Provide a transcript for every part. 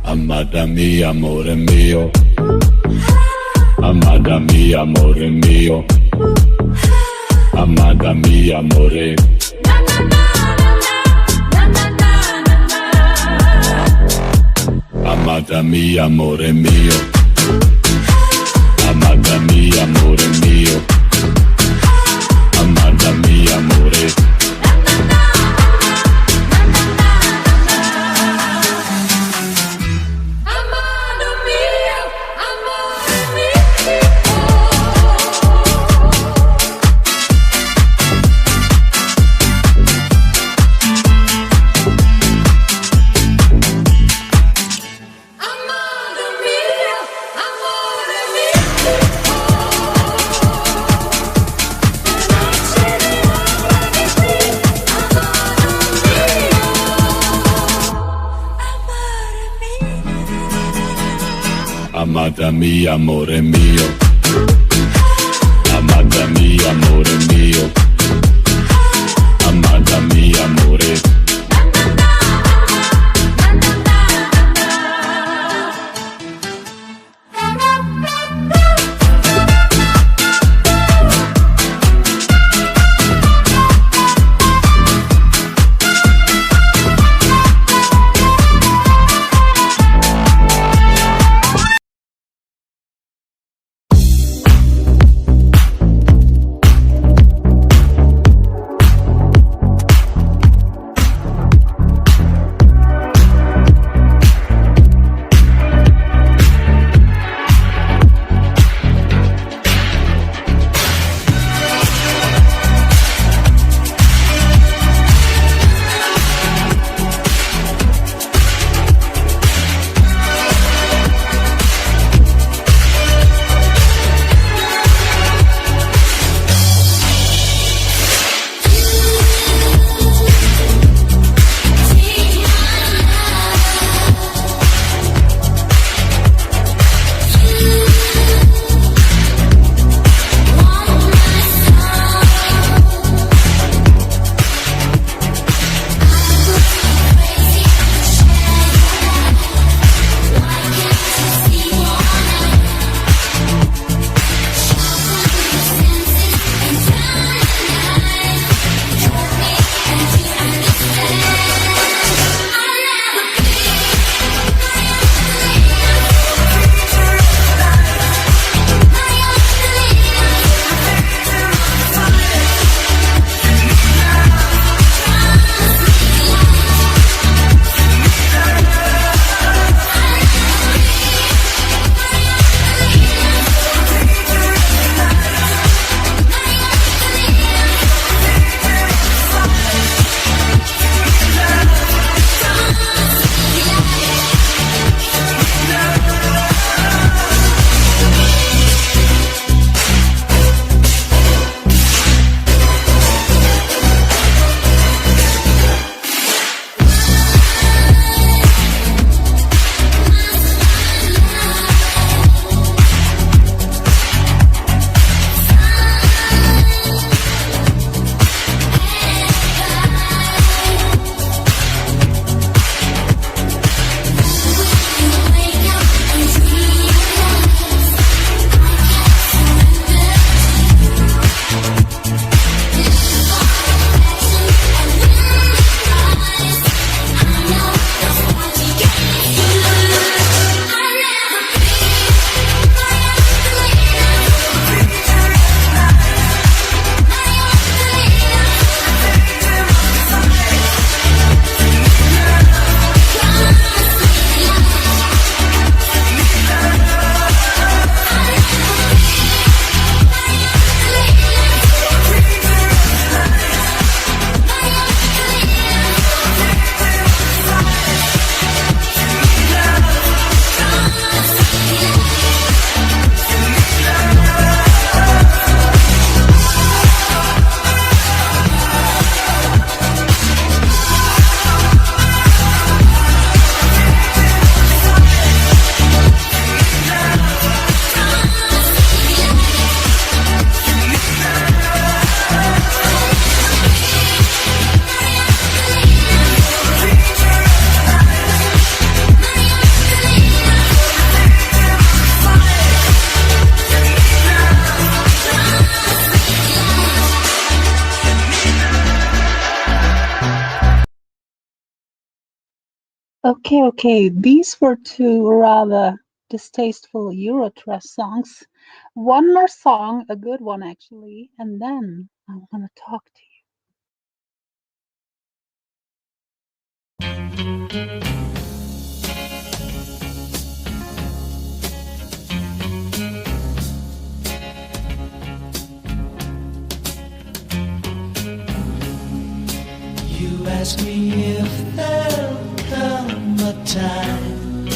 Amada mia, amore mio. Amada mia, amore mio. Amada mia, amore. Amada mia, amore mio. Amada mia, amore mio. Amada mia, amore. Amada mia, amore mio. Amada mia, amore mio. Amada mia, amore. Okay. These were two rather distasteful Eurotrash songs. One more song, a good one actually, and then I want to talk to you. You ask me if there'll come a time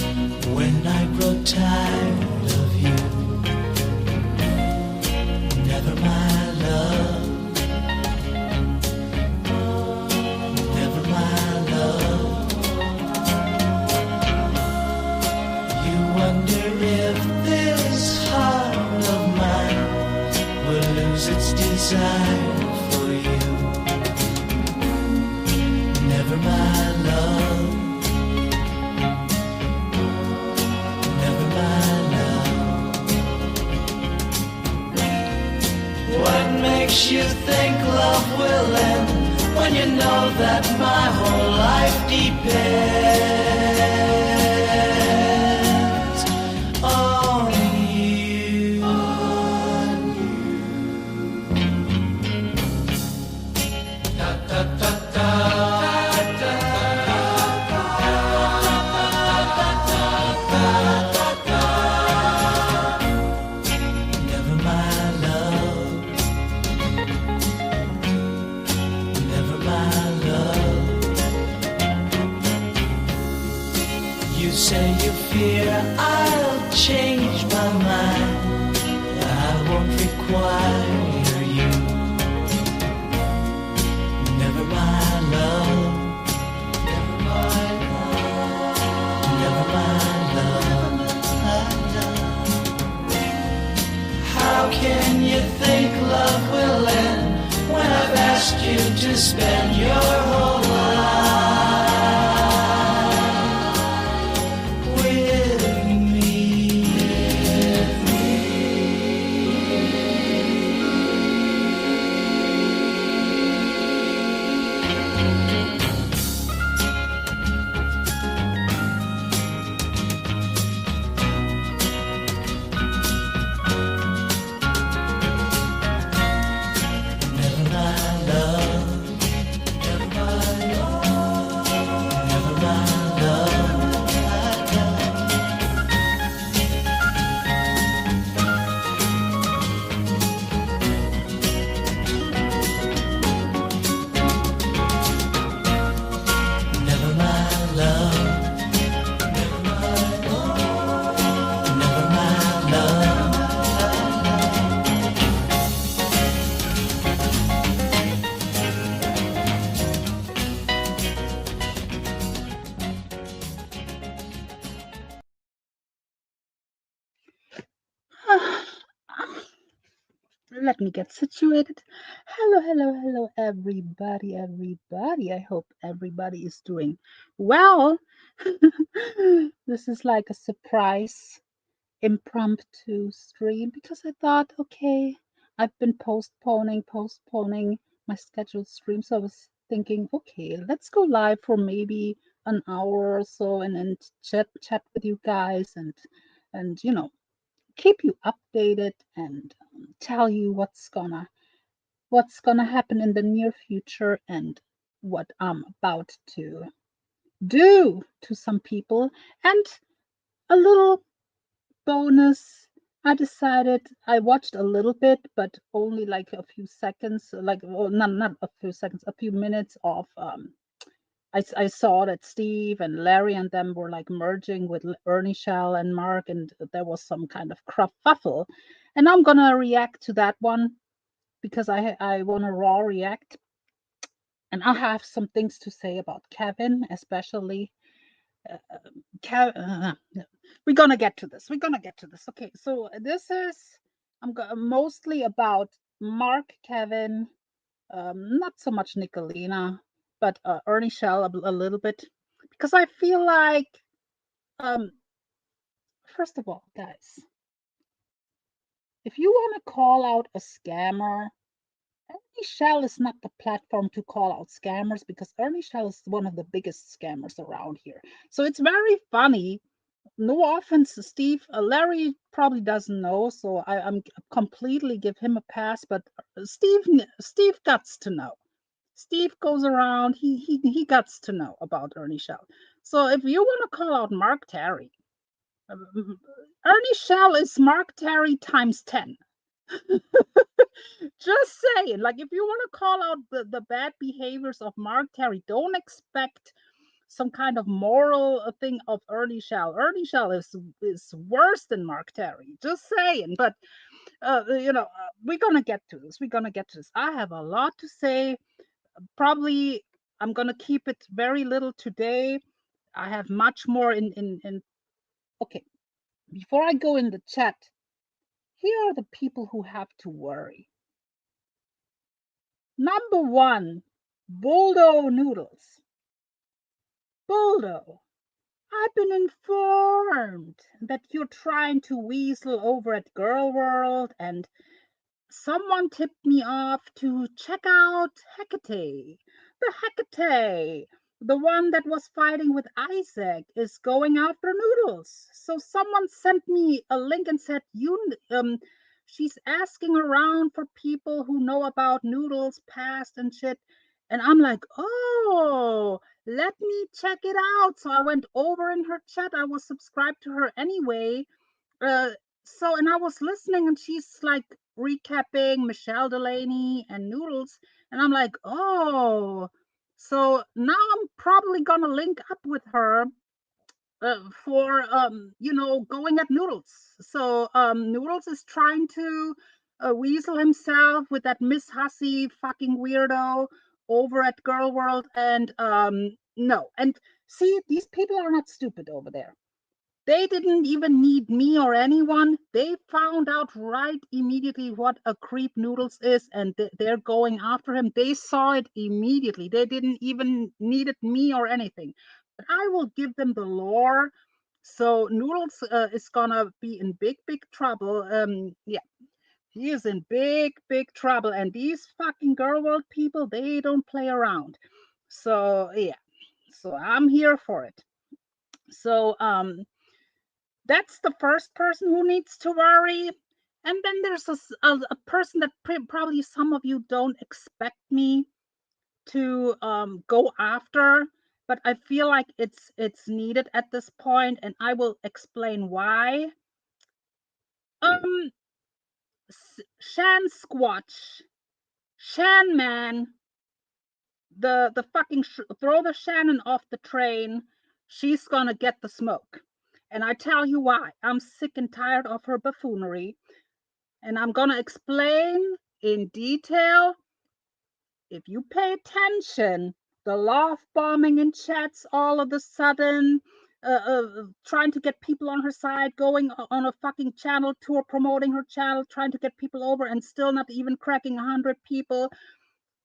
when I grow tired of you. Never my love, never my love. You wonder if this heart of mine will lose its desire for you. Never my love, never my love. What makes you think love will end when you know that my whole life depends on you? Da, da, da, da. Never my love, never my love. You say you fear I'll change my mind. I won't require you. Never my love, never my love, never my love. How can you think love will end when I've asked you to spend your whole life with me? Never my love, never my love, never my love. Never my love, never my love, never my love. Let me get situated. Hello, everybody. I hope everybody is doing well. This is like a surprise impromptu stream because I thought, okay, I've been postponing my scheduled stream. So I was thinking, okay, let's go live for maybe an hour or so and chat with you guys and keep you updated and tell you what's gonna happen in the near future and what I'm about to do to some people. And a little bonus, I decided I watched a little bit, but only like a few seconds, like well, not a few seconds, a few minutes of I saw that Steve and Larry and them were like merging with Ernie Shell and Mark, and there was some kind of kerfuffle. And I'm gonna react to that one because I want to raw react, and I have some things to say about Kevin, especially. Uh, we're gonna get to this. We're gonna get to this. Okay, so this is mostly about Mark, Kevin, not so much Nicolina, but Ernie Shell a little bit, because I feel like, um, first of all, guys, if you want to call out a scammer, Ernie Shell is not the platform to call out scammers because Ernie Shell is one of the biggest scammers around here. So it's very funny. No offense to Steve. Larry probably doesn't know, so I'm completely give him a pass. But Steve gets to know. Steve goes around. He gets to know about Ernie Shell. So if you want to call out Mark Terry, Ernie Shell is Mark Terry times 10. Just saying, like if you want to call out the bad behaviors of Mark Terry, don't expect some kind of moral thing of Ernie Shell. Ernie Shell is worse than Mark Terry. Just saying, but we're gonna get to this. We're gonna get to this. I have a lot to say. Probably I'm gonna keep it very little today. I have much more in. Okay, before I go in the chat, here are the people who have to worry. Number one, Buldo Noodles. Buldo, I've been informed that you're trying to weasel over at Girl World, and someone tipped me off to check out Hecate. The Hecate, the one that was fighting with Isaac, is going after Noodles. So someone sent me a link and said, she's asking around for people who know about Noodles' past and shit. And I'm like, oh, let me check it out. So I went over in her chat. I was subscribed to her anyway. Uh, and I was listening, and she's like recapping Michelle Delaney and Noodles, and I'm like, oh, so now I'm probably gonna link up with her for going at Noodles. So Noodles is trying to weasel himself with that Miss Hussey fucking weirdo over at Girl World, and no, and see, these people are not stupid over there. They didn't even need me or anyone. They found out right immediately what a creep Noodles is, and they're going after him. They saw it immediately. They didn't even needed me or anything. But I will give them the lore. So Noodles is gonna be in big, big trouble. Yeah, he is in big, big trouble. And these fucking Girl World people, they don't play around. So yeah, so I'm here for it. So that's the first person who needs to worry. And then there's a person that probably some of you don't expect me to go after, but I feel like it's needed at this point, and I will explain why. Um, Shan Squatch, Shan Man, the fucking throw the Shannon off the train. She's gonna get the smoke, and I tell you why. I'm sick and tired of her buffoonery. And I'm going to explain in detail. If you pay attention, the love bombing in chats all of a sudden, trying to get people on her side, going on a fucking channel tour, promoting her channel, trying to get people over, and still not even cracking 100 people.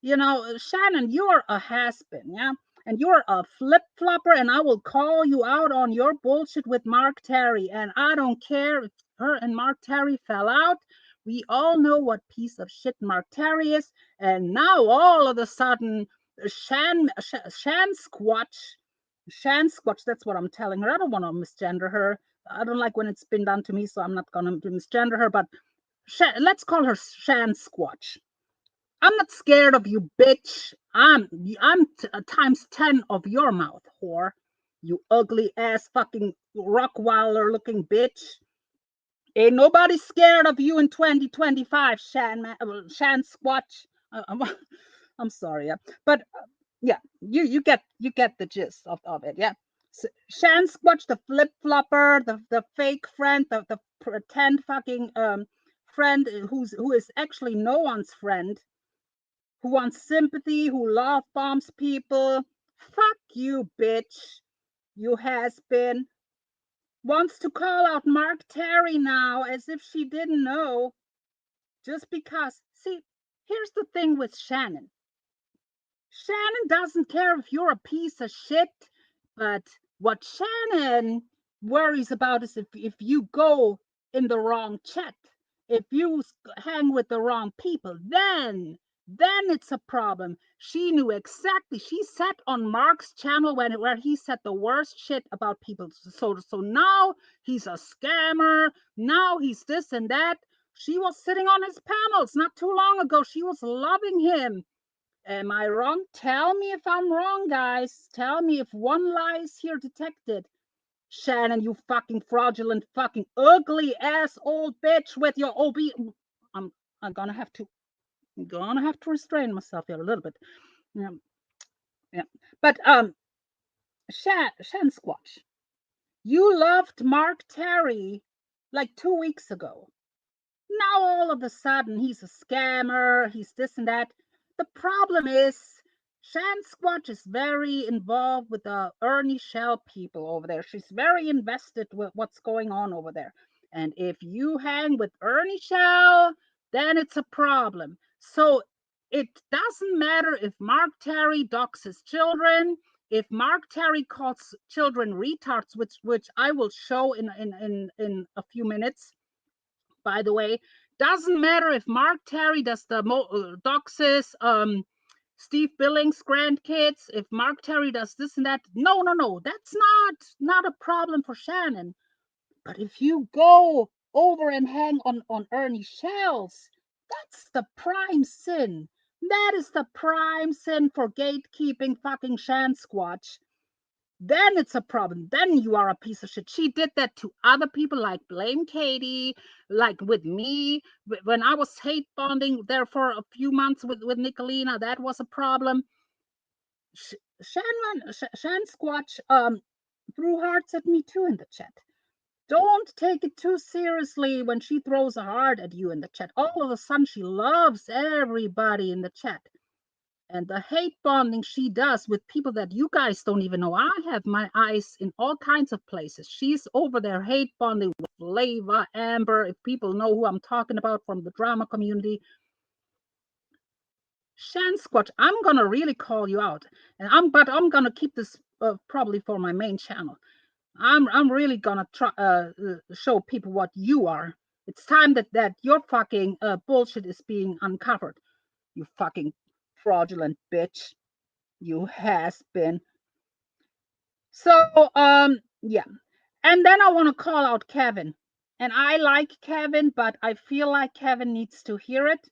Shannon, you're a has-been, yeah? And you're a flip-flopper, and I will call you out on your bullshit with Mark Terry. And I don't care if her and Mark Terry fell out. We all know what piece of shit Mark Terry is. And now all of a sudden, Shan Squatch, that's what I'm telling her. I don't want to misgender her. I don't like when it's been done to me, so I'm not going to misgender her. But let's call her Shan Squatch. I'm not scared of you, bitch. I'm times 10 of your mouth, whore. You ugly ass fucking Rockweiler looking bitch. Ain't nobody scared of you in 2025, Shan Squatch. I'm sorry, yeah. But yeah, you get the gist of it, yeah. Shan Squatch, the flip flopper, the fake friend, the pretend fucking friend who is actually no one's friend, who wants sympathy, who love bombs people. Fuck you, bitch. You has been. Wants to call out Mark Terry now as if she didn't know. Just because. See, here's the thing with Shannon. Shannon doesn't care if you're a piece of shit, but what Shannon worries about is if you go in the wrong chat, if you hang with the wrong people, then then it's a problem. She knew exactly. She sat on Mark's channel where he said the worst shit about people. So now he's a scammer. Now he's this and that. She was sitting on his panels not too long ago. She was loving him. Am I wrong? Tell me if I'm wrong, guys. Tell me if one lie is here detected. Shannon, you fucking fraudulent, fucking ugly ass old bitch with your OB. I'm gonna have to restrain myself here a little bit. Yeah. But Shan Squatch, you loved Mark Terry like 2 weeks ago. Now all of a sudden he's a scammer, he's this and that. The problem is Shan Squatch is very involved with the Ernie Shell people over there. She's very invested with what's going on over there. And if you hang with Ernie Shell, then it's a problem. So it doesn't matter if Mark Terry docks his children, if Mark Terry calls children retards, which I will show in a few minutes. By the way, doesn't matter if Mark Terry does the doxes, Steve Billings' grandkids, if Mark Terry does this and that. No, that's not a problem for Shannon. But if you go over and hang on Ernie Shells, that's the prime sin. That is the prime sin for gatekeeping fucking Shan Squatch. Then it's a problem. Then you are a piece of shit. She did that to other people, like Blame Katie, like with me. When I was hate bonding there for a few months with Nicolina, that was a problem. Shan Squatch threw hearts at me too in the chat. Don't take it too seriously when she throws a heart at you in the chat. All of a sudden, she loves everybody in the chat. And the hate bonding she does with people that you guys don't even know. I have my eyes in all kinds of places. She's over there hate bonding with Leva, Amber, if people know who I'm talking about from the drama community. Shan Squatch, I'm gonna really call you out, but I'm gonna keep this probably for my main channel. I'm really gonna try show people what you are. It's time that your fucking bullshit is being uncovered. You fucking fraudulent bitch. You has been. So yeah. And then I want to call out Kevin. And I like Kevin, but I feel like Kevin needs to hear it.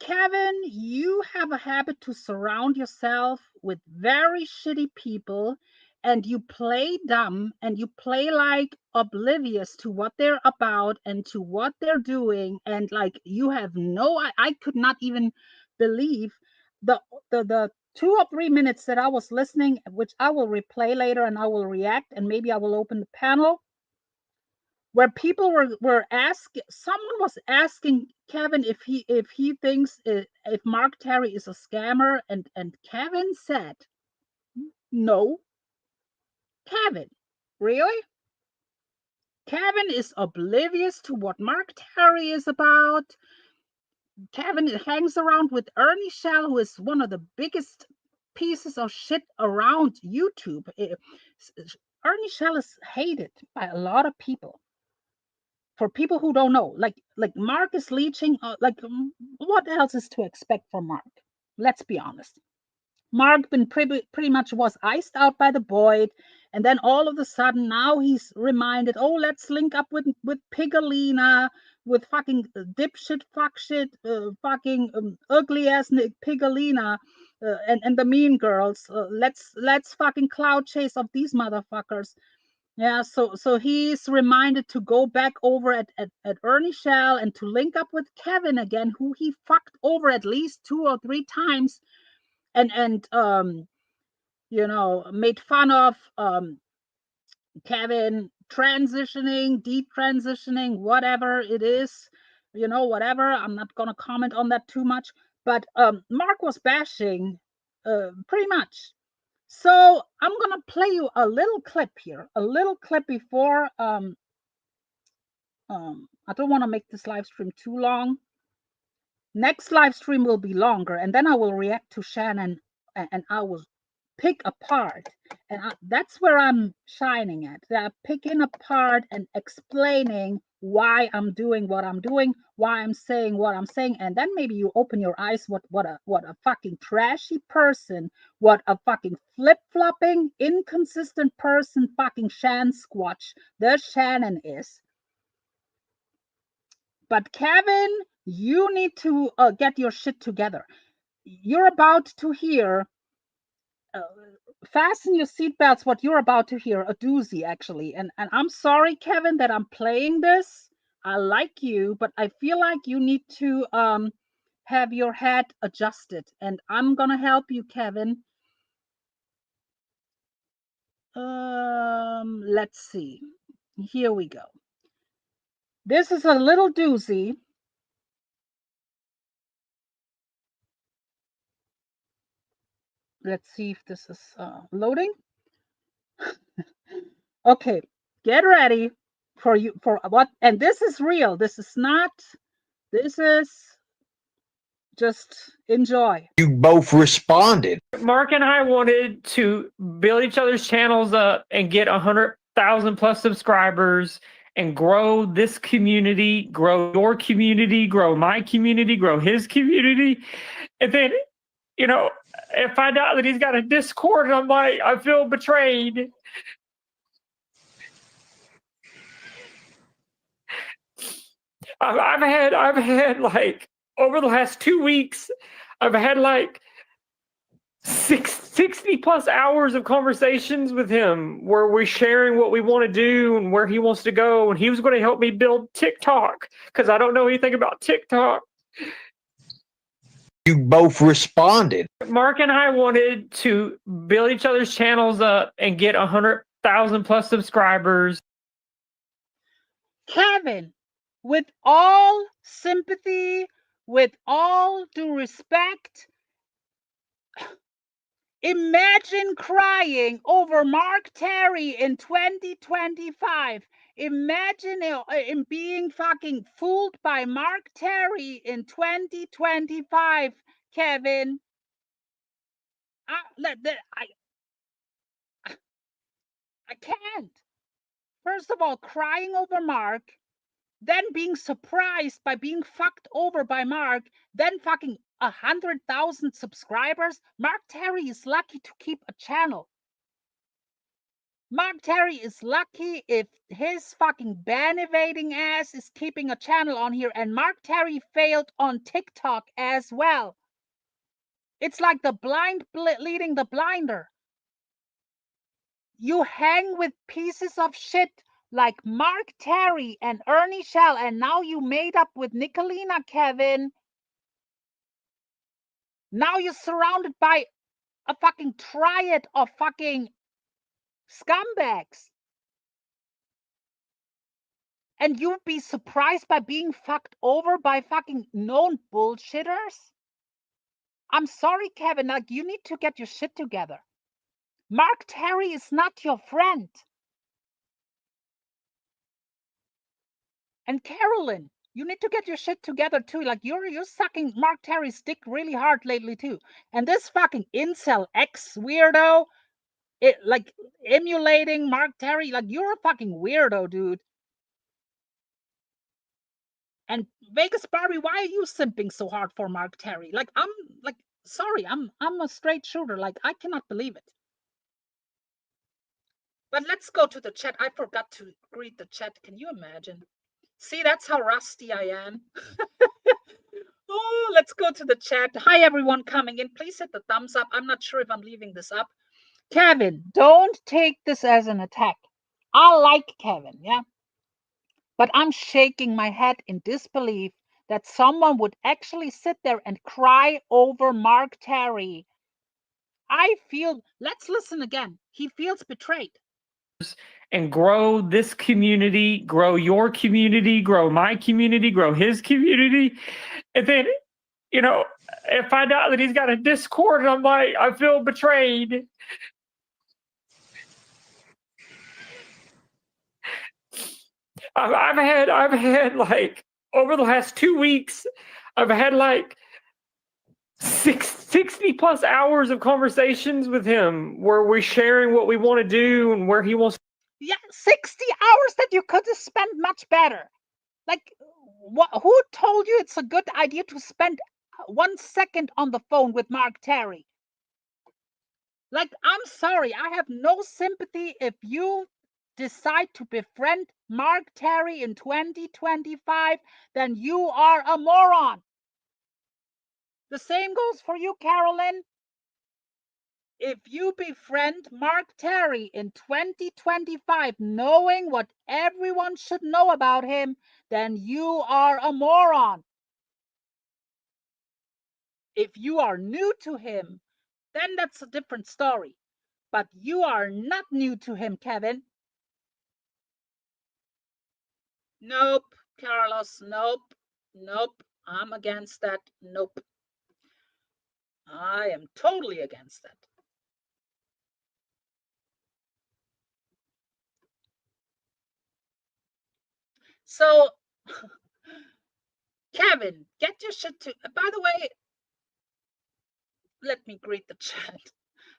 Kevin, you have a habit to surround yourself with very shitty people, and you play dumb and you play like oblivious to what they're about and to what they're doing. And like you have I could not even believe the 2 or 3 minutes that I was listening, which I will replay later and I will react and maybe I will open the panel, where people were asking, someone was asking Kevin if he thinks if Mark Terry is a scammer, and Kevin said no. Kevin, really? Kevin is oblivious to what Mark Terry is about. Kevin hangs around with Ernie Shell, who is one of the biggest pieces of shit around YouTube. Ernie Shell is hated by a lot of people. For people who don't know, like Mark is leeching, what else is to expect from Mark? Let's be honest. Mark been pretty much was iced out by the Boyd, and then all of a sudden now he's reminded, oh, let's link up with Pigolina, with fucking dipshit, fuckshit, fucking ugly ass Pigolina, and the Mean Girls. Let's fucking cloud chase of these motherfuckers. Yeah, so he's reminded to go back over at Ernie Shell and to link up with Kevin again, who he fucked over at least 2 or 3 times, and you know, made fun of Kevin transitioning, deep transitioning, whatever it is, you know, whatever. I'm not gonna comment on that too much, but Mark was bashing pretty much. So I'm gonna play you a little clip here, a little clip before. I don't want to make this live stream too long. Next live stream will be longer, and then I will react to Shannon, and I will pick apart, and that's where I'm shining at. Picking apart and explaining why I'm doing what I'm doing, why I'm saying what I'm saying, and then maybe you open your eyes what a fucking trashy person, what a fucking flip-flopping, inconsistent person fucking Squatch the Shannon is. But Kevin, you need to get your shit together. You're about to hear, fasten your seatbelts, what you're about to hear, a doozy actually. And I'm sorry, Kevin, that I'm playing this. I like you, but I feel like you need to have your head adjusted. And I'm gonna help you, Kevin. Let's see. Here we go. This is a little doozy. Let's see if this is loading. Okay, get ready for what, and this is real. This is not, this is just enjoy. You both responded. Mark and I wanted to build each other's channels up and get 100,000 plus subscribers and grow this community, grow your community, grow my community, grow his community. And then, you know, I find out that he's got a Discord and I'm like, I feel betrayed. I've had like, over the last 2 weeks, I've had like 60 plus hours of conversations with him where we're sharing what we want to do and where he wants to go. And he was going to help me build TikTok because I don't know anything about TikTok. You both responded. Mark and I wanted to build each other's channels up and get 100,000 plus subscribers. Kevin, with all sympathy, with all due respect, imagine crying over Mark Terry in 2025. Imagine him being fucking fooled by Mark Terry in 2025, Kevin. I can't. First of all, crying over Mark, then being surprised by being fucked over by Mark, then fucking 100,000 subscribers. Mark Terry is lucky to keep a channel. Mark Terry is lucky if his fucking ban-evading ass is keeping a channel on here, and Mark Terry failed on TikTok as well. It's like the blind leading the blinder. You hang with pieces of shit like Mark Terry and Ernie Shell, and now you made up with Nicolina, Kevin. Now you're surrounded by a fucking triad of fucking scumbags. And you'd be surprised by being fucked over by fucking known bullshitters? I'm sorry, Kevin, like, you need to get your shit together. Mark Terry is not your friend. And Carolyn, you need to get your shit together too. Like, you're sucking Mark Terry's dick really hard lately too. And this fucking incel ex weirdo, like emulating Mark Terry, like, you're a fucking weirdo, dude. And Vegas Barbie, why are you simping so hard for Mark Terry? Like, I'm like, sorry, I'm a straight shooter. Like, I cannot believe it. But let's go to the chat. I forgot to read the chat. Can you imagine? See, that's how rusty I am. Oh, let's go to the chat. Hi, everyone coming in. Please hit the thumbs up. I'm not sure if I'm leaving this up. Kevin, don't take this as an attack. I like Kevin, yeah? But I'm shaking my head in disbelief that someone would actually sit there and cry over Mark Terry. I feel, let's listen again. He feels betrayed. And grow this community, grow your community, grow my community, grow his community. And then, you know, I find out that he's got a Discord and I'm like, I feel betrayed. I've had like, over the last 2 weeks, I've had like 60 plus hours of conversations with him where we're sharing what we want to do and where he wants. Yeah, 60 hours that you could have spent much better. Like, who told you it's a good idea to spend 1 second on the phone with Mark Terry? Like, I'm sorry, I have no sympathy if you decide to befriend Mark Terry in 2025, then you are a moron. The same goes for you, Carolyn. If you befriend Mark Terry in 2025, knowing what everyone should know about him, then you are a moron. If you are new to him, then that's a different story. But you are not new to him, Kevin. Nope, Carlos, nope, nope. I'm against that. Nope. I am totally against that. So, Kevin, get your shit to. By the way, let me greet the chat.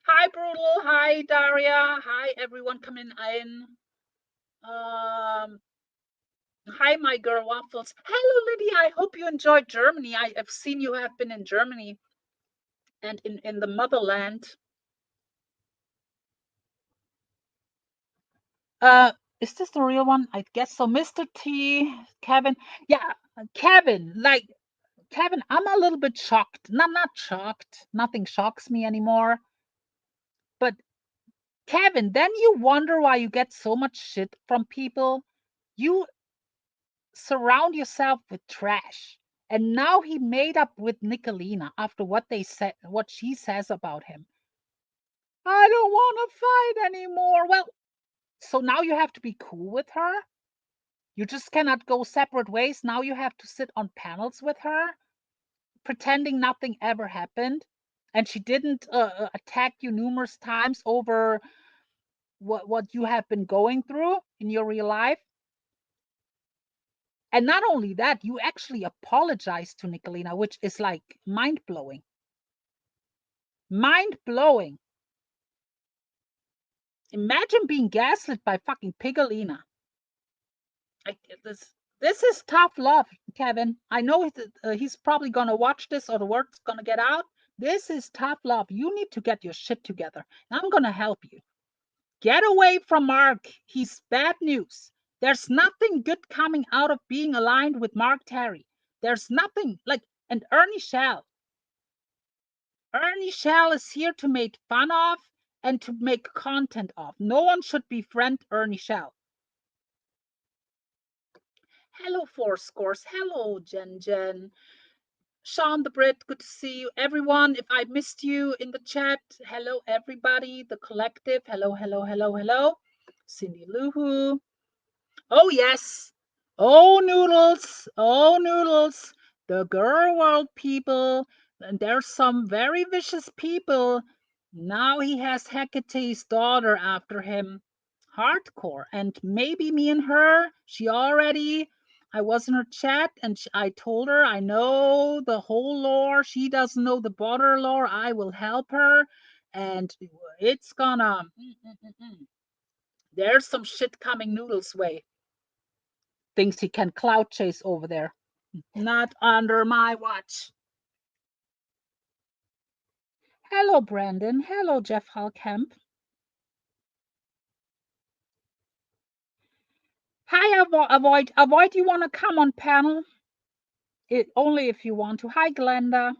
Hi, Brutal. Hi, Daria. Hi, everyone coming in. Hi, my girl Waffles. Hello, Lydia. I hope you enjoyed Germany. I have seen you have been in Germany and in the motherland. Is this the real one? I guess so. Mr. T, Kevin. Yeah, Kevin. Like, Kevin, I'm a little bit shocked. No, I'm not shocked. Nothing shocks me anymore. But Kevin, then you wonder why you get so much shit from people. You surround yourself with trash. And now he made up with Nicolina after what they said, what she says about him. I don't want to fight anymore. Well, so now you have to be cool with her. You just cannot go separate ways. Now you have to sit on panels with her, pretending nothing ever happened. And she didn't attack you numerous times over what you have been going through in your real life. And not only that, you actually apologize to Nicolina, which is like mind-blowing. Mind-blowing. Imagine being gaslit by fucking Pigolina. This is tough love, Kevin. I know he's probably going to watch this or the word's going to get out. This is tough love. You need to get your shit together. I'm going to help you. Get away from Mark. He's bad news. There's nothing good coming out of being aligned with Mark Terry. There's nothing like, and Ernie Shell. Ernie Shell is here to make fun of and to make content of. No one should befriend Ernie Shell. Hello, Four Scores. Hello, Jen. Sean the Brit, good to see you. Everyone, if I missed you in the chat, hello, everybody. The collective, hello. Cindy Luhu. Oh, yes. Oh, noodles. The girl world people. And there's some very vicious people. Now he has Hecate's daughter after him. Hardcore. And maybe me and her, I was in her chat and I told her I know the whole lore. She doesn't know the border lore. I will help her. And it's gonna. There's some shit coming Noodles' way. Thinks he can cloud chase over there. Not under my watch. Hello, Brandon. Hello, Jeff Halkamp. Hi, Avoid. You want to come on panel? Only if you want to. Hi, Glenda.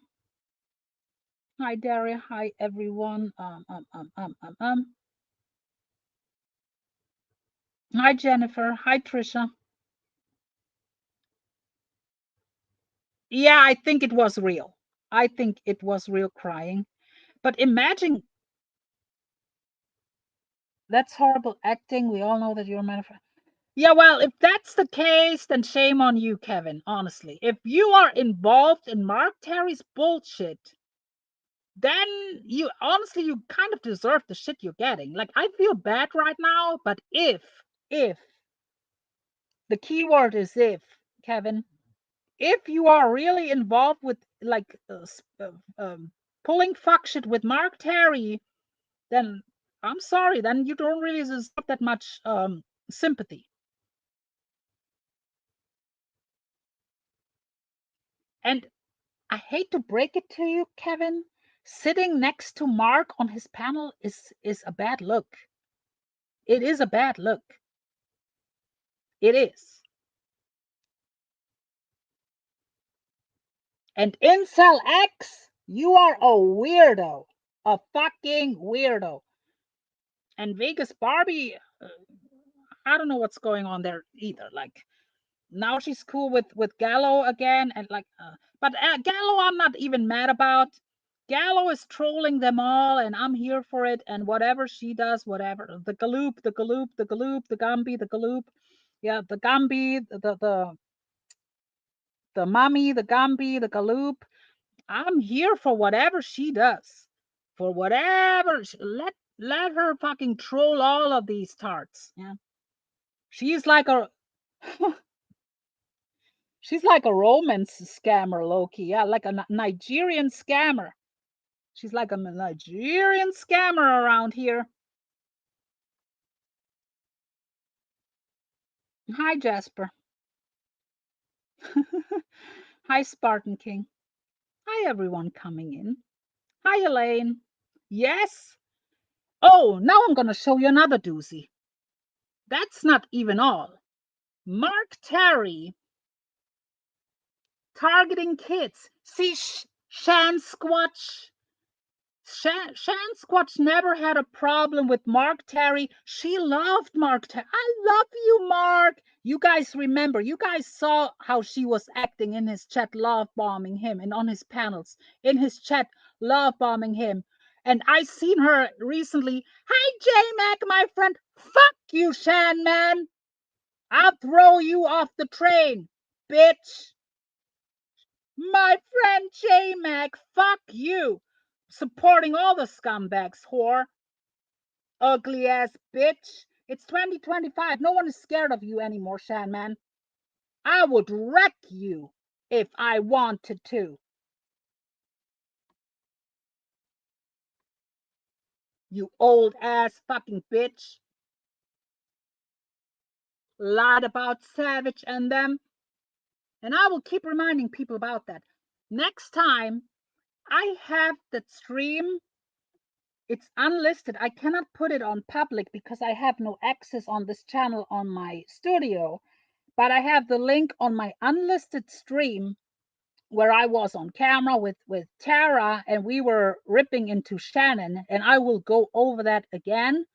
Hi, Daria. Hi, everyone. Hi, Jennifer. Hi, Trisha. Yeah, I think it was real. I think it was real crying. But imagine, that's horrible acting. We all know that you're a manufacturer. Yeah, well, if that's the case, then shame on you, Kevin, honestly. If you are involved in Mark Terry's bullshit, then you kind of deserve the shit you're getting. Like, I feel bad right now, but if, the key word is if, Kevin, if you are really involved with, like, pulling fuck shit with Mark Terry, then I'm sorry, then you don't really deserve that much sympathy. And I hate to break it to you, Kevin, sitting next to Mark on his panel is a bad look. It is a bad look. It is. And Incel X, you are a weirdo. A fucking weirdo. And Vegas Barbie, I don't know what's going on there either. Like, now she's cool with Gallo again, and like, but Gallo, I'm not even mad about. Gallo is trolling them all, and I'm here for it. And whatever she does, whatever, the Galoop, the Galoop, the Galoop, the Gumby, the Galoop, yeah, the Gumby, the Mummy, the Gumby, the Galoop. I'm here for whatever she does, for whatever. Let her fucking troll all of these tarts. Yeah, she's like a. She's like a romance scammer, Loki. Yeah, like a Nigerian scammer. She's like a Nigerian scammer around here. Hi, Jasper. Hi, Spartan King. Hi, everyone coming in. Hi, Elaine. Yes. Oh, now I'm going to show you another doozy. That's not even all. Mark Terry targeting kids. See, Shan Squatch. Shan Squatch never had a problem with Mark Terry. She loved Mark Terry. I love you, Mark. You guys remember, you guys saw how she was acting in his chat, love bombing him, and on his panels, in his chat, love bombing him. And I seen her recently. Hi, J-Mac, my friend. Fuck you, Shan, man. I'll throw you off the train, bitch. My friend J-Mac, fuck you. Supporting all the scumbags, whore. Ugly ass bitch. It's 2025. No one is scared of you anymore, Shan man. I would wreck you if I wanted to. You old ass fucking bitch. Lied about Savage and them. And I will keep reminding people about that. Next time I have that stream, it's unlisted. I cannot put it on public because I have no access on this channel on my studio. But I have the link on my unlisted stream where I was on camera with Tara and we were ripping into Shannon, and I will go over that again,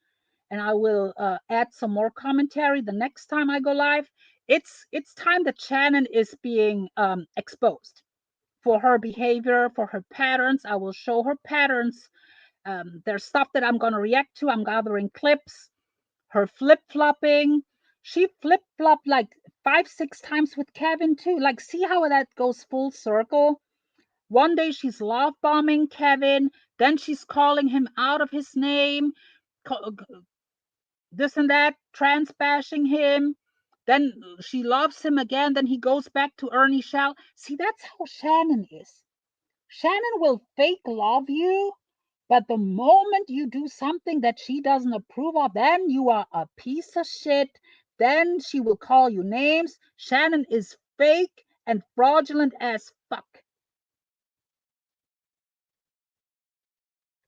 and I will add some more commentary the next time I go live. It's time that Shannon is being exposed for her behavior, for her patterns. I will show her patterns. There's stuff that I'm going to react to. I'm gathering clips. Her flip-flopping. She flip-flopped like 5-6 times with Kevin too. Like, see how that goes full circle? One day she's love bombing Kevin, then she's calling him out of his name, this and that, trans bashing him. Then she loves him again. Then he goes back to Ernie Shell. See, that's how Shannon is. Shannon will fake love you, but the moment you do something that she doesn't approve of, then you are a piece of shit. Then she will call you names. Shannon is fake and fraudulent as fuck.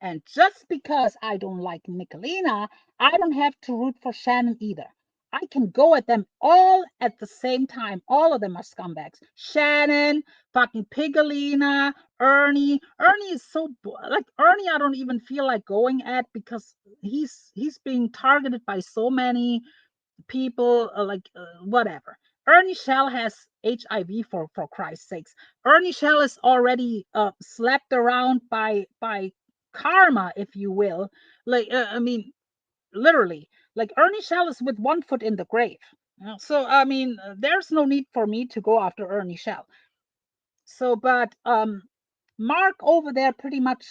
And just because I don't like Nicolina, I don't have to root for Shannon either. I can go at them all at the same time. All of them are scumbags. Shannon, fucking Pigolina, Ernie. Ernie is so like Ernie. I don't even feel like going at because he's being targeted by so many people. Whatever. Ernie Shell has HIV for Christ's sakes. Ernie Shell is already slapped around by karma, if you will. Like I mean, literally, like Ernie Shell is with one foot in the grave. So I mean, there's no need for me to go after Ernie Shell. So, but Mark over there pretty much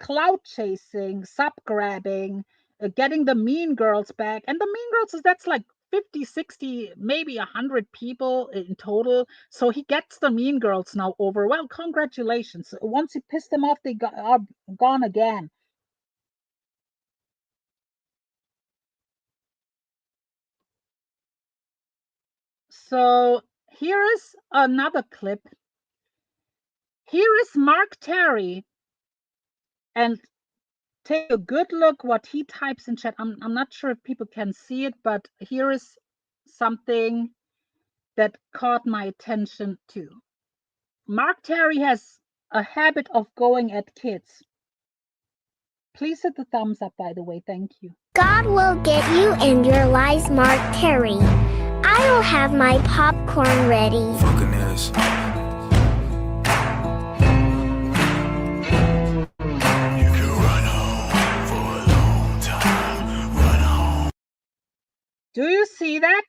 cloud chasing, sub grabbing, getting the mean girls back. And the mean girls that's like 50, 60, maybe 100 people in total. So he gets the mean girls now over. Well, congratulations. Once he pissed them off, they are gone again. So Here is another clip. Here is Mark Terry, and take a good look what he types in chat. I'm not sure if people can see it, but here is something that caught my attention too. Mark Terry has a habit of going at kids. Please hit the thumbs up, by the way. Thank you. God will get you and your lies, Mark Terry. I'll have my popcorn ready. Fucking ass. You can run home for a long time. Run home. Do you see that?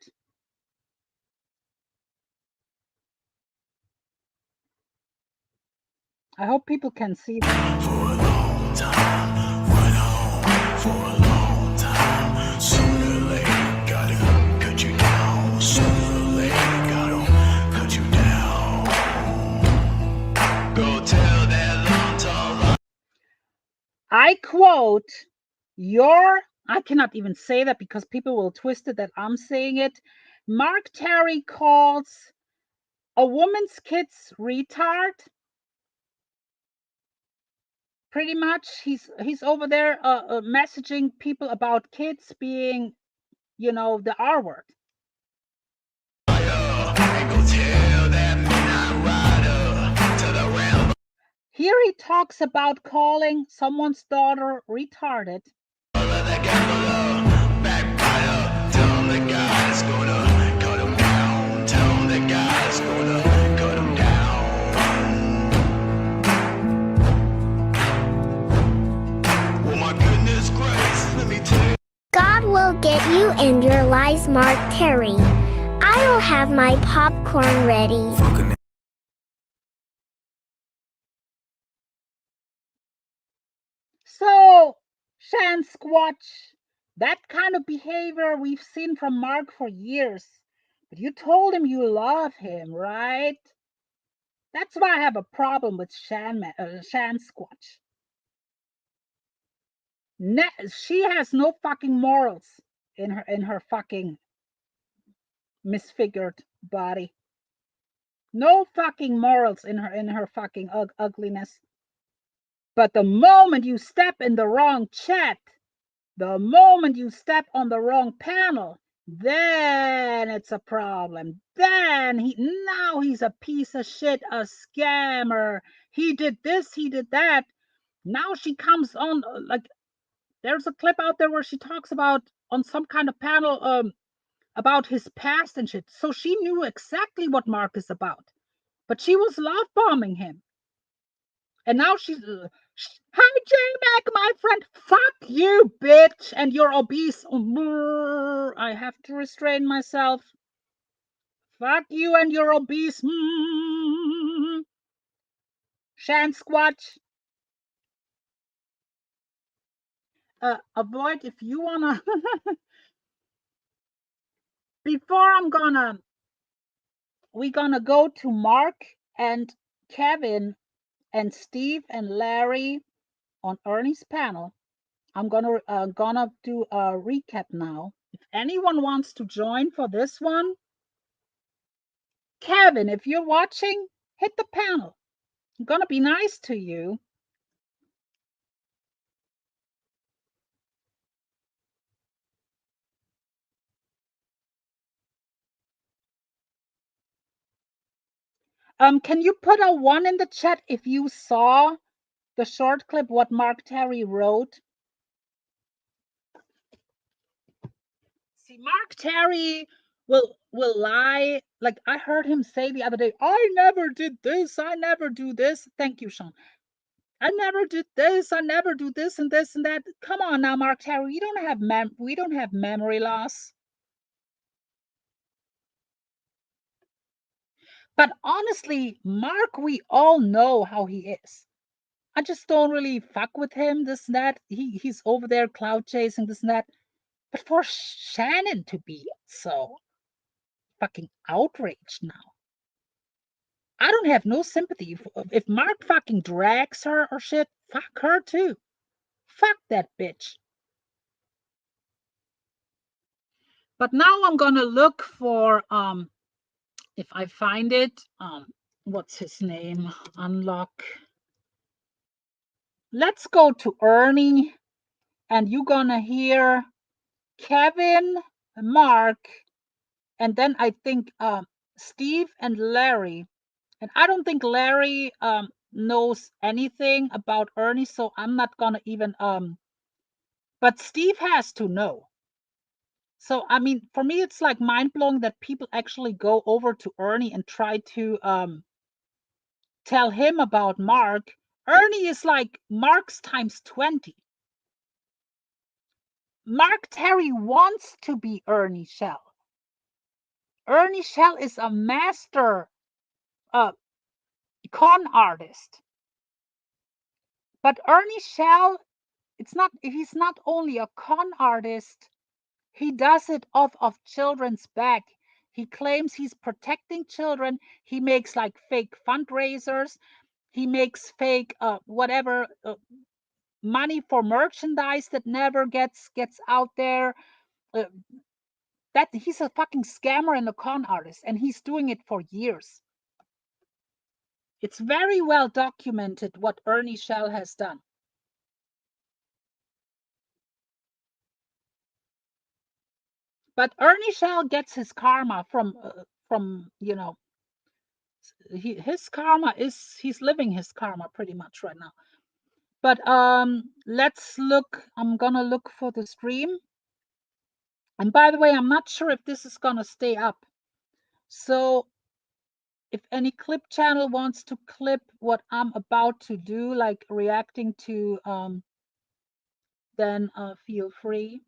I hope people can see that. For a long time. Run home for a long time. Sooner or later, gotta cut you down. Sooner or later, gotta cut you down. Go tell that long tall. I quote, I cannot even say that because people will twist it that I'm saying it. Mark Terry calls a woman's kids retard. Pretty much, he's over there messaging people about kids being, the R word. Here he talks about calling someone's daughter retarded. God will get you and your lies, Mark Terry. I'll have my popcorn ready. So, Shan Squatch, that kind of behavior we've seen from Mark for years. But you told him you love him, right? That's why I have a problem with Shan Squatch. She has no fucking morals in her fucking misfigured body. No fucking morals in her fucking ugliness. But the moment you step in the wrong chat, the moment you step on the wrong panel, then it's a problem. Then now he's a piece of shit, a scammer. He did this, he did that. Now she comes on, like, there's a clip out there where she talks about on some kind of panel about his past and shit. So she knew exactly what Mark is about. But she was love bombing him. And now she's, hi, J-Mac, my friend. Fuck you, bitch. And you're obese. I have to restrain myself. Fuck you and you're obese. Shan Squatch. Avoid if you wanna. Before we're gonna go to Mark and Kevin and Steve and Larry on Ernie's panel. I'm gonna do a recap now. If anyone wants to join for this one, Kevin, if you're watching, hit the panel. I'm gonna be nice to you. Can you put a 1 in the chat if you saw the short clip what Mark Terry wrote? See, Mark Terry will lie. Like I heard him say the other day, I never did this, I never do this. Thank you, Sean. I never did this, I never do this and this and that. Come on now, Mark Terry, we don't have memory loss. But honestly, Mark, we all know how he is. I just don't really fuck with him, this and that. He's over there cloud chasing, this and that. But for Shannon to be so fucking outraged now, I don't have no sympathy. If Mark fucking drags her or shit, fuck her too. Fuck that bitch. But now I'm gonna look for if I find it, what's his name? Unlock. Let's go to Ernie, and you're gonna hear Kevin, Mark, and then I think Steve and Larry. And I don't think Larry knows anything about Ernie, so I'm not gonna even but Steve has to know. So I mean, for me, it's like mind-blowing that people actually go over to Ernie and try to tell him about Mark. Ernie is like Mark's times 20. Mark Terry wants to be Ernie Shell. Ernie Shell is a master con artist. But Ernie Shell, he's not only a con artist, he does it off of children's back. He claims he's protecting children. He makes like fake fundraisers. He makes fake whatever money for merchandise that never gets out there. That he's a fucking scammer and a con artist, and he's doing it for years. It's very well documented what Ernie Shell has done. But Ernie Shell gets his karma from you know, his karma is, he's living his karma pretty much right now. But let's look. I'm gonna look for the stream. And by the way, I'm not sure if this is gonna stay up. So if any clip channel wants to clip what I'm about to do, like reacting to, then feel free.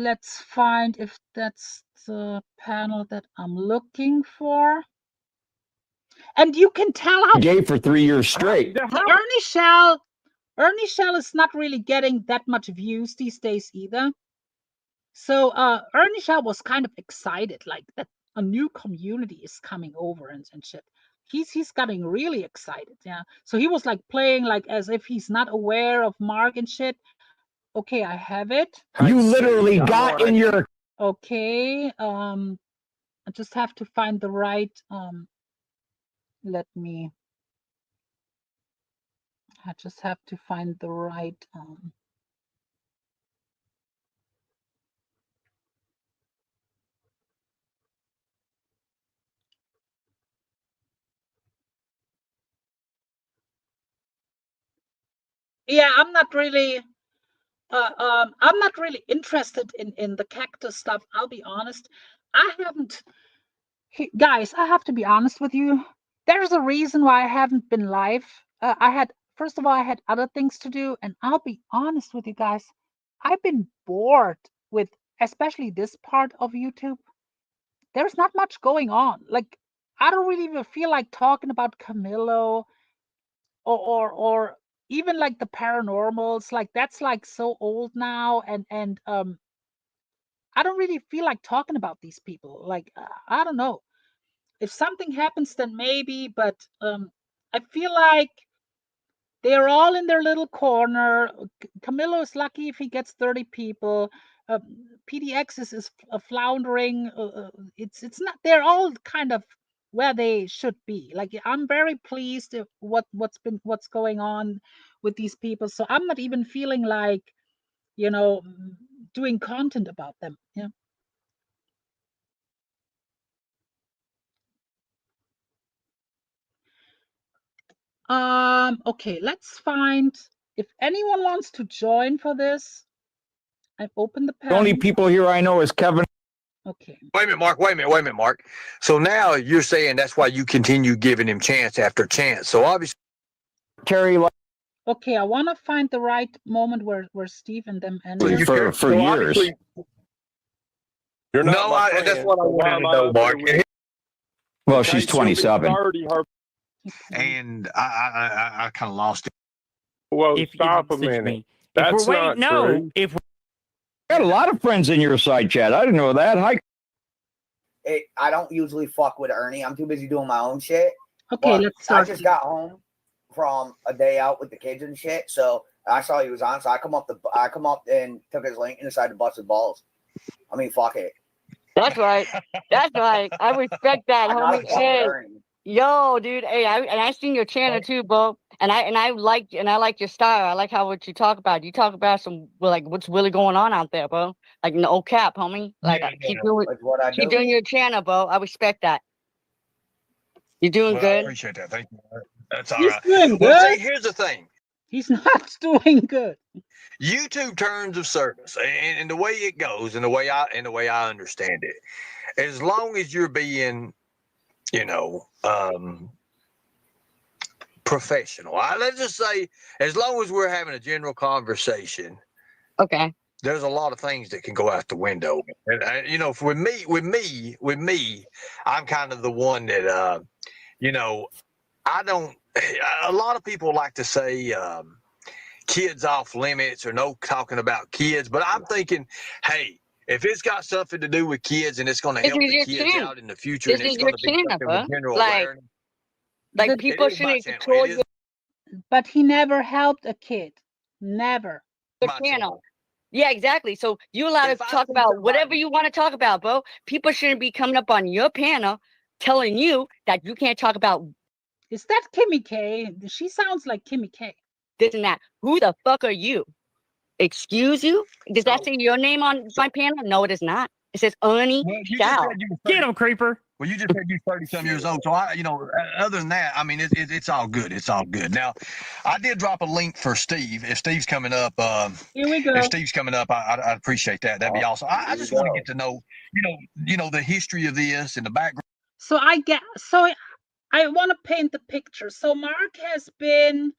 Let's find if that's the panel that I'm looking for. And you can tell how Gay for 3 years straight. Ernie Shell is not really getting that much views these days either. So Ernie Shell was kind of excited, like that a new community is coming over and shit. He's getting really excited, yeah. So he was like playing like as if he's not aware of Mark and shit. Okay, I have it. You literally got in your... Okay, I just have to find the right I just have to find the right yeah, I'm not really interested in the cactus stuff. I'll be honest. I haven't, guys, I have to be honest with you. There's a reason why I haven't been live. First of all, I had other things to do, and I'll be honest with you guys. I've been bored with especially this part of YouTube. There's not much going on. Like, I don't really even feel like talking about Camillo or even like the paranormals. Like, that's like so old now, and I don't really feel like talking about these people. Like, I don't know. If something happens, then maybe, but I feel like they're all in their little corner. Camillo is lucky if he gets 30 people. PDX is floundering. It's not. They're all kind of where they should be. Like, I'm very pleased with what's going on with these people. So I'm not even feeling like, you know, doing content about them. Yeah. Okay, let's find if anyone wants to join for this. I've opened the panel. The only people here I know is Kevin. Okay. Wait a minute, Mark. So now you're saying that's why you continue giving him chance after chance. So obviously, Terry, Okay, I want to find the right moment where Steve and them ended. for years. You're not no, my friend. that's what I wanted to know, Mark. Well, she's 27. And I kind of lost it. Well, If stop you a message minute. me. That's if we're not waiting, no, true. if You got a lot of friends in your side chat. I didn't know that. Hi. I don't usually fuck with Ernie. I'm too busy doing my own shit. Okay, But let's start. I just got home from a day out with the kids and shit, so I saw he was on. So I come up and took his link and decided to bust his balls. I mean, fuck it. That's right. That's right. I respect that, I gotta homie. fuck with Hey, Ernie. yo, dude. Hey, I seen your channel too, bro. And I like your style. I like how what you talk about. You talk about some like what's really going on out there, bro. Like no cap, homie. Like Like what I keep do. doing your channel, bro. I respect that. You're doing Well, I good. appreciate that. Thank you. That's all He's right. doing Well, see, good. here's the thing. He's not doing good. YouTube terms of service and the way it goes and the way I understand it, as long as you're being, you know, professional. Let's just say, as long as we're having a general conversation, Okay. there's a lot of things that can go out the window. And you know, with me, I'm kind of the one that, you know, I don't. A lot of people like to say kids off limits or no talking about kids, but I'm thinking, hey, if it's got something to do with kids and it's going to This help is the your kids channel. out in the future This and it's is your going to be channel, something bro. with general Like awareness, The- people it is my shouldn't channel. control It is but he never helped a kid. Never. your my channel. channel. Yeah, exactly. So you allowed If to I talk see about whatever somebody, you want to talk about, bro. People shouldn't be coming up on your panel telling you that you can't talk about Is that Kimmy K? She sounds like Kimmy K. this and that. Who the fuck are you? Excuse you? Does that so, say your name on my panel? No, it does not. It says Ernie well, you just Shell. said you were Get 30, him, creeper. well, you just said you're 30-some years old. So I, you know, other than that, I mean, it's all good. It's all good. Now, I did drop a link for Steve. If Steve's coming up, Here we go. I'd appreciate that. That'd be awesome. I just want to get to know, you know, the history of this and the background. So I want to paint the picture. So Mark has been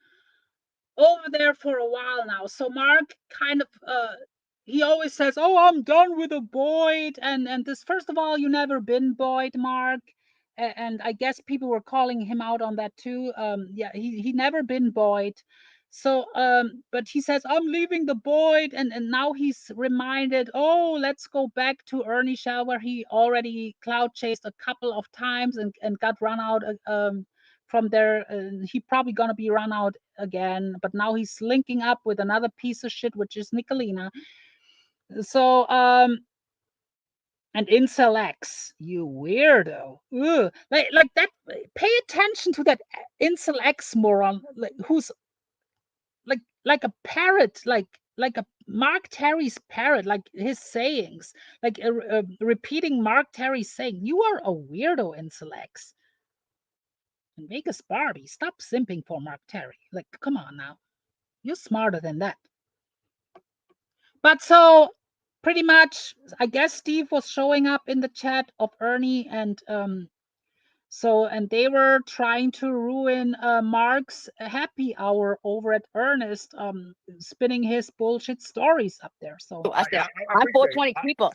over there for a while now. So Mark kind of he always says, "Oh, I'm done with a Boyd," and this, first of all, you never been Boyd, Mark, and I guess people were calling him out on that too. Yeah, he never been Boyd. So but he says, "I'm leaving the Boyd," and now he's reminded, "Oh, let's go back to Ernie Shell, where he already cloud chased a couple of times and got run out from there. He probably gonna be run out again, but now he's linking up with another piece of shit, which is Nicolina. So and Incel X, you weirdo. Ugh. Like that. Pay attention to that Incel X moron, like, who's like a parrot, like a Mark Terry's parrot, like his sayings, like repeating Mark Terry's saying. You are a weirdo, Incel X. And Vegas Barbie, stop simping for Mark Terry. Like, come on now. You're smarter than that. But so pretty much, I guess Steve was showing up in the chat of Ernie, and and they were trying to ruin Mark's happy hour over at Ernest, spinning his bullshit stories up there. So I said, I I'm appreciate 420 people.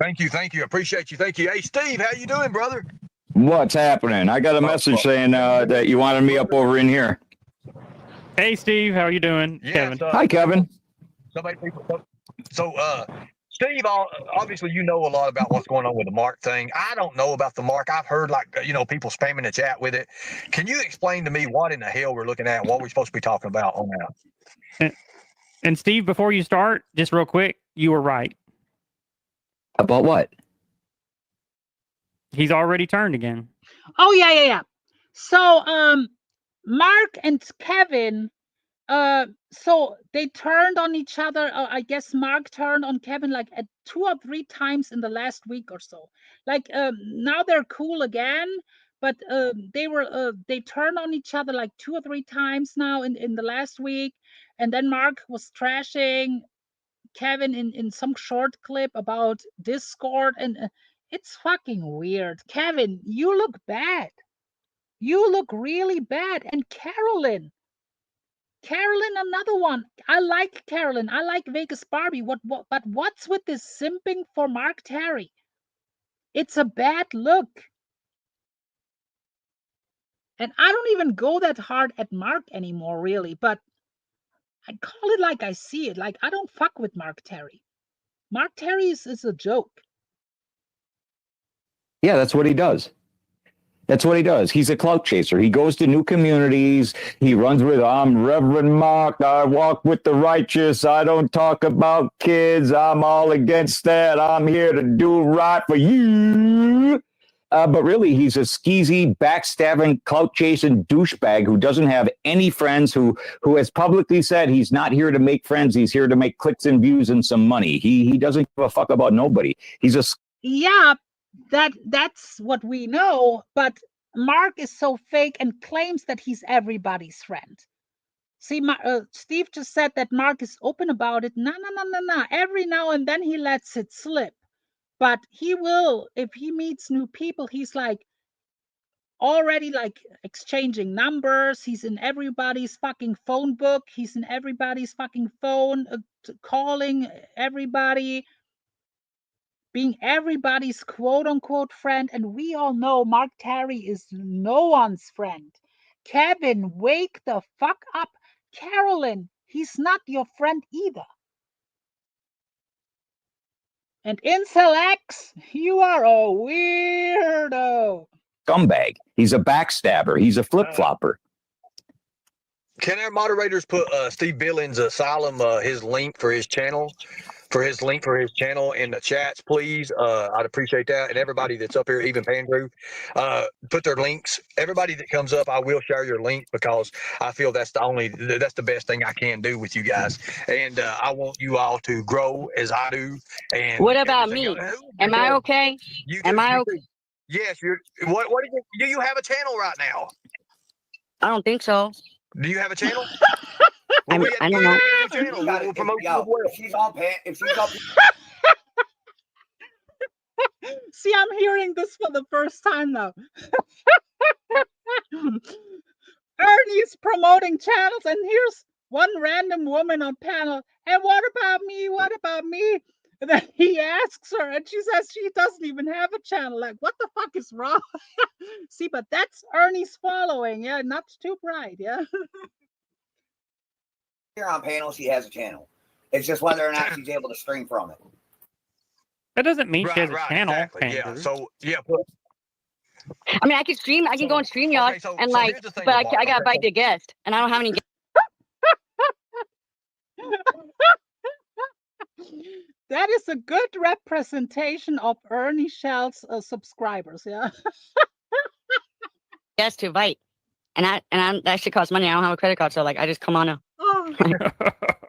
Thank you. I appreciate you. Thank you. Hey, Steve, how you doing, brother? What's happening? I got a message saying that you wanted me up over in here. Hey, Steve. How are you doing? Yeah, Kevin. Hi, Kevin. So, Steve, obviously you know a lot about what's going on with the Mark thing. I don't know about the Mark. I've heard, like, you know, people spamming the chat with it. Can you explain to me what in the hell we're looking at, what we're supposed to be talking about on that? And Steve, before you start, just real quick, you were right. About what? He's already turned again. oh yeah. So Mark and Kevin, so they turned on each other. I guess Mark turned on Kevin like at 2 or 3 times in the last week or so. Like now they're cool again, but they turned on each other like 2 or 3 times now in the last week. And then Mark was trashing Kevin in some short clip about Discord, and it's fucking weird. Kevin, you look bad. You look really bad. And Carolyn, another one. I like Carolyn. I like Vegas Barbie. But what's with this simping for Mark Terry? It's a bad look. And I don't even go that hard at Mark anymore, really. But I call it like I see it. Like, I don't fuck with Mark Terry. Mark Terry is a joke. Yeah, that's what he does. That's what he does. He's a clout chaser. He goes to new communities. He runs with, I'm Reverend Mark. I walk with the righteous. I don't talk about kids. I'm all against that. I'm here to do right for you. But really, he's a skeezy, backstabbing, clout chasing douchebag who doesn't have any friends, who has publicly said he's not here to make friends. He's here to make clicks and views and some money. He doesn't give a fuck about nobody. He's a Yeah, that's what we know, but Mark is so fake and claims that he's everybody's friend. See, Steve just said that Mark is open about it. No. Every now and then he lets it slip. But he will, if he meets new people, he's like already like exchanging numbers. He's in everybody's fucking phone book. He's in everybody's fucking phone, calling everybody, being everybody's quote unquote friend. And we all know Mark Terry is no one's friend. Kevin, wake the fuck up. Carolyn, he's not your friend either. And Incel X, you are a weirdo. scumbag. He's a backstabber. He's a flip-flopper. Can our moderators put Steve Billings Asylum his link for his channel? For his channel in the chats, please. I'd appreciate that. And everybody that's up here, even Pandrew, put their links. Everybody that comes up, I will share your link because I feel that's the best thing I can do with you guys. And I want you all to grow as I do. And what about me? Am I okay? Am I okay? Yes, you're. What do you have a channel right now? I don't think so. Do you have a channel? I don't know. We'll promote you as well. If she's on See, I'm hearing this for the first time now. Ernie's promoting channels, and here's one random woman on panel. And what about me? What about me? And then he asks her, and she says she doesn't even have a channel. Like, what the fuck is wrong? See, but that's Ernie's following. Yeah, not too bright. Yeah. Here on panel, she has a channel. It's just whether or not she's able to stream from it. That doesn't mean she has a channel. Exactly. Yeah. So yeah. I mean, I can stream. I can go on StreamYard and but I got to bite the guest, and I don't have any. That is a good representation of Ernie Shell's subscribers. Yeah. Guest to bite, and that should cost money. I don't have a credit card, so like I just come on a.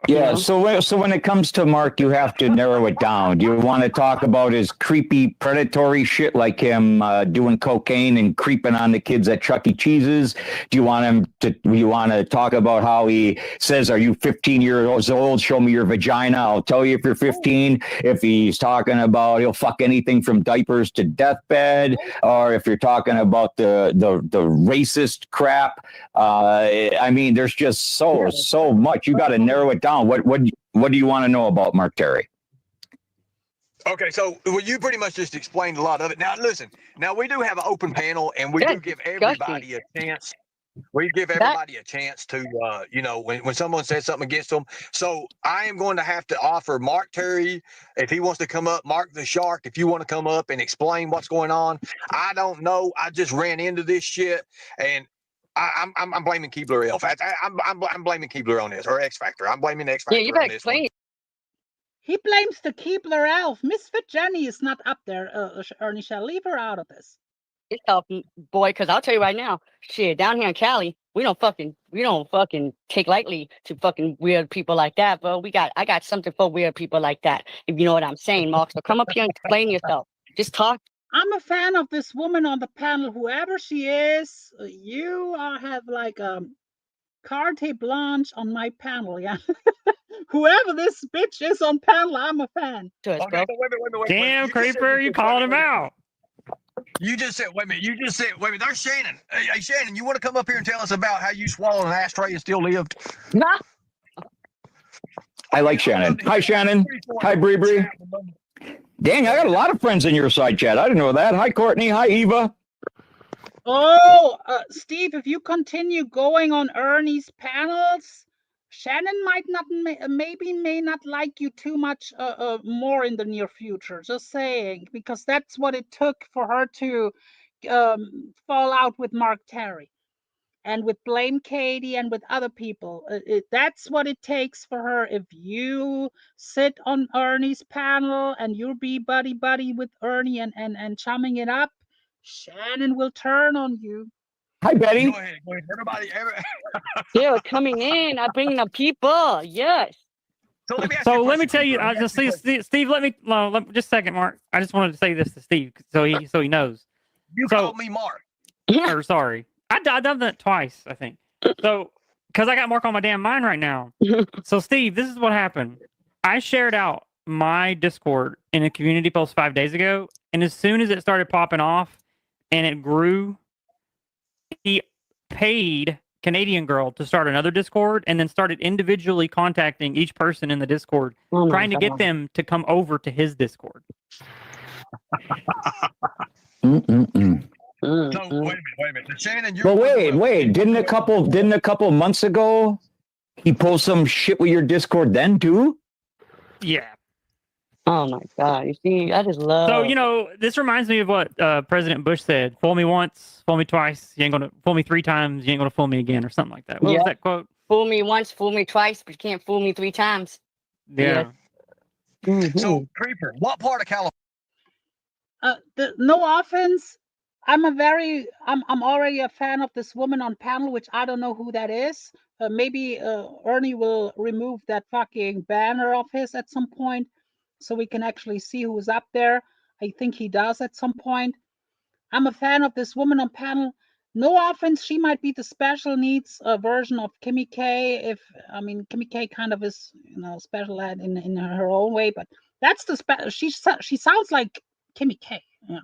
Yeah, so when it comes to Mark, you have to narrow it down. Do you want to talk about his creepy, predatory shit like him doing cocaine and creeping on the kids at Chuck E. Cheese's? Do you want to talk about how he says, "Are you 15 years old? Show me your vagina. I'll tell you if you're 15." If he's talking about he'll fuck anything from diapers to deathbed, or if you're talking about the racist crap. I mean, there's just so much. You got to narrow it down. What do you want to know about Mark Terry? Okay, so you pretty much just explained a lot of it. Now listen, now we do have an open panel, and we do give everybody a chance. We give everybody a chance to, when someone says something against them. So I am going to have to offer Mark Terry, if he wants to come up, Mark the Shark, if you want to come up and explain what's going on. I don't know. I just ran into this shit, and I'm blaming Keebler Elf. I'm blaming Keebler on this, or X Factor. I'm blaming X Factor. Yeah, you better explain. He blames the Keebler Elf. Misfit Jenny is not up there. Ernie Shell, leave her out of this. Yourself, boy, because I'll tell you right now, shit, down here in Cali, we don't fucking take lightly to fucking weird people like that, bro. I got something for weird people like that, if you know what I'm saying, Mark. So come up here and explain yourself. Just talk. I'm a fan of this woman on the panel, whoever she is. You have like carte blanche on my panel, yeah. Whoever this bitch is on panel, I'm a fan. Okay, wait. Damn, Creeper, you calling him out. You just said, wait a minute, there's Shannon. Hey, Shannon, you want to come up here and tell us about how you swallowed an ashtray and still lived? Nah. I like Shannon. Hi, Shannon. Hi, Bree. Dang, I got a lot of friends in your side chat. I didn't know that. Hi, Courtney. Hi, Eva. Oh, Steve, if you continue going on Ernie's panels, Shannon may not like you too much more in the near future. Just saying, because that's what it took for her to fall out with Mark Terry and with Blame Katie and with other people. That's what it takes for her. If you sit on Ernie's panel and you'll be buddy with Ernie and chumming it up, Shannon will turn on you. Hi, Betty. Go ahead. Everybody. They're coming in. I bring the people. Yes. So let me ask So let me tell you, Steve. Let me just a second, Mark. I just wanted to say this to Steve so he knows. You called me Mark. Or sorry, I done that twice, I think. So because I got Mark on my damn mind right now. So Steve, this is what happened. I shared out my Discord in a community post 5 days ago, and as soon as it started popping off and it grew, he paid Canadian girl to start another Discord and then started individually contacting each person in the Discord, trying to get them to come over to his Discord. Mm-mm-mm. So wait a minute. Shannon, But wait. Didn't a couple months ago he post some shit with your Discord then too? Yeah. Oh my God! You see, I just love. So this reminds me of what President Bush said: "Fool me once, fool me twice. You ain't gonna fool me 3 times. You ain't gonna fool me again," or something like that. What was that quote? Fool me once, fool me twice, but you can't fool me 3 times. Yeah. So Creeper, what part of California? No offense. I'm already a fan of this woman on panel, which I don't know who that is. Maybe Ernie will remove that fucking banner of his at some point, so we can actually see who's up there. I think he does at some point. I'm a fan of this woman on panel. No offense, she might be the special needs version of Kimmy K. Kimmy K kind of is, special ed in her own way, but that's the she sounds like Kimmy K. Yeah.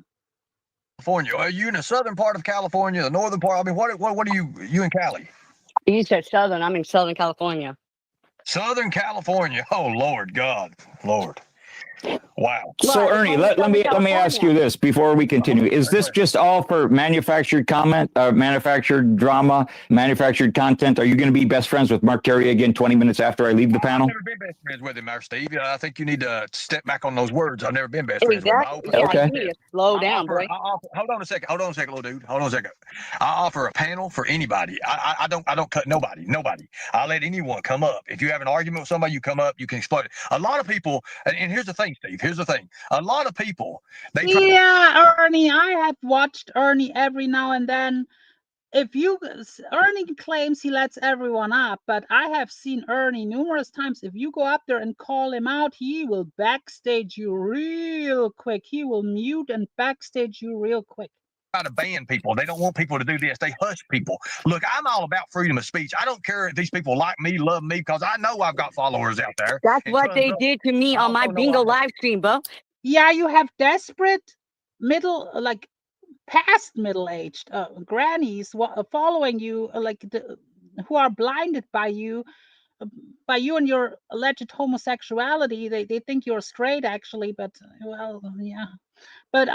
California. Are you in the southern part of California, the northern part? I mean, what are you in Cali? You said southern. I'm in Southern California. Southern California. Oh Lord God, Lord. Wow. So Ernie, let me ask you this before we continue. Is this just all for manufactured comment, manufactured drama, manufactured content? Are you going to be best friends with Mark Terry again 20 minutes after I leave the panel? I've never been best friends with him, Steve. I think you need to step back on those words. I've never been best friends with him. Yeah, you need to slow down, boy. Hold on a second, little dude. Hold on a second. I offer a panel for anybody. I don't cut nobody. I let anyone come up. If you have an argument with somebody, you come up. You can explode it. A lot of people, and here's the thing, Steve. Here's the thing. A lot of people, Ernie, I have watched Ernie every now and then. Ernie claims he lets everyone up, but I have seen Ernie numerous times. If you go up there and call him out, he will backstage you real quick. He will mute and backstage you real quick. Try to ban people. They don't want people to do this. They hush people. Look, I'm all about freedom of speech. I don't care if these people like me, love me, because I know I've got followers out there. That's what they did to me on my bingo live stream, bro. Yeah, you have desperate past middle-aged grannies following you, who are blinded by you and your alleged homosexuality. They think you're straight, actually, but yeah. But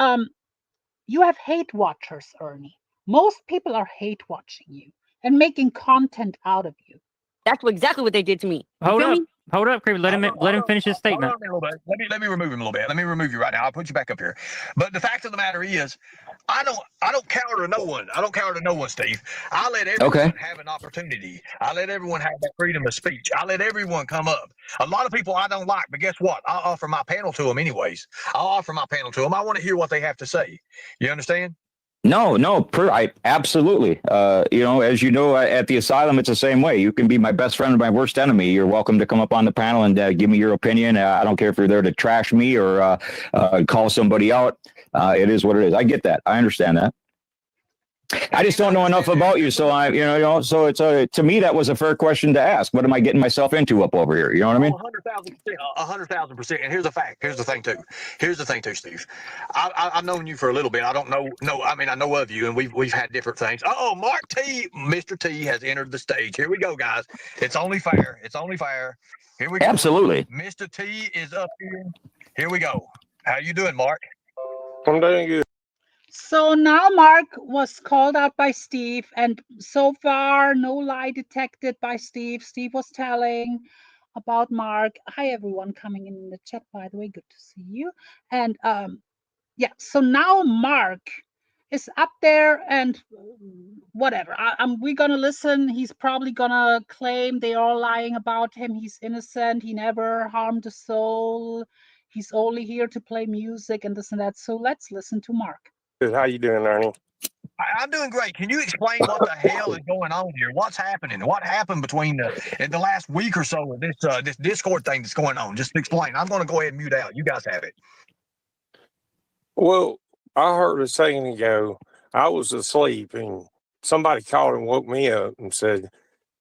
you have hate watchers, Ernie. Most people are hate watching you and making content out of you. That's exactly what they did to me. Hold up, Creeper. Let him finish his statement. Let me remove him a little bit. Let me remove you right now. I'll put you back up here. But the fact of the matter is, I don't counter no one. I don't counter no one, Steve. I let everyone have an opportunity. I let everyone have that freedom of speech. I let everyone come up. A lot of people I don't like, but guess what? I'll offer my panel to them anyways. I want to hear what they have to say. You understand? No, absolutely. As you know, at the asylum, it's the same way. You can be my best friend or my worst enemy. You're welcome to come up on the panel and give me your opinion. I don't care if you're there to trash me or call somebody out. It is what it is. I get that. I understand that. I just don't know enough about you, so so it's to me that was a fair question to ask. What am I getting myself into up over here? You know what I mean? 100,000%. And here's the fact. Here's the thing too, Steve. I've known you for a little bit. I don't know. No, I mean I know of you, and we've had different things. Oh, Mr. T has entered the stage. Here we go, guys. It's only fair. Here we go. Absolutely. Mr. T is up here. Here we go. How you doing, Mark? I'm doing good. So now Mark was called out by Steve, and so far no lie detected by Steve. Steve was telling about Mark. Hi everyone coming in the chat, by the way, good to see you. And so now Mark is up there, and whatever. We're gonna listen. He's probably gonna claim they are lying about him. He's innocent. He never harmed a soul. He's only here to play music and this and that. So let's listen to Mark. Good. How you doing, Ernie? I'm doing great. Can you explain what the hell is going on here? What's happening? What happened between in the last week or so of this Discord thing that's going on? Just explain. I'm going to go ahead and mute out. You guys have it. Well, I heard a second ago, I was asleep and somebody called and woke me up and said,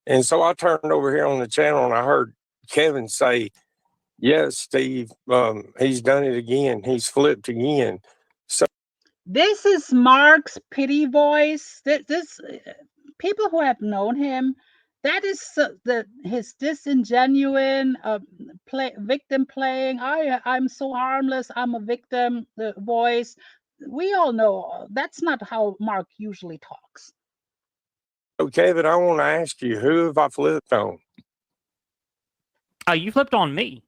and so I turned over here on the channel and I heard Kevin say, yes, Steve, he's done it again. He's flipped again. So this is Mark's pity voice. This people who have known him, that is his disingenuine victim playing. I'm so harmless. I'm a victim. The voice. We all know that's not how Mark usually talks. So, Kevin, I want to ask you, who have I flipped on? Oh, you flipped on me.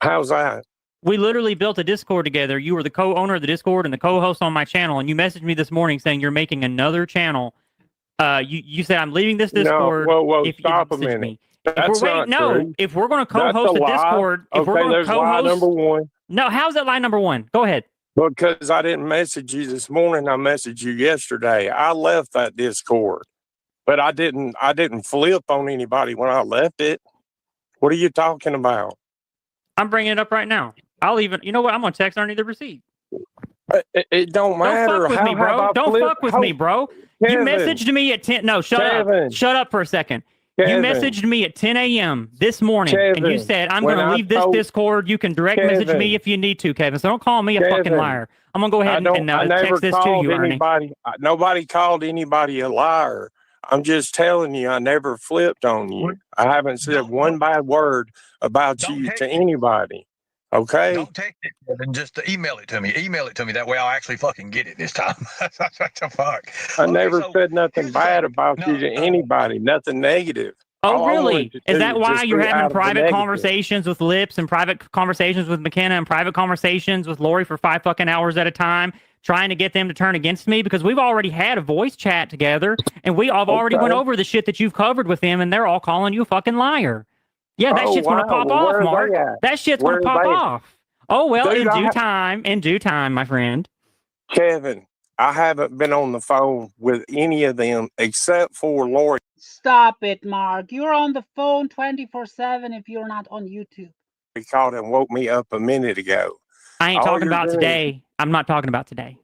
How's that? We literally built a Discord together. You were the co-owner of the Discord and the co-host on my channel, and you messaged me this morning saying you're making another channel. You said I'm leaving this Discord. No, whoa, if stop you a minute. Me. That's not true. If we're going to co-host the Discord, if we're going to co-host, lie number one. No, how's that lie number one? Go ahead. Because I didn't message you this morning, I messaged you yesterday. I left that Discord, but I didn't flip on anybody when I left it. What are you talking about? I'm bringing it up right now. You know what? I'm gonna text Ernie the receipt. It don't matter. Don't fuck with me, bro. Don't fuck with me, bro. You messaged me at 10. No, shut up. Shut up for a second. You messaged me at 10 a.m. this morning, and you said, I'm going to leave this Discord. You can direct message me if you need to, Kevin. So don't call me a fucking liar. I'm going to go ahead and text this to you, Ernie. Nobody called anybody a liar. I'm just telling you, I never flipped on you. I haven't said one bad word about you to anybody. Okay? Don't text it, then just email it to me. Email it to me. That way I'll actually fucking get it this time. What the fuck? I never said nothing bad about you to anybody. Nothing negative. Oh, really? Is that why you're having private conversations with Lips and private conversations with McKenna and private conversations with Lori for 5 fucking hours at a time, trying to get them to turn against me? Because we've already had a voice chat together, and I've already went over the shit that you've covered with them, and they're all calling you a fucking liar. Yeah, that shit's going to pop off, Mark. That shit's going to pop off. Oh, well, in due time, my friend. Kevin, I haven't been on the phone with any of them except for Lori. Stop it, Mark. You're on the phone 24/7 if you're not on YouTube. He called and woke me up a minute ago. I ain't talking about today. I'm not talking about today.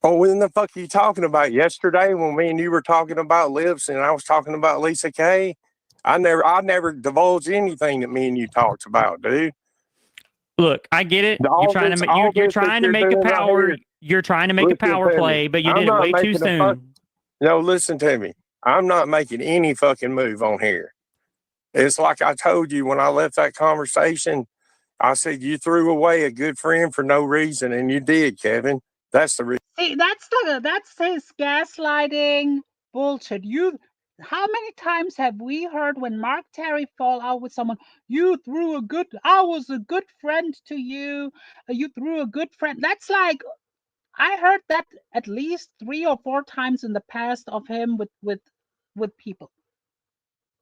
Oh, when the fuck are you talking about? Yesterday when me and you were talking about Lips and I was talking about Lisa Kay? I never divulged anything that me and you talked about, dude. Look, I get it. You're trying to make a power. You're trying to make a power play, but you did it way too soon. No, listen to me. I'm not making any fucking move on here. It's like I told you when I left that conversation. I said you threw away a good friend for no reason, and you did, Kevin. That's the reason. See, that's his gaslighting bullshit. How many times have we heard when Mark Terry fall out with someone? I was a good friend to you. You threw a good friend. That's like, I heard that at least 3 or 4 times in the past of him with people.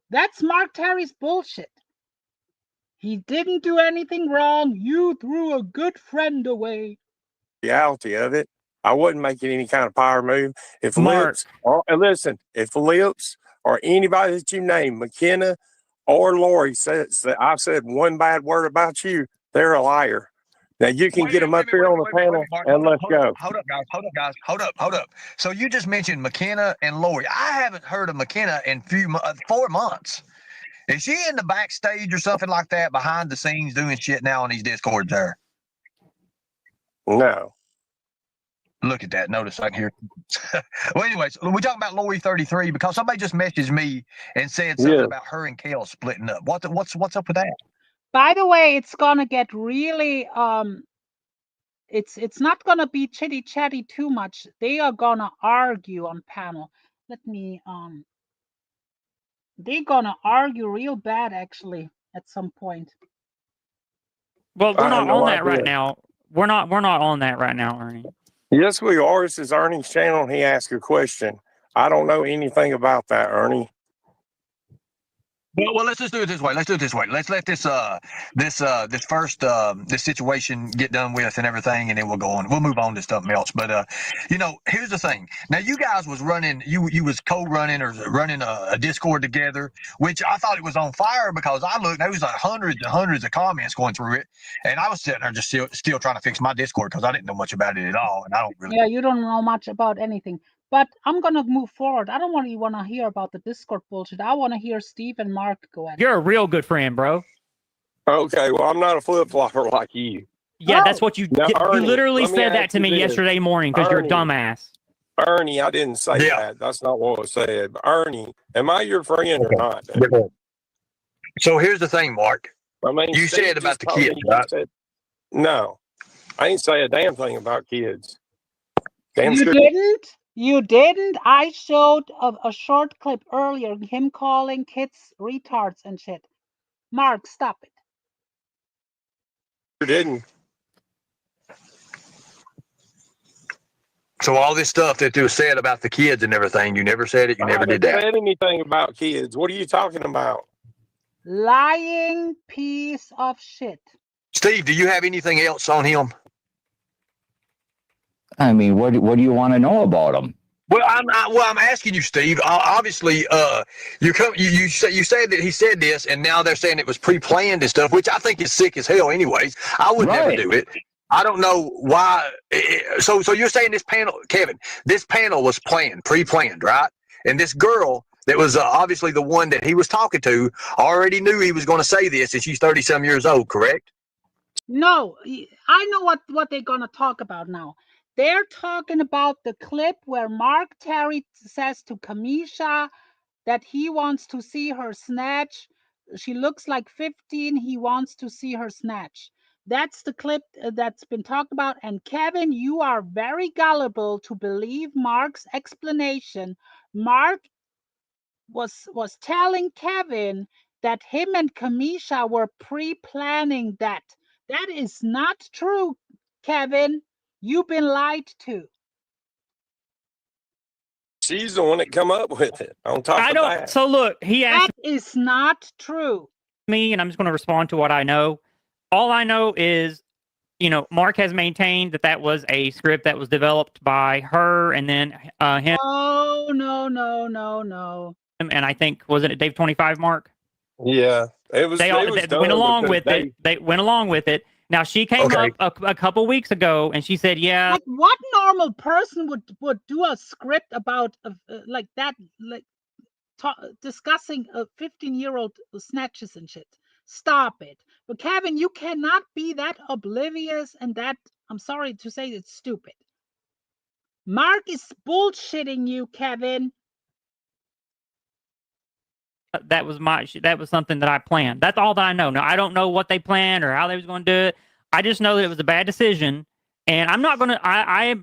That's Mark Terry's bullshit. He didn't do anything wrong. You threw a good friend away. Reality of it, I wasn't making any kind of power move. If Lips or anybody that you name, McKenna or Lori says that I've said one bad word about you, they're a liar. Now you can get them up here on the panel and let's go. Hold up. So you just mentioned McKenna and Lori. I haven't heard of McKenna in 4 months. Is she in the backstage or something like that, behind the scenes doing shit now on these Discords there? No. Look at that. Notice I can hear. Well, anyways, we're talking about Lori 33 because somebody just messaged me and said something about her and Kale splitting up. What's up with that? By the way, it's gonna get really it's not gonna be chitty chatty too much. They are gonna argue on panel. Let me they're gonna argue real bad actually at some point. Well, we're not on that right now. We're not on that right now, Ernie. Yes, we are. This is Ernie's channel. He asked a question. I don't know anything about that, Ernie. Well, let's just do it this way. Let's do it this way. Let's let this this situation get done with and everything, and then we'll go on. We'll move on to something else. But here's the thing. Now, you guys was running, you was co-running or running a Discord together, which I thought it was on fire because I looked. There was like hundreds and hundreds of comments going through it, and I was sitting there just still trying to fix my Discord because I didn't know much about it at all, and I don't really. Yeah, you don't know much about anything. But I'm gonna move forward. I don't want to hear about the Discord bullshit. I want to hear Steve and Mark go at it. You're a real good friend, bro. Okay, well, I'm not a flip-flopper like you. Yeah, Oh. that's what you Now, you Ernie, literally let me said that ask to you me this. yesterday morning because you're a Ernie. dumbass. Ernie, I didn't say Yeah. that. That's not what was said. Ernie, am I your friend or not? dude? So here's the thing, Mark. I mean, You Steve said about just the told me kids, you right? said- no, I ain't say a damn thing about kids. Damn You straight. didn't? You didn't? I showed a short clip earlier, him calling kids retards and shit. Mark, stop it. You didn't. So all this stuff that was said about the kids and everything, you never said it. You never I did haven't that. said anything about kids. What are you talking about? Lying piece of shit. Steve, do you have anything else on him? I mean, what do you want to know about him? Well, I'm asking you, Steve. Obviously, you said that he said this, and now they're saying it was pre-planned and stuff, which I think is sick as hell. Anyways, I would never Right. do it. I don't know why. So you're saying this panel, Kevin? This panel was planned, pre-planned, right? And this girl that was obviously the one that he was talking to already knew he was going to say this, and she's 30-some years old, correct? No, I know what they're gonna talk about now. They're talking about the clip where Mark Terry says to Kamisha that he wants to see her snatch. She looks like 15. He wants to see her snatch. That's the clip that's been talked about. And Kevin, you are very gullible to believe Mark's explanation. Mark was telling Kevin that him and Kamisha were pre-planning that. That is not true, Kevin. You've been lied to. She's the one that come up with it. On top I of don't. that, So look, he asked That is not true. me, and I'm just going to respond to what I know. All I know is, Mark has maintained that was a script that was developed by her, and then him, Oh, no. and I think was it Dave 25 Mark. yeah, it was. They went along with it. They went along with it. Now she came Okay. up a couple weeks ago, and she said, "Yeah, Like, what normal person would do a script about like that, like discussing a 15-year-old snatches and shit? Stop it. But Kevin, you cannot be that oblivious and that, I'm sorry to say, it's stupid. Mark is bullshitting you, Kevin. that was something that I planned." That's all that I know. Now I don't know what they planned or how they was going to do it. I just know that it was a bad decision, and I'm not going to. I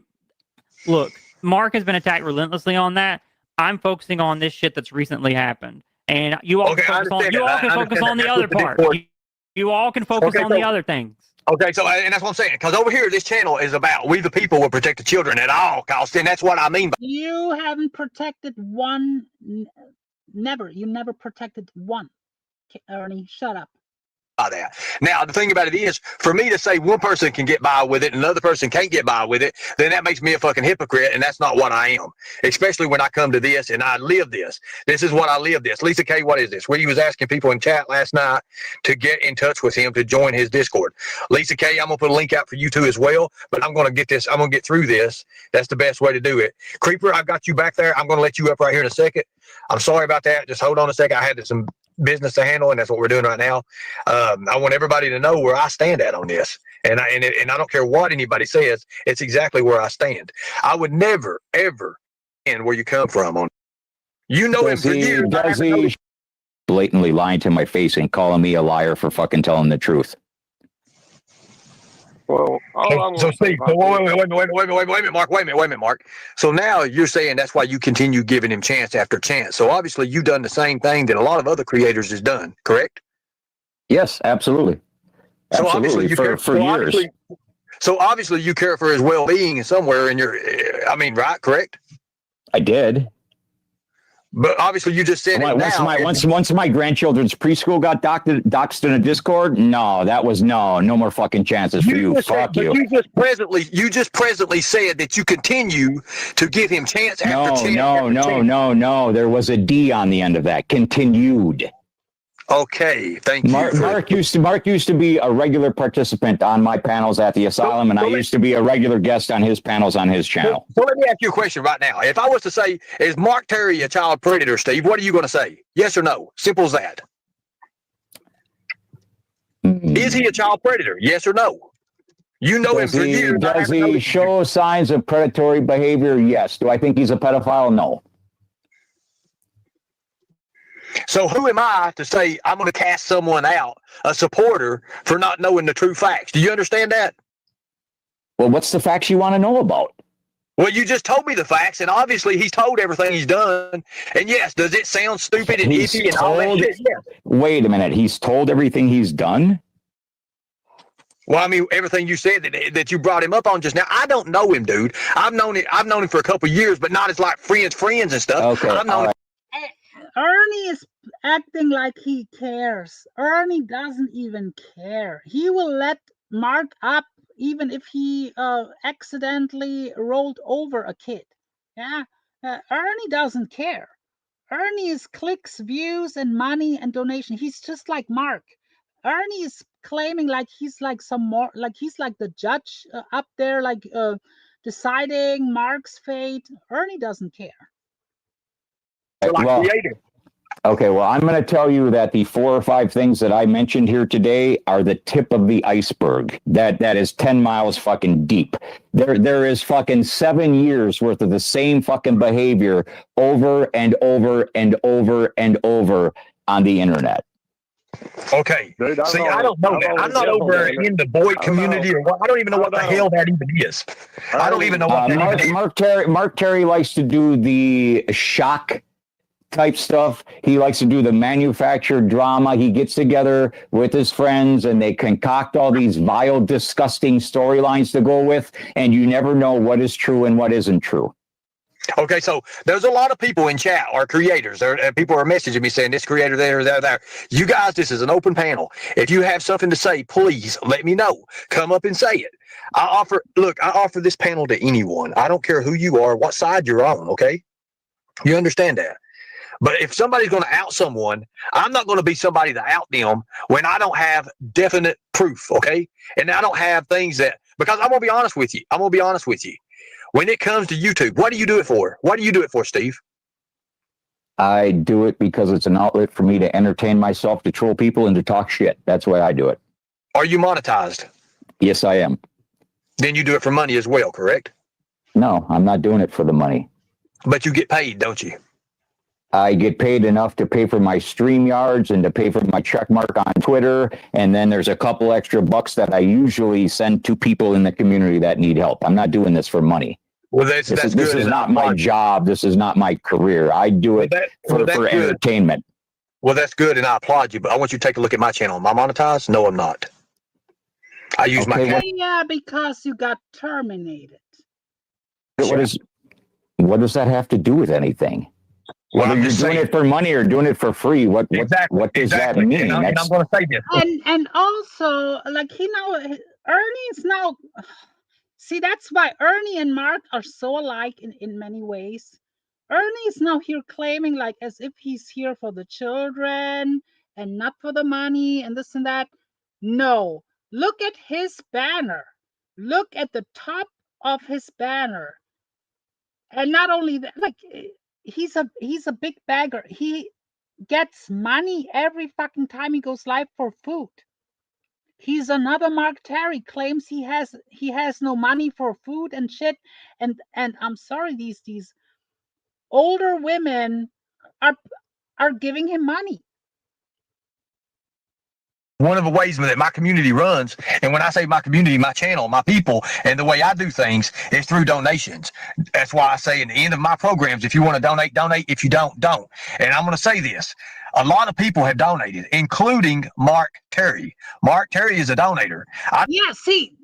look. Mark has been attacked relentlessly on that. I'm focusing on this shit that's recently happened, and you all Okay, I can focus on. understand You that. all can I focus understand on the that. other That's what part. the Discord- You all can focus Okay, on the so- other things. Okay, so and that's what I'm saying. Because over here, this channel is about we the people will protect the children at all costs, and that's what I mean by You haven't protected one. Never. You never protected one. Ernie, shut up. that. Now, the thing about it is, for me to say one person can get by with it and another person can't get by with it, then that makes me a fucking hypocrite, and that's not what I am. Especially when I come to this and I live this. This is what I live this. Lisa K, what is this? We was asking people in chat last night to get in touch with him to join his Discord. Lisa K, I'm going to put a link out for you too as well, but I'm going to get this. I'm going to get through this. That's the best way to do it. Creeper, I've got you back there. I'm going to let you up right here in a second. I'm sorry about that. Just hold on a second. I had some business to handle, and that's what we're doing right now. I want everybody to know where I stand at on this, and I don't care what anybody says. It's exactly where I stand. I would never ever end where you come from on. You know him for years. Does he blatantly lying to my face and calling me a liar for fucking telling the truth? Well, all I'm So gonna say Steve, about wait this- a minute, Mark. So now you're saying that's why you continue giving him chance after chance. So obviously you've done the same thing that a lot of other creators has done, correct? Yes, absolutely. So obviously Absolutely. you For years. So obviously you care for his well-being somewhere in your, I mean, right? Correct? I did. But obviously you just said it now. Once my grandchildren's preschool got doxed in a Discord, no more fucking chances for you. Fuck you. You just presently said that you continue to give him chance after chance. No. There was a D on the end of that. Continued. Okay, thank you. Mark used to be a regular participant on my panels at the asylum, and I used to be a regular guest on his panels on his channel. So let me ask you a question right now. If I was to say, is Mark Terry a child predator, Steve? What are you going to say? Yes or no? Simple as that. Is he a child predator? Yes or no? You know him for years. Does he show signs of predatory behavior? Yes. Do I think he's a pedophile? No. So who am I to say I'm going to cast someone out, a supporter, for not knowing the true facts? Do you understand that? Well, what's the facts you want to know about? Well, you just told me the facts, and obviously he's told everything he's done. And yes, does it sound stupid and iffy and all that shit? Yes. Wait a minute. He's told everything he's done? Well, I mean, everything you said that you brought him up on just now, I don't know him, dude. I've known him for a couple of years, but not as like friends and stuff. Okay. I've known Ernie is acting like he cares. Ernie doesn't even care. He will let Mark up even if he accidentally rolled over a kid. Yeah, Ernie doesn't care. Ernie is clicks, views, and money and donation. He's just like Mark. Ernie is claiming like he's like some more, like he's like the judge up there, like deciding Mark's fate. Ernie doesn't care. Okay, well, I'm going to tell you that the 4 or 5 things that I mentioned here today are the tip of the iceberg. That is 10 miles fucking deep. There is fucking 7 years worth of the same fucking behavior over and over and over and over on the internet. Okay. Dude, see, I don't know that. I'm not over in the boy community or what. I don't even know what the hell that even is. I don't even know what that is. Mark Terry likes to do the shock type stuff. He likes to do the manufactured drama. He gets together with his friends and they concoct all these vile, disgusting storylines to go with, and you never know what is true and what isn't true. Okay, so there's a lot of people in chat or creators. People are messaging me saying this creator there. You guys, this is an open panel. If you have something to say, please let me know. Come up and say it. I offer this panel to anyone. I don't care who you are, what side you're on, okay? You understand that? But if somebody's going to out someone, I'm not going to be somebody to out them when I don't have definite proof, okay? And I don't have things that, because I'm going to be honest with you. When it comes to YouTube, what do you do it for? What do you do it for, Steve? I do it because it's an outlet for me to entertain myself, to troll people, and to talk shit. That's why I do it. Are you monetized? Yes, I am. Then you do it for money as well, correct? No, I'm not doing it for the money. But you get paid, don't you? I get paid enough to pay for my StreamYards and to pay for my check mark on Twitter. And then there's a couple extra bucks that I usually send to people in the community that need help. I'm not doing this for money. Well, this is not my job. This is not my career. I do it for entertainment. Well, that's good, and I applaud you. But I want you to take a look at my channel. Am I monetized? No, I'm not. I use my channel. Yeah, because you got terminated. What does that have to do with anything? Well, whether you're doing it for money or doing it for free, what does that mean? And I'm going to say this. And also, like Ernie's now. See, that's why Ernie and Mark are so alike in many ways. Ernie is now here claiming like as if he's here for the children and not for the money and this and that. No, look at his banner. Look at the top of his banner. And not only that, like he's a big bagger. He gets money every fucking time he goes live for food. He's another Mark Terry, claims he has no money for food and shit. And I'm sorry, these older women are giving him money. One of the ways that my community runs, and when I say my community, my channel, my people, and the way I do things is through donations. That's why I say in the end of my programs, if you want to donate, donate. If you don't, don't. And I'm going to say this. A lot of people have donated, including Mark Terry. Mark Terry is a donator. Yeah, see,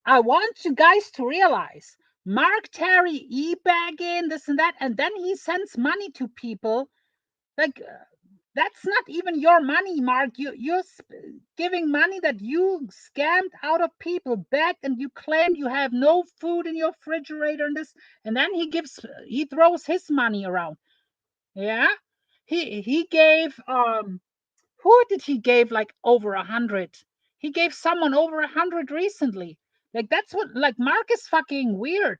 I want you guys to realize Mark Terry e-bagging this and that, and then he sends money to people. Like that's not even your money, Mark. You're giving money that you scammed out of people, begged, and you claim you have no food in your refrigerator and this, and then he throws his money around. Yeah, he gave who did he give like over 100? He gave someone over 100 recently. Like that's what, like, Mark is fucking weird.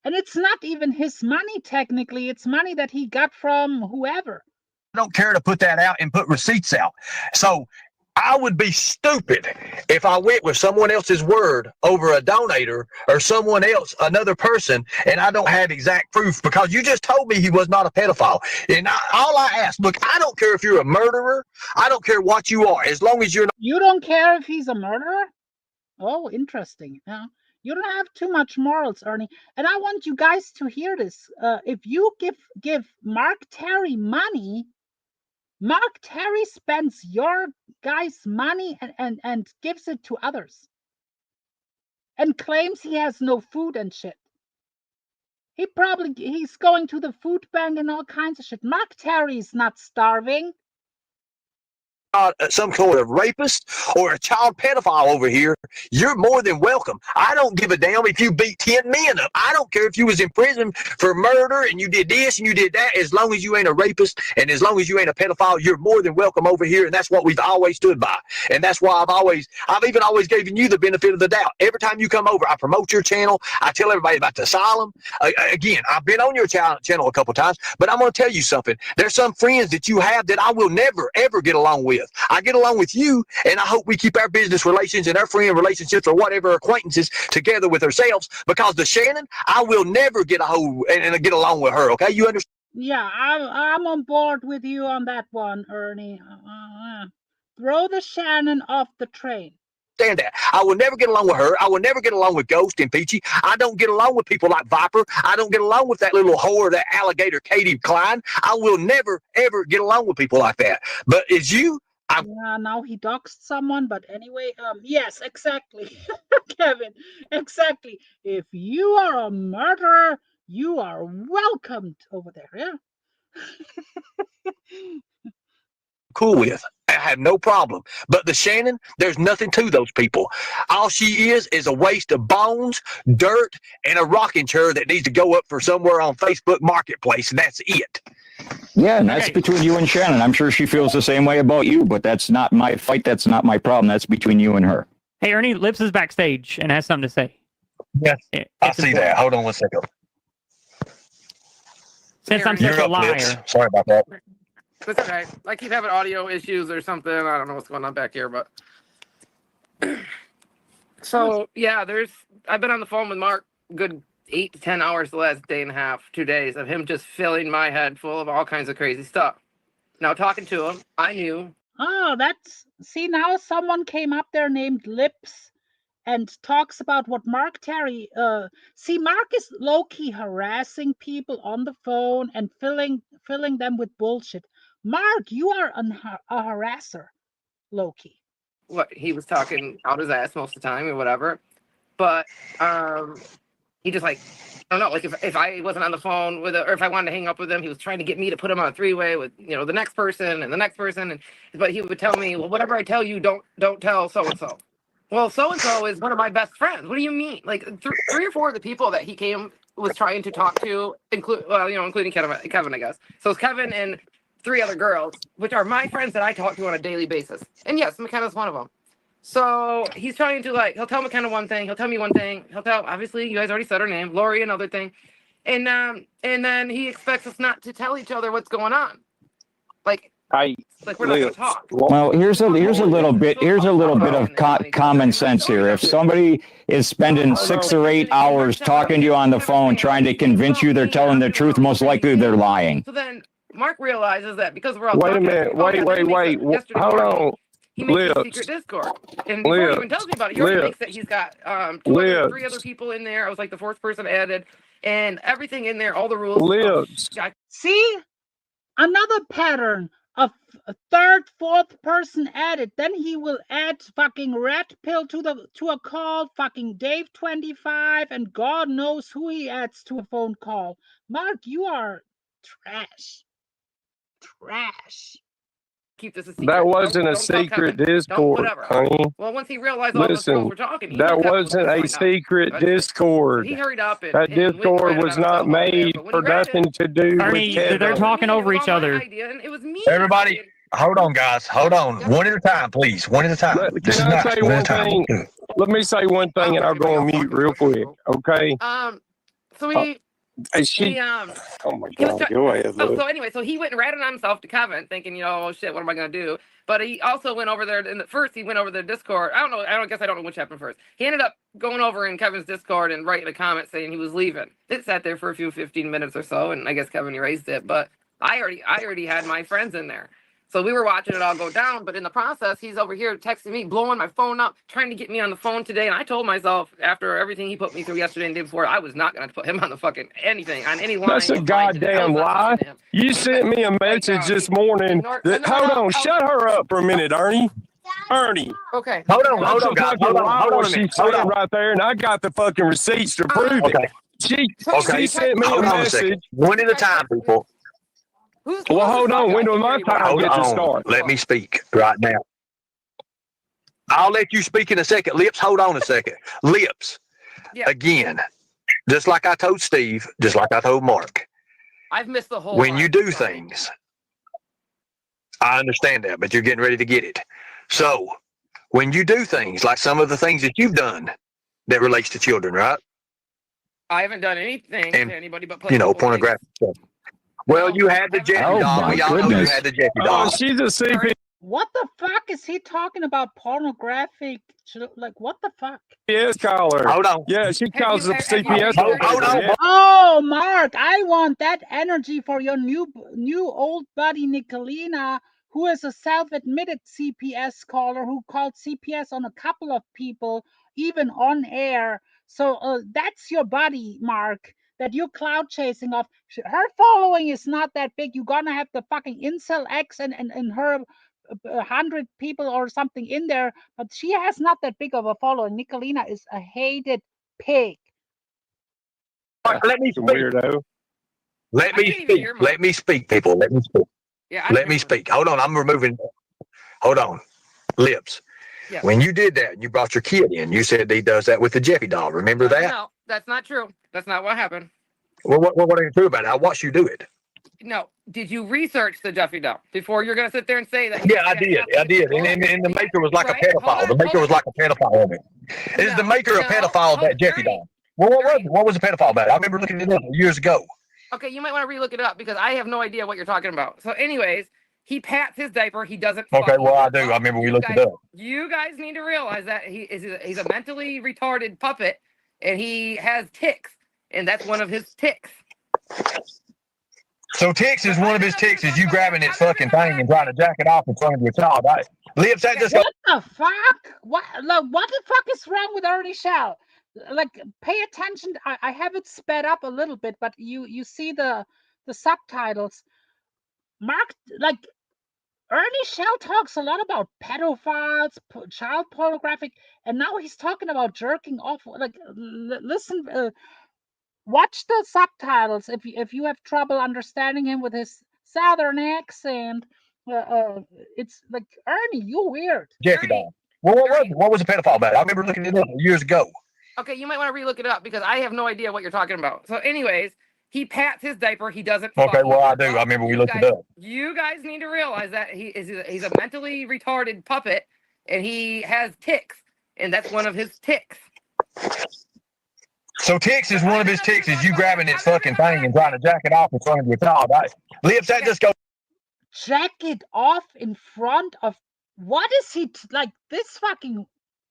And it's not even his money technically. It's money that he got from whoever. I don't care to put that out and put receipts out. So I would be stupid if I went with someone else's word over a donator or someone else, another person, and I don't have exact proof, because you just told me he was not a pedophile. And all I ask, look, I don't care if you're a murderer. I don't care what you are, as long as you're not. You don't care if he's a murderer? Oh, interesting. Yeah. You don't have too much morals, Ernie. And I want you guys to hear this. If you give Mark Terry money, Mark Terry spends your guys' money and gives it to others. And claims he has no food and shit. He's going to the food bank and all kinds of shit. Mark Terry's not starving. Some sort of rapist or a child pedophile over here, you're more than welcome. I don't give a damn if you beat 10 men up. I don't care if you was in prison for murder and you did this and you did that. As long as you ain't a rapist and as long as you ain't a pedophile, you're more than welcome over here. And that's what we've always stood by. And that's why I've even always given you the benefit of the doubt. Every time you come over, I promote your channel. I tell everybody about the asylum. Again, I've been on your channel a couple times, but I'm going to tell you something. There's some friends that you have that I will never, ever get along with. I get along with you, and I hope we keep our business relations and our friend relationships or whatever acquaintances together with ourselves, because the Shannon, I will never get a hold and get along with her, okay? You understand? Yeah, I'm on board with you on that one, Ernie. Throw the Shannon off the train. That. I will never get along with her. I will never get along with Ghost and Peachy. I don't get along with people like Viper. I don't get along with that little whore, that alligator Katie Klein. I will never, ever get along with people like that. But as you... Yeah, now he doxed someone, but anyway, yes, exactly. Kevin, exactly. If you are a murderer, you are welcomed over there, yeah? Cool with. I have no problem. But the Shannon, there's nothing to those people. All she is a waste of bones, dirt, and a rocking chair that needs to go up for somewhere on Facebook Marketplace, and that's it. Yeah, and that's between you and Shannon. I'm sure she feels the same way about you, but that's not my fight. That's not my problem. That's between you and her. Hey, Ernie, Lips is backstage and has something to say. Yes, I see that. Hold on one second. Since I'm such a liar. Lips. Sorry about that. That's okay. I keep having audio issues or something. I don't know what's going on back here, but so yeah, I've been on the phone with Mark good 8 to 10 hours the last day and a half, 2 days of him just filling my head full of all kinds of crazy stuff. Now talking to him, I knew. Oh, see, now someone came up there named Lips and talks about what Mark Terry, see, Mark is low-key harassing people on the phone and filling them with bullshit. Mark, you are a harasser, low-key. What, he was talking out his ass most of the time or whatever, but he just like, I don't know, like if I wasn't on the phone with or if I wanted to hang up with him, he was trying to get me to put him on a three-way with, the next person and the next person, but he would tell me, well, whatever I tell you, don't tell so-and-so. Well, so-and-so is one of my best friends. What do you mean? Like three or four of the people that he was trying to talk to, including Kevin, I guess. So it's Kevin and 3 other girls, which are my friends that I talk to on a daily basis. And yes, McKenna's one of them. So he's trying to he'll tell McKenna one thing, he'll tell me one thing, he'll tell, obviously, you guys already said her name, Lori, another thing. And then he expects us not to tell each other what's going on. Like we're not going to talk. Well, here's a little bit of common sense here. If somebody is spending 6 or 8 hours talking to you on the phone, trying to convince you they're telling the truth, most likely they're lying. So then Mark realizes that because we're all wait a minute, wait. Hold on. He makes a secret Discord. And before he even tells me about it, he already thinks that he's got 3 other people in there. I was like the 4th person added. And everything in there, all the rules. See? Another pattern of third, fourth person added. Then he will add fucking Red Pill to a call, fucking Dave 25, and God knows who he adds to a phone call. Mark, you are trash. Trash. Keep this a secret. That wasn't Don't a tell secret Kevin. Don't Discord, whatever. honey. Well, once he realized all those girls Listen, were talking, he that knew Kevin was wasn't gonna a join up. secret That's it. So Discord. he hurried up and That went and Discord ratted was on not himself over there. made But when for he read nothing it, to do with Ernie, Kevin. they're talking over it was each all my other. idea, and it was me. Everybody, hold on, guys. Hold on. One at a time, please. One at a time. This is Can I nice. say One at one a time. thing? Let me say one thing, and I'll go on mute real quick. Okay? So he She. Oh my he was God! Go ahead, oh, look. so anyway, so he went and ratted on himself to Kevin, thinking, oh shit, what am I gonna do? But he also went over there. First, he went over the Discord. I don't know. I don't know which happened first. He ended up going over in Kevin's Discord and writing a comment saying he was leaving. It sat there for a few 15 minutes or so, and I guess Kevin erased it. But I already had my friends in there. So we were watching it all go down, but in the process, he's over here texting me, blowing my phone up, trying to get me on the phone today. And I told myself, after everything he put me through yesterday and the day before, I was not going to put him on the fucking anything, on any line. That's a goddamn lie. You sent me a message this morning. Hold on, shut her up for a minute, Ernie. Ernie. Okay. Hold on, That's a guys. fucking Hold lie on what a she minute. Hold said on. right there, and I got the fucking receipts to prove it. She sent me Hold a on a second. message. One at a time, people. Well, hold on. When do my time Hold get to on. start? Let me speak right now. I'll let you speak in a second. Lips, hold on a second. Lips, again, just like I told Steve, just like I told Mark, I've missed the whole when line. you do things, I understand that, but you're getting ready to get it. So when you do things like some of the things that you've done that relates to children, right? I haven't done anything And, to anybody but play pornographic stuff. Well, you had the Jeffy Oh, doll. my We all know you goodness. had the Jeffy Oh, doll. she's a CPS What the fuck is he talking about? Pornographic? Like, what the fuck? caller. Hold on. Yeah, she calls you- a have you- CPS. Hold on. Yeah. Oh, Mark, I want that energy for your new old buddy Nicolina, who is a self-admitted CPS caller who called CPS on a couple of people, even on air. So that's your buddy, Mark, that you're cloud chasing off. Her following is not that big. You're gonna have the fucking incel X and her 100 people or something in there, but she has not that big of a following. Nicolina is a hated pig. Let me speak. Weirdo. Let me speak. Let me speak, people. Let me speak. Yeah, Let me speak. Hold on. I'm removing. Hold on. Lips. Yeah. When you did that, you brought your kid in. You said he does that with the Jeffy doll. Remember that? No, that's not true. That's not what happened. Well, what ain't true about it? I watched you do it. No. Did you research the Jeffy doll before you're going to sit there and say that? Yeah, I did. I did. And the maker was like a pedophile. The maker was like a pedophile of it. Is the maker a pedophile of that Jeffy doll? Well, what was it? What was the pedophile about it? I remember looking it up years ago. Okay, you might want to relook it up because I have no idea what you're talking about. So, anyways, he pats his diaper. He doesn't. Okay, well, I do. I remember we looked it up. You guys need to realize that he's a mentally retarded puppet, and he has tics, and that's one of his tics. So tics is one of his tics is you grabbing this fucking thing and trying to jack it off in front of your child. Lips, that just What the fuck? What the fuck is wrong with Ernie Shell? Like, pay attention. I have it sped up a little bit, but you see the subtitles. Mark, like, Ernie Shell talks a lot about pedophiles, child pornographic, and now he's talking about jerking off. Like, listen, watch the subtitles if you have trouble understanding him with his southern accent. It's like, Ernie, you weird. Jeffy doll. Well, what was the pedophile about? I remember looking it up years ago. Okay, you might want to relook it up because I have no idea what you're talking about. So, anyways, he pats his diaper. He doesn't. Okay, well, I do. I remember we looked it up. You guys need to realize that he's a mentally retarded puppet, and he has tics, and that's one of his tics. So tics is one of his tics is you grabbing this fucking thing and trying to jack it off in front of your child. Lips, that just goes. Jack it off in front of. What is he like? This fucking.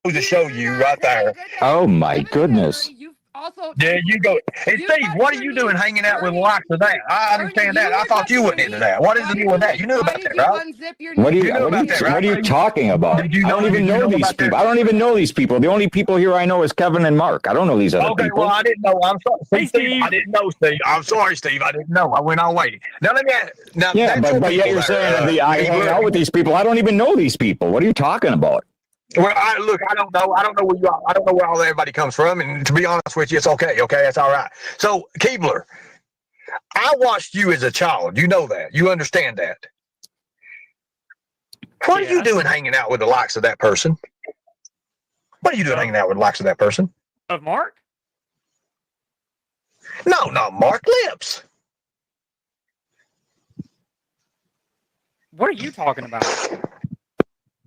To show you right there. Oh my goodness. Also, There you go. Hey, you Steve, got what are your you doing knees- hanging out with Ernie, lots of that? I Ernie, understand that. I were thought you went touching into your that. What is the deal with that? You knew Why about did that, you right? unzip your What are knees? you? know What are about you? that, right? What are you talking about? Did you I know? don't even Did you know know these about that? people. I don't even know these people. The only people here I know is Kevin and Mark. I don't know these other Okay, people. well, I didn't know. I'm sorry. Hey, Steve, Steve. I didn't know, Steve. I'm sorry, Steve. I didn't know. I went all way. Now, let me ask. Now, Yeah, that's but yet people you're there, saying that I hang out with these people. I don't even know these people. What are you talking about? Well, look, I don't know. I don't know where you are. I don't know where all everybody comes from. And to be honest with you, it's okay. Okay, that's all right. So, Keebler, I watched you as a child. You know that. You understand that. What are you Yes. doing hanging out with the likes of that person? What are you doing hanging out with the likes of that person? Of Mark? No, not Mark Lips. What are you talking about?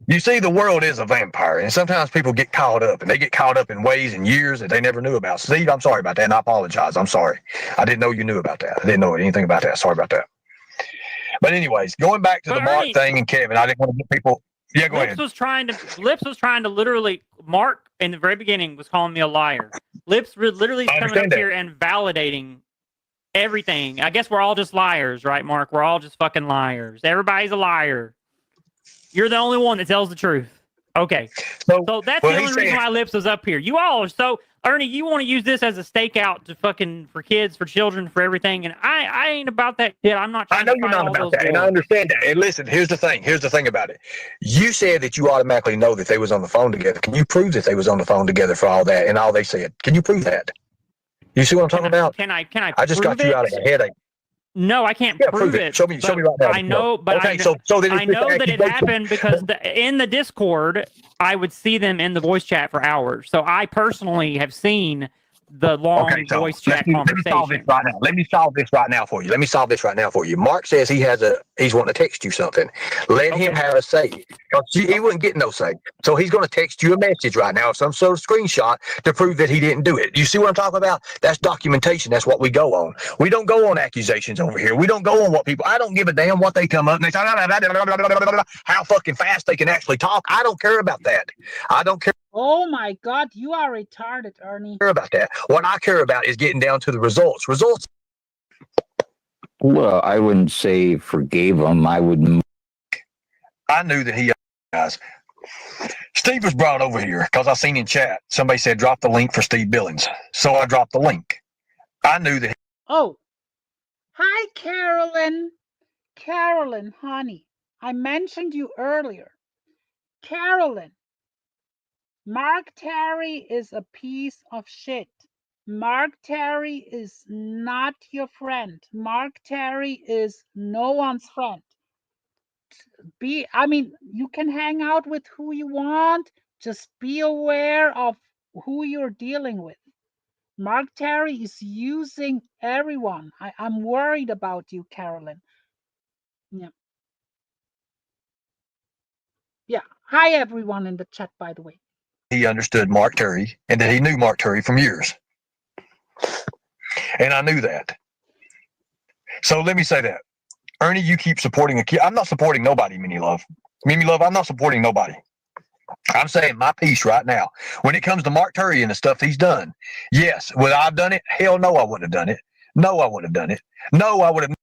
You see, the world is a vampire, and sometimes people get caught up, and they get caught up in ways and years that they never knew about. Steve, I'm sorry about that, and I apologize. I'm sorry. I didn't know you knew about that. I didn't know anything about that. Sorry about that. But anyways, going back to But the Mark Ernie- thing and Kevin, I didn't want to get people. Yeah, go Lips ahead. was trying to literally. Mark in the very beginning was calling me a liar. Lips literally I coming up understand that. here and validating everything. I guess we're all just liars, right, Mark? We're all just fucking liars. Everybody's a liar. You're the only one that tells the truth. Okay. So that's well, the he's only reason saying- why Lips is up here. You all are so Ernie, you want to use this as a stakeout to fucking for kids, for children, for everything, and I ain't about that shit. I'm not trying I know to you're fight not all about those that, and I wars. understand that. And listen, here's the thing. Here's the thing about it. You said that you automatically know that they was on the phone together. Can you prove that they was on the phone together for all that and all they said? Can you prove that? You see what I'm talking about? Can I I just got prove you it? out of a headache. No, I can't Yeah, prove it. Show me but right now. I know, but okay, I know, so then I it's just know that it accusation. happened because in the Discord, I would see them in the voice chat for hours. So I personally have seen the long Okay, so voice chat let me solve this conversation. right now. Let me solve this right now for you. Mark says he's wanting to text you something. Let him have a say. He wouldn't get no say. So he's going to text you a message right now, some sort of screenshot to prove that he didn't do it. You see what I'm talking about? That's documentation. That's what we go on. We don't go on accusations over here. We don't go on what people. I don't give a damn what they come up and they say how fucking fast they can actually talk. I don't care about that. I don't care. Oh my God, you are retarded, Ernie. About that. What I care about is getting down to the results. Results. Well, I wouldn't say forgave him. I would. I knew that he guys. Steve was brought over here because I seen in chat somebody said drop the link for Steve Billings, so I dropped the link. I knew that. Oh, hi, Carolyn. Carolyn, honey, I mentioned you earlier. Carolyn, Mark Terry is a piece of shit. Mark Terry is not your friend. Mark Terry is no one's friend. You can hang out with who you want. Just be aware of who you're dealing with. Mark Terry is using everyone. I'm worried about you, Carolyn. Yeah. Yeah. Hi, everyone in the chat, by the way. He understood Mark Terry and that he knew Mark Terry from years. And I knew that. So let me say that. Ernie, you keep supporting a kid. I'm not supporting nobody, Mini Love. Mimi Love, I'm not supporting nobody. I'm saying my piece right now. When it comes to Mark Terry and the stuff he's done, yes. Would I have done it? Hell no, I wouldn't have done it. No, I wouldn't have done it. No, I would have.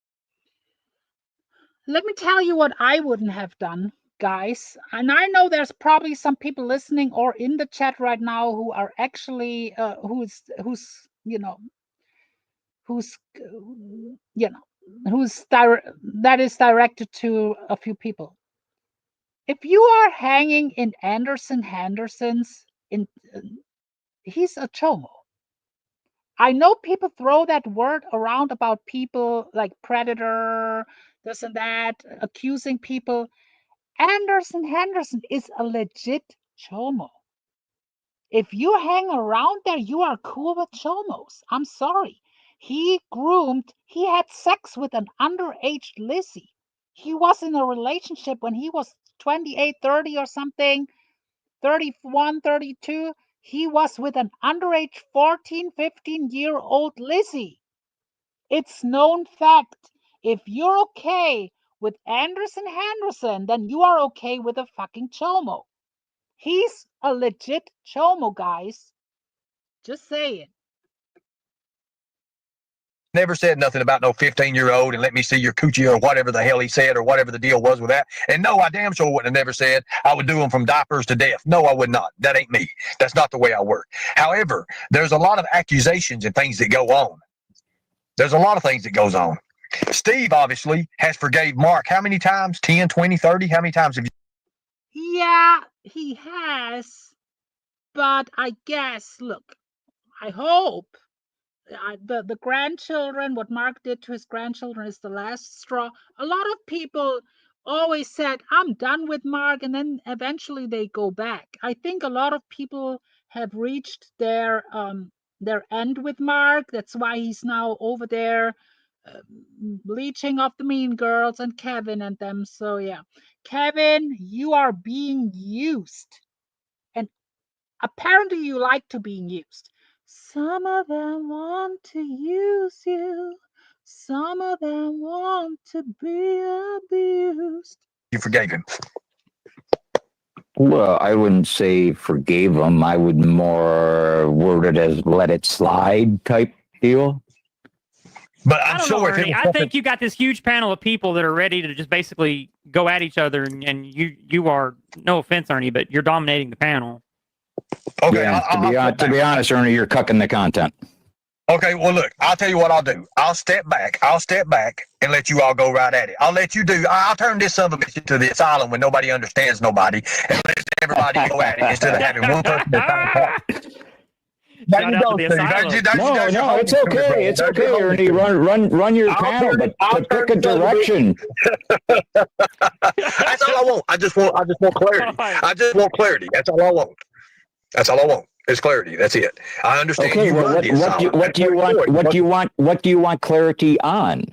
Let me tell you what I wouldn't have done, guys. And I know there's probably some people listening or in the chat right now who are actually who's that is directed to a few people. If you are hanging in Henderson's, he's a chomo. I know people throw that word around about people like predator, this and that, accusing people. Henderson is a legit chomo. If you hang around there, you are cool with chomos. I'm sorry. He had sex with an underage Lizzie. He was in a relationship when he was 28, 30 or something, 31, 32. He was with an underage 14, 15-year-old Lizzie. It's known fact. If you're okay with Henderson, then you are okay with a fucking chomo. He's a legit chomo, guys. Just saying. never said nothing about no 15-year-old and let me see your coochie or whatever the hell he said or whatever the deal was with that. And no, I damn sure wouldn't have never said I would do them from diapers to death. No, I would not. That ain't me. That's not the way I work. However, there's a lot of accusations and things that go on. There's a lot of things that goes on. Steve obviously has forgave Mark. How many times? 10, 20, 30? How many times have you? Yeah, he has. But I guess, look, I hope the grandchildren, what Mark did to his grandchildren is the last straw. A lot of people always said, I'm done with Mark, and then eventually they go back. I think a lot of people have reached their end with Mark. That's why he's now over there leeching off the mean girls and Kevin and them. So yeah, Kevin, you are being used. And apparently you like to being used. Some of them want to use you. Some of them want to be abused. You forgave him. Well, I wouldn't say forgave him. I would more word it as let it slide type deal. But I don't know, Ernie. I think you got this huge panel of people that are ready to just basically go at each other, and you are, no offense, Ernie, but you're dominating the panel. Okay. Yeah, to be honest, Ernie, you're cucking the content. Okay, well, look, I'll tell you what I'll do. I'll step back and let you all go right at it. I'll let you do. I'll turn this son of a bitch into the asylum when nobody understands nobody and let everybody go at it instead of having one person at a time. There you go, Steve. No, it's okay. It's okay, Ernie. Run your panel, but pick a direction. That's all I want. I just want clarity. I just want clarity. That's all I want. That's all I want. It's clarity. That's it. I understand. Okay, well, what do you want clarity on?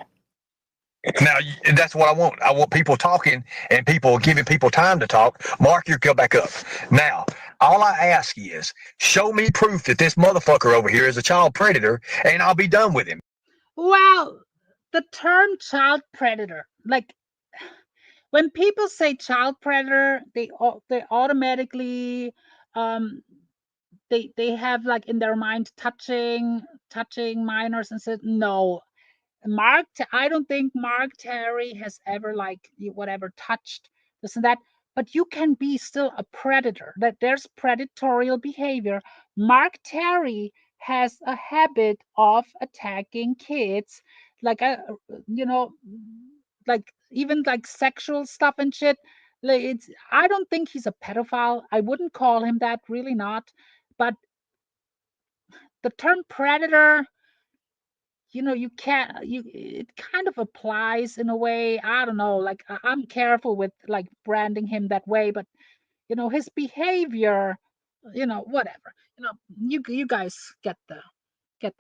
Now, that's what I want. I want people talking and people giving people time to talk. Mark, you go back up. Now, all I ask is, show me proof that this motherfucker over here is a child predator, and I'll be done with him. Well, the term child predator, like when people say child predator, they automatically they have like in their mind touching minors and said no. I don't think Mark Terry has ever like whatever touched this and that, but you can be still a predator. That there's predatorial behavior. Mark Terry has a habit of attacking kids, like like even like sexual stuff and shit. Like I don't think he's a pedophile. I wouldn't call him that, really not. But the term predator, you can't, it kind of applies in a way. I don't know, like I'm careful with like branding him that way, but his behavior, whatever, you guys get the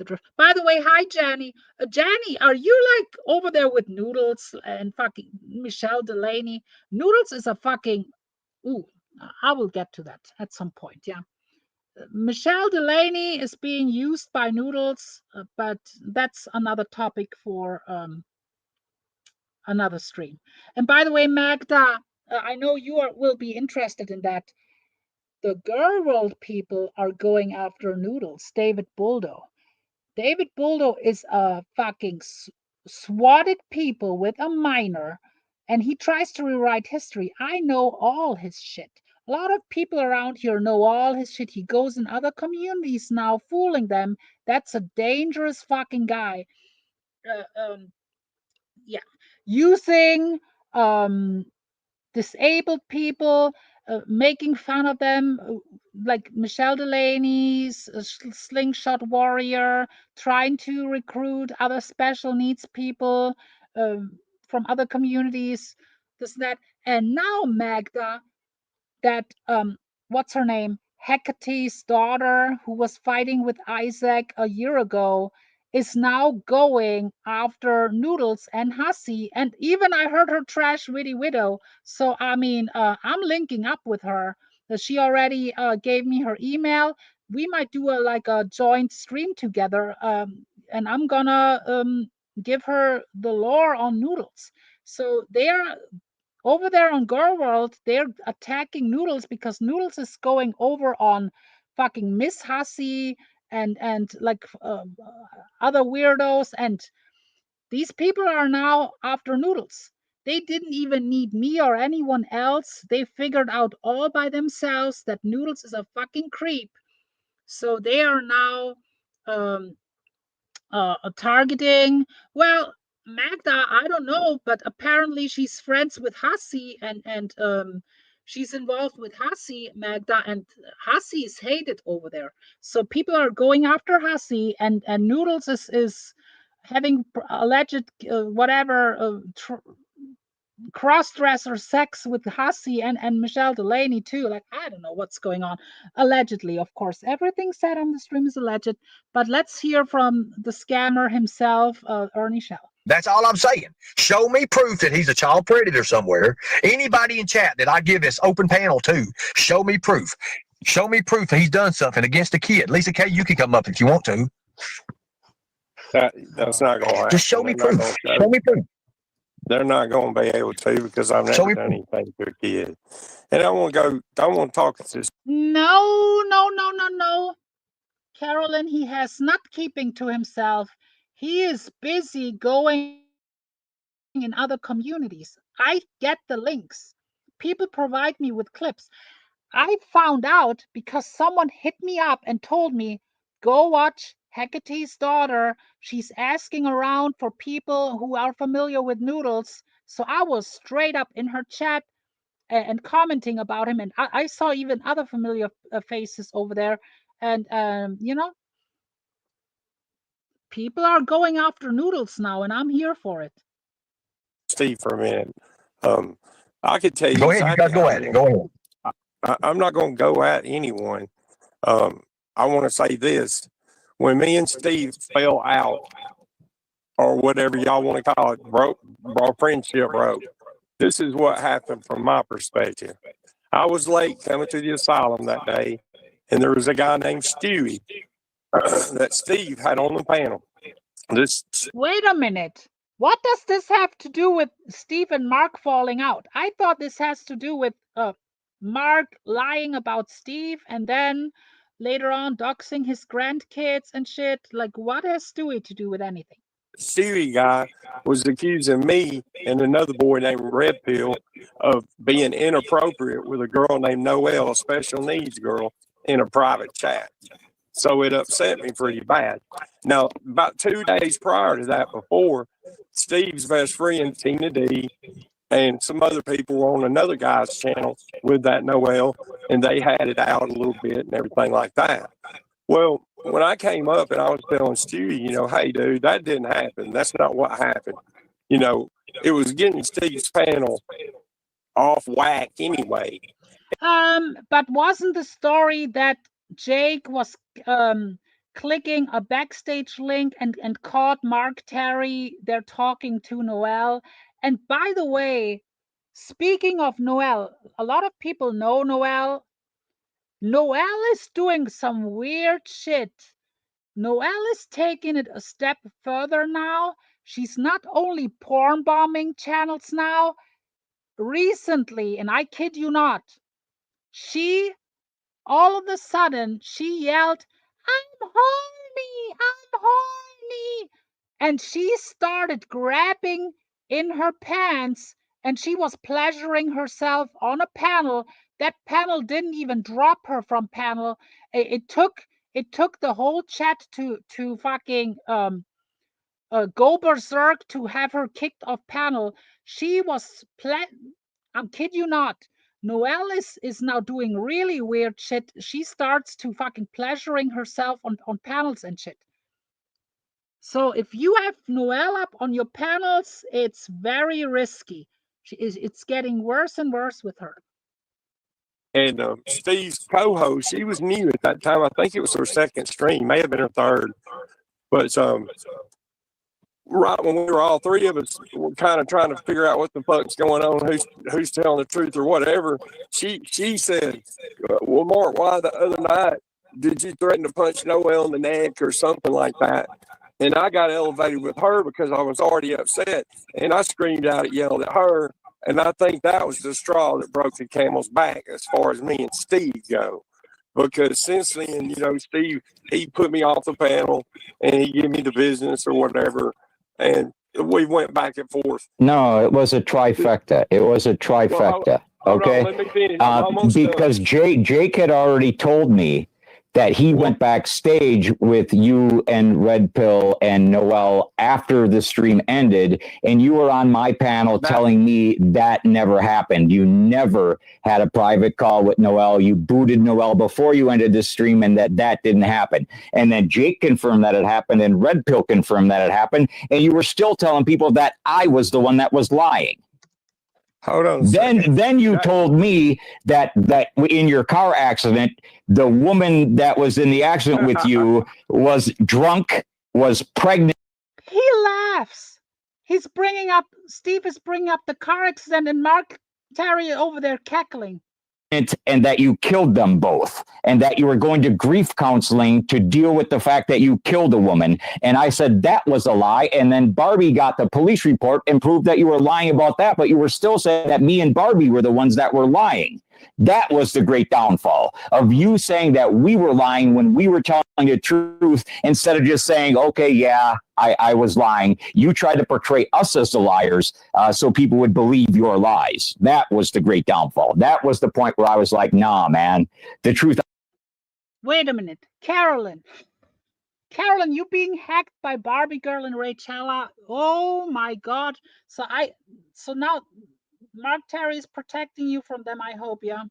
drift. By the way, hi Janny. Janny, are you like over there with Noodles and fucking Michelle Delaney? Noodles is a fucking, I will get to that at some point. Yeah. Michelle Delaney is being used by Noodles, but that's another topic for another stream. And by the way, Magda, I know you will be interested in that. The Girl World people are going after Noodles, David Buldo. David Buldo is a fucking swatted people with a minor, and he tries to rewrite history. I know all his shit. A lot of people around here know all his shit. He goes in other communities now, fooling them. That's a dangerous fucking guy. Yeah, using disabled people, making fun of them, like Michelle Delaney's slingshot warrior, trying to recruit other special needs people from other communities, this, that. And now Magda, that what's her name, Hecate's daughter, who was fighting with Isaac a year ago, is now going after Noodles and Hussy, and even I heard her trash Witty Widow. So I mean, I'm linking up with her. She already gave me her email. We might do a joint stream together, and I'm gonna give her the lore on Noodles. So they are over there on Girl World, they're attacking Noodles because Noodles is going over on fucking Miss Hussy and like other weirdos, and these people are now after Noodles. They didn't even need me or anyone else. They figured out all by themselves that Noodles is a fucking creep. So they are now um, targeting. Well, Magda, I don't know, but apparently she's friends with Hassi, and she's involved with Hassi, Magda, and Hassi is hated over there. So people are going after Hassi, and Noodles is having alleged whatever cross-dresser sex with Hassi and Michelle Delaney too. Like, I don't know what's going on. Allegedly, of course. Everything said on the stream is alleged. But let's hear from the scammer himself, Ernie Shell. That's all I'm saying. Show me proof that he's a child predator somewhere. Anybody in chat that I give this open panel to, show me proof. Show me proof that he's done something against a kid. Lisa K, you can come up if you want to. That's not going to happen. Just show me proof. Show me proof. They're not going to be able to, because I've never done anything to a kid. And I want to talk to this. No. Carolyn, he has not keeping to himself. He is busy going in other communities. I get the links. People provide me with clips. I found out because someone hit me up and told me, go watch Hecate's daughter. She's asking around for people who are familiar with Noodles. So I was straight up in her chat and commenting about him. And I saw even other familiar faces over there. And, people are going after Noodles now, and I'm here for it. Steve, for a minute. I could tell you. Go ahead. You guys go at it. Go ahead. I'm not going to go at anyone. I want to say this. When me and Steve fell out, or whatever y'all want to call it, our friendship broke. This is what happened from my perspective. I was late coming to the asylum that day, and there was a guy named Stewie that Steve had on the panel. Wait a minute. What does this have to do with Steve and Mark falling out? I thought this has to do with Mark lying about Steve and then later on doxing his grandkids and shit. Like, what has Stewie to do with anything? Stewie guy was accusing me and another boy named Red Pill of being inappropriate with a girl named Noelle, a special needs girl, in a private chat. So it upset me pretty bad. Now, about 2 days prior to that, before, Steve's best friend, Tina D, and some other people were on another guy's channel with that Noelle, and they had it out a little bit and everything like that. Well, when I came up and I was telling Stewie, hey, dude, that didn't happen. That's not what happened. It was getting Steve's panel off whack anyway. But wasn't the story that Jake was clicking a backstage link and caught Mark Terry there talking to Noelle? And by the way, speaking of Noelle, a lot of people know Noelle. Noelle is doing some weird shit. Noelle is taking it a step further now. She's not only porn bombing channels now. Recently, and I kid you not, all of a sudden, she yelled, I'm horny. And she started grabbing in her pants and she was pleasuring herself on a panel. That panel didn't even drop her from panel. It took the whole chat to fucking go berserk to have her kicked off panel. She was I'm kid you not. Noelle is now doing really weird shit. She starts to fucking pleasuring herself on panels and shit. So if you have Noelle up on your panels, it's very risky. It's getting worse and worse with her. And Steve's co-host, she was new at that time. I think it was her second stream, may have been her third. But right when we were all three of us were kind of trying to figure out what the fuck's going on, who's telling the truth or whatever, she said, well, Mark, why the other night did you threaten to punch Noelle in the neck or something like that? And I got elevated with her because I was already upset, and I screamed out and yelled at her, and I think that was the straw that broke the camel's back as far as me and Steve go. because since then, you know, Steve, he put me off the panel and he gave me the business or whatever, and we went back and forth. No, it was a trifecta. It was a trifecta. Hold on, Okay. let me finish. I'm almost Because done. Jake had already told me that he went backstage with you and Red Pill and Noel after the stream ended, and you were on my panel telling me that never happened. You never had a private call with Noel. You booted Noel before you ended the stream, and that didn't happen. And then Jake confirmed that it happened, and Red Pill confirmed that it happened, and you were still telling people that I was the one that was lying. Hold on. Then you told me that in your car accident, the woman that was in the accident with you was drunk, was pregnant. He laughs. Steve is bringing up the car accident and Mark Terry over there cackling. And that you killed them both, and that you were going to grief counseling to deal with the fact that you killed a woman. And I said that was a lie. And then Barbie got the police report and proved that you were lying about that, but you were still saying that me and Barbie were the ones that were lying. That was the great downfall of you saying that we were lying when we were telling the truth, instead of just saying, okay, yeah, I was lying. You tried to portray us as the liars so people would believe your lies. That was the great downfall. That was the point where I was like, nah, man, the truth. Wait a minute. Carolyn, you being hacked by Barbie Girl and Rachella. Oh my God. So now Mark Terry is protecting you from them, I hope, yeah?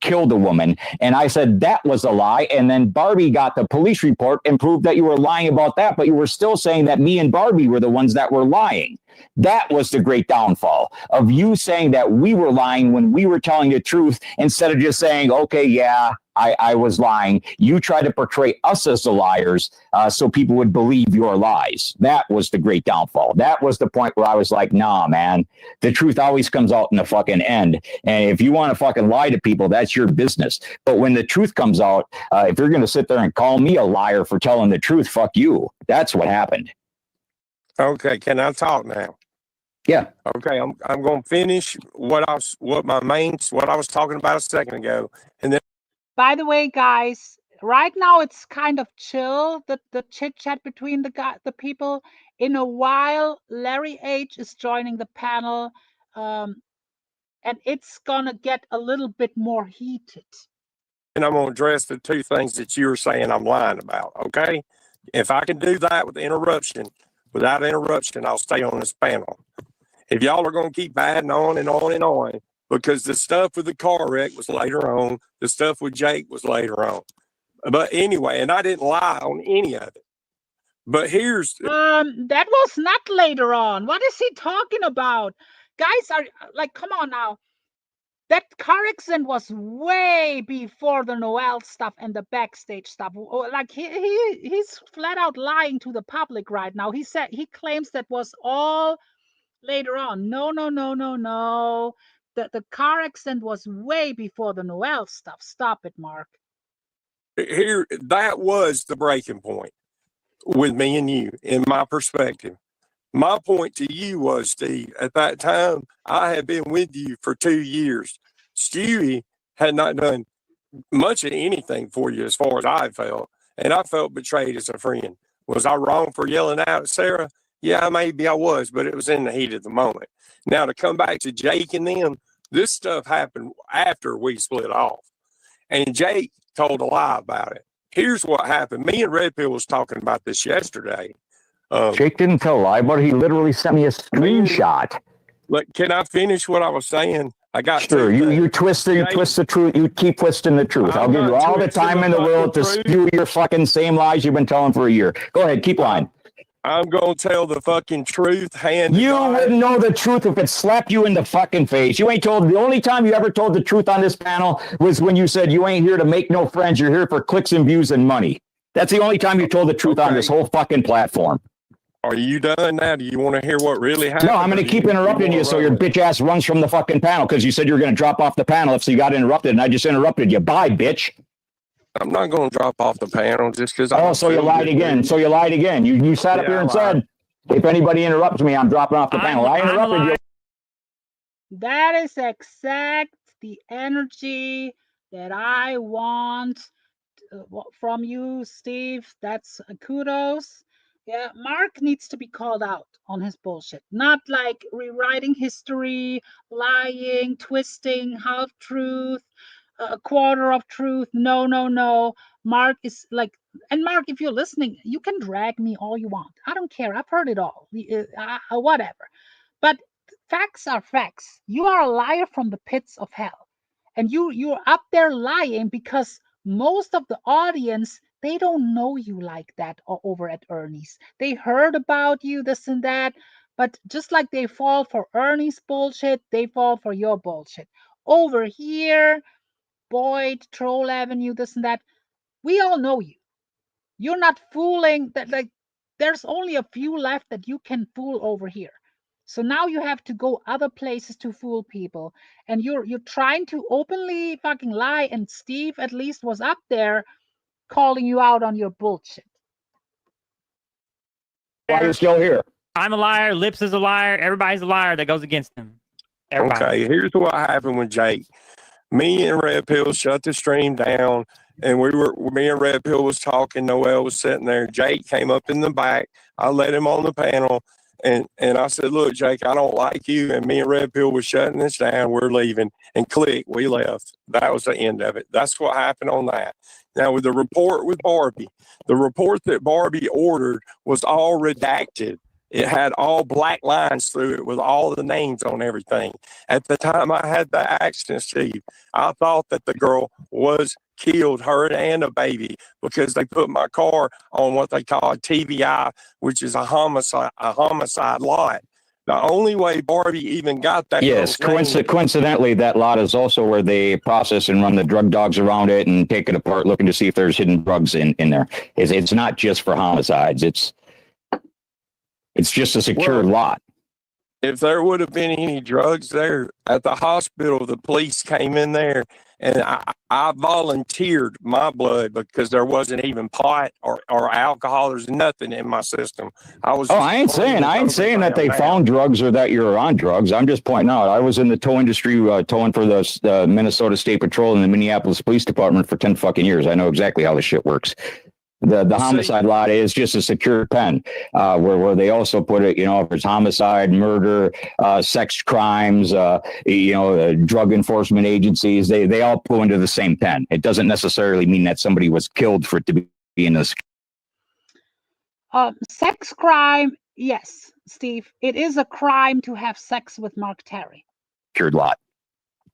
Killed a woman. And I said that was a lie. And then Barbie got the police report and proved that you were lying about that, but you were still saying that me and Barbie were the ones that were lying. That was the great downfall of you saying that we were lying when we were telling the truth, instead of just saying, okay, yeah, I was lying. You tried to portray us as the liars so people would believe your lies. That was the great downfall. That was the point where I was like, nah, man, the truth always comes out in the fucking end. And if you want to fucking lie to people, that's your business. But when the truth comes out, if you're going to sit there and call me a liar for telling the truth, fuck you. That's what happened. Okay, can I talk now? Yeah. Okay, I'm going to finish what I was talking about a second ago, and then. By the way, guys, right now it's kind of chill, the chit chat between the people. In a while, Larry H is joining the panel, and it's gonna get a little bit more heated. And I'm going to address the two things that you were saying I'm lying about. Okay, if I can do that without interruption, I'll stay on this panel. If y'all are going to keep adding on and on and on, because the stuff with the car wreck was later on, the stuff with Jake was later on. But anyway, and I didn't lie on any of it. But here's that was not later on. What is he talking about? Guys are like, come on now. That car accident was way before the Noel stuff and the backstage stuff. Like he's flat out lying to the public right now. He claims that was all later on. No. The car accident was way before the Noel stuff. Stop it, Mark. Here, that was the breaking point with me and you, in my perspective. My point to you was, Steve, at that time, I had been with you for 2 years. Stewie had not done much of anything for you as far as I felt, and I felt betrayed as a friend. Was I wrong for yelling out at Sarah? Yeah, maybe I was, but it was in the heat of the moment. Now, to come back to Jake and them, this stuff happened after we split off, and Jake told a lie about it. Here's what happened. Me and Red Pill was talking about this yesterday. Jake didn't tell a lie, but he literally sent me a screenshot. Look, can I finish what I was saying? I got sure. You twist the truth. You keep twisting the truth. I'll give you all the time in the world to spew your fucking same lies you've been telling for a year. Go ahead, keep lying. I'm going to tell the fucking truth. You wouldn't know the truth if it slapped you in the fucking face. You ain't told. The only time you ever told the truth on this panel was when you said you ain't here to make no friends. You're here for clicks and views and money. That's the only time you told the truth on this whole fucking platform. Are you done now? Do you want to hear what really happened? No, I'm going to keep interrupting you so your bitch ass runs from the fucking panel because you said you were going to drop off the panel if you got interrupted, and I just interrupted you. Bye, bitch. I'm not going to drop off the panel just because. Oh, so you lied again. So you lied again. You sat up here and said, if anybody interrupts me, I'm dropping off the panel. I interrupted you. That is exact the energy that I want from you, Steve. That's kudos. Yeah, Mark needs to be called out on his bullshit. Not like rewriting history, lying, twisting, half truth, a quarter of truth. No, no, no. Mark is like, and Mark, if you're listening, you can drag me all you want. I don't care. I've heard it all. Whatever. But facts are facts. You are a liar from the pits of hell. And you're up there lying because most of the audience, they don't know you like that over at Ernie's. They heard about you, this and that, but just like they fall for Ernie's bullshit, they fall for your bullshit. Over here, Boyd, Troll Avenue, this and that, we all know you. You're not fooling that, like, there's only a few left that you can fool over here. So now you have to go other places to fool people, and you're trying to openly fucking lie, and Steve at least was up there calling you out on your bullshit. Why are you still here? I'm a liar. Lips is a liar. Everybody's a liar that goes against him. Everybody. Okay, here's what happened with Jake. Me and Red Pill shut the stream down, and me and Red Pill was talking. Noel was sitting there. Jake came up in the back. I let him on the panel, and I said, "Look, Jake, I don't like you." And me and Red Pill was shutting this down. We're leaving, and click, we left. That was the end of it. That's what happened on that. Now with the report with Barbie, the report that Barbie ordered was all redacted. It had all black lines through it with all the names on everything. At the time I had the accident, Steve, I thought that the girl was killed, her and a baby, because they put my car on what they call a TBI, which is a homicide lot. The only way Barbie even got that. Yes, coincidentally, that lot is also where they process and run the drug dogs around it and take it apart, looking to see if there's hidden drugs in there. It's not just for homicides. It's just a secured lot. If there would have been any drugs there at the hospital, the police came in there, and I volunteered my blood because there wasn't even pot or alcohol. There's nothing in my system. I ain't saying that they found drugs or that you're on drugs. I'm just pointing out. I was in the tow industry, towing for the Minnesota State Patrol and the Minneapolis Police Department for 10 fucking years. I know exactly how this shit works. The homicide lot is just a secure pen, where they also put it, if it's homicide, murder, sex crimes, drug enforcement agencies, they all pull into the same pen. It doesn't necessarily mean that somebody was killed for it to be in this. Sex crime, yes, Steve. It is a crime to have sex with Mark Terry. Secured lot.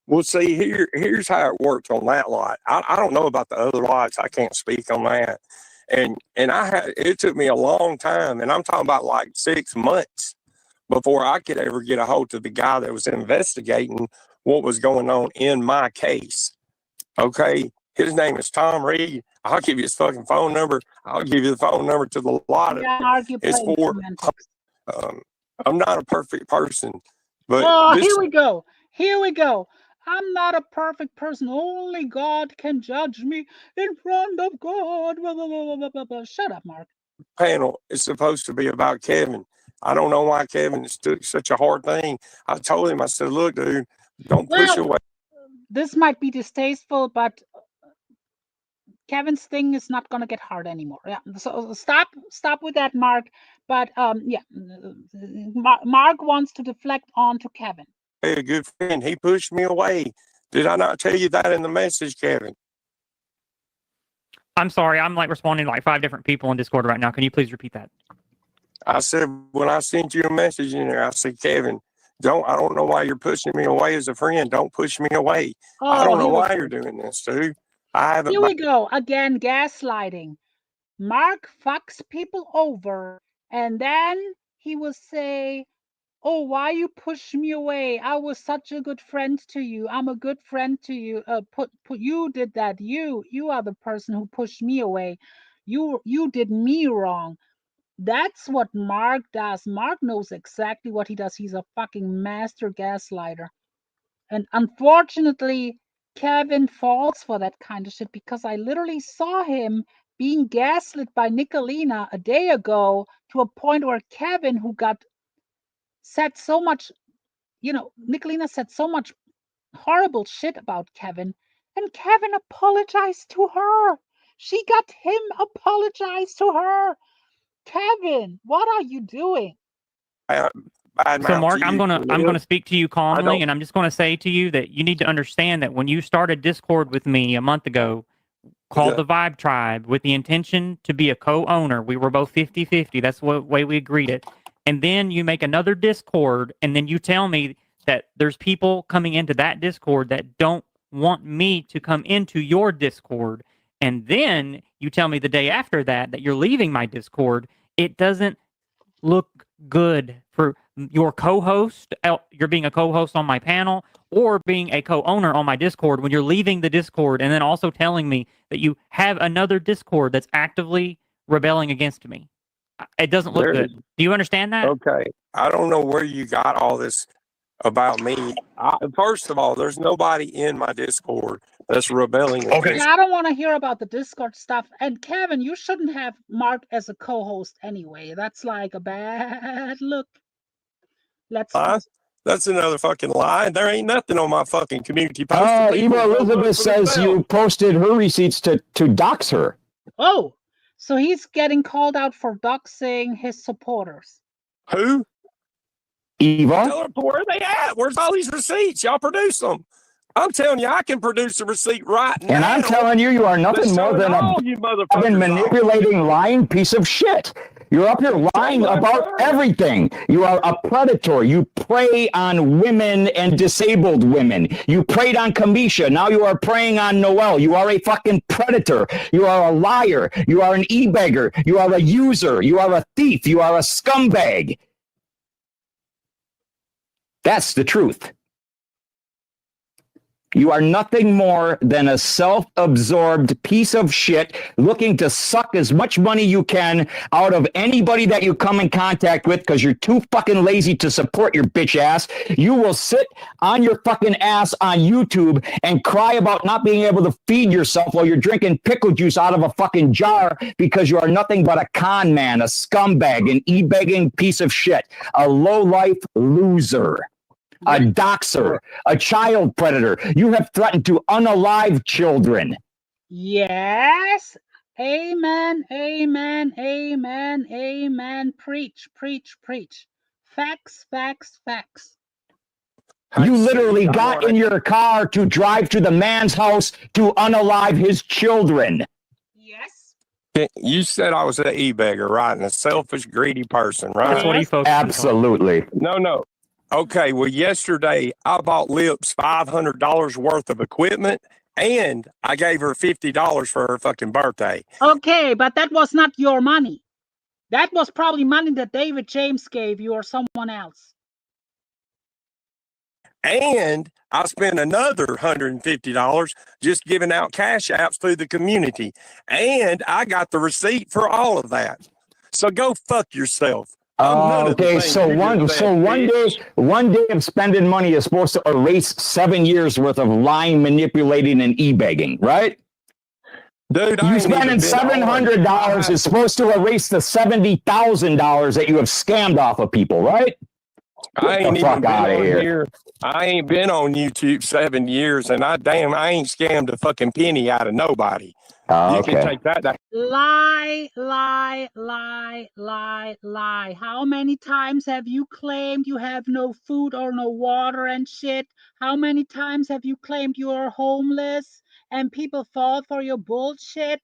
Well, see, here's how it works on that lot. I don't know about the other lots. I can't speak on that. And it took me a long time, and I'm talking about like 6 months before I could ever get a hold of the guy that was investigating what was going on in my case. Okay, his name is Tom Reed. I'll give you his fucking phone number. I'll give you the phone number to the lot. It's for. I'm not a perfect person, but here we go. I'm not a perfect person. Only God can judge me in front of God. Shut up, Mark. Panel is supposed to be about Kevin. I don't know why Kevin took such a hard thing. I told him, I said, "Look, dude, don't push away." This might be distasteful, but Kevin's thing is not going to get hard anymore. Yeah. So stop with that, Mark. But Mark wants to deflect onto Kevin. A good friend. He pushed me away. Did I not tell you that in the message, Kevin? I'm sorry. I'm responding to 5 different people in Discord right now. Can you please repeat that? I said, when I sent you a message in there, I said, Kevin, I don't know why you're pushing me away as a friend. Don't push me away. I don't know why you're doing this, dude. Here we go. Again, gaslighting. Mark fucks people over, and then he will say, "Oh, why you push me away? I was such a good friend to you. I'm a good friend to you. You did that. You are the person who pushed me away. You did me wrong." That's what Mark does. Mark knows exactly what he does. He's a fucking master gaslighter. And unfortunately, Kevin falls for that kind of shit because I literally saw him being gaslit by Nicolina a day ago to a point where Kevin, who said so much, Nicolina said so much horrible shit about Kevin, and Kevin apologized to her. She got him apologize to her. Kevin, what are you doing? So Mark, I'm gonna speak to you calmly, and I'm just gonna say to you that you need to understand that when you started Discord with me a month ago, called the Vibe Tribe, with the intention to be a co-owner, we were both 50-50. That's the way we agreed it. And then you make another Discord, and then you tell me that there's people coming into that Discord that don't want me to come into your Discord. And then you tell me the day after that you're leaving my Discord. It doesn't look good for your co-host. You're being a co-host on my panel or being a co-owner on my Discord when you're leaving the Discord and then also telling me that you have another Discord that's actively rebelling against me. It doesn't look good. Do you understand that? Okay. I don't know where you got all this about me. First of all, there's nobody in my Discord that's rebelling. Okay. I don't want to hear about the Discord stuff. And Kevin, you shouldn't have Mark as a co-host anyway. That's like a bad look. That's another fucking lie. There ain't nothing on my fucking community post. Eva Elizabeth says you posted her receipts to dox her. Oh, so he's getting called out for doxing his supporters. Who? Eva? Tell her, where are they at? Where's all these receipts? Y'all produce them. I'm telling you, I can produce a receipt right now. And I'm telling you, you are nothing more than a manipulating, lying piece of shit. You're up here lying about everything. You are a predator. You prey on women and disabled women. You preyed on Kamisha. Now you are preying on Noel. You are a fucking predator. You are a liar. You are an e-beggar. You are a user. You are a thief. You are a scumbag. That's the truth. You are nothing more than a self-absorbed piece of shit looking to suck as much money you can out of anybody that you come in contact with because you're too fucking lazy to support your bitch ass. You will sit on your fucking ass on YouTube and cry about not being able to feed yourself while you're drinking pickle juice out of a fucking jar because you are nothing but a con man, a scumbag, an e-begging piece of shit, a low-life loser. A doxer, a child predator. You have threatened to unalive children. Yes. Amen, amen, amen, amen. Preach, preach, preach. Facts, facts, facts. You literally got in your car to drive to the man's house to unalive his children. Yes. You said I was an e-beggar, right? And a selfish, greedy person, right? That's what he focused on. Absolutely. No. Okay, well, yesterday I bought Lips $500 worth of equipment, and I gave her $50 for her fucking birthday. Okay, but that was not your money. That was probably money that David James gave you or someone else. And I spent another $150 just giving out cash apps through the community. And I got the receipt for all of that. So go fuck yourself. Okay, so one day of spending money is supposed to erase 7 years worth of lying, manipulating, and e-begging, right? Dude, you spending $700 is supposed to erase the $70,000 that you have scammed off of people, right? I ain't even been on here. I ain't been on YouTube 7 years, and I ain't scammed a fucking penny out of nobody. You can take that. Lie, lie, lie, lie, lie. How many times have you claimed you have no food or no water and shit? How many times have you claimed you are homeless and people fall for your bullshit?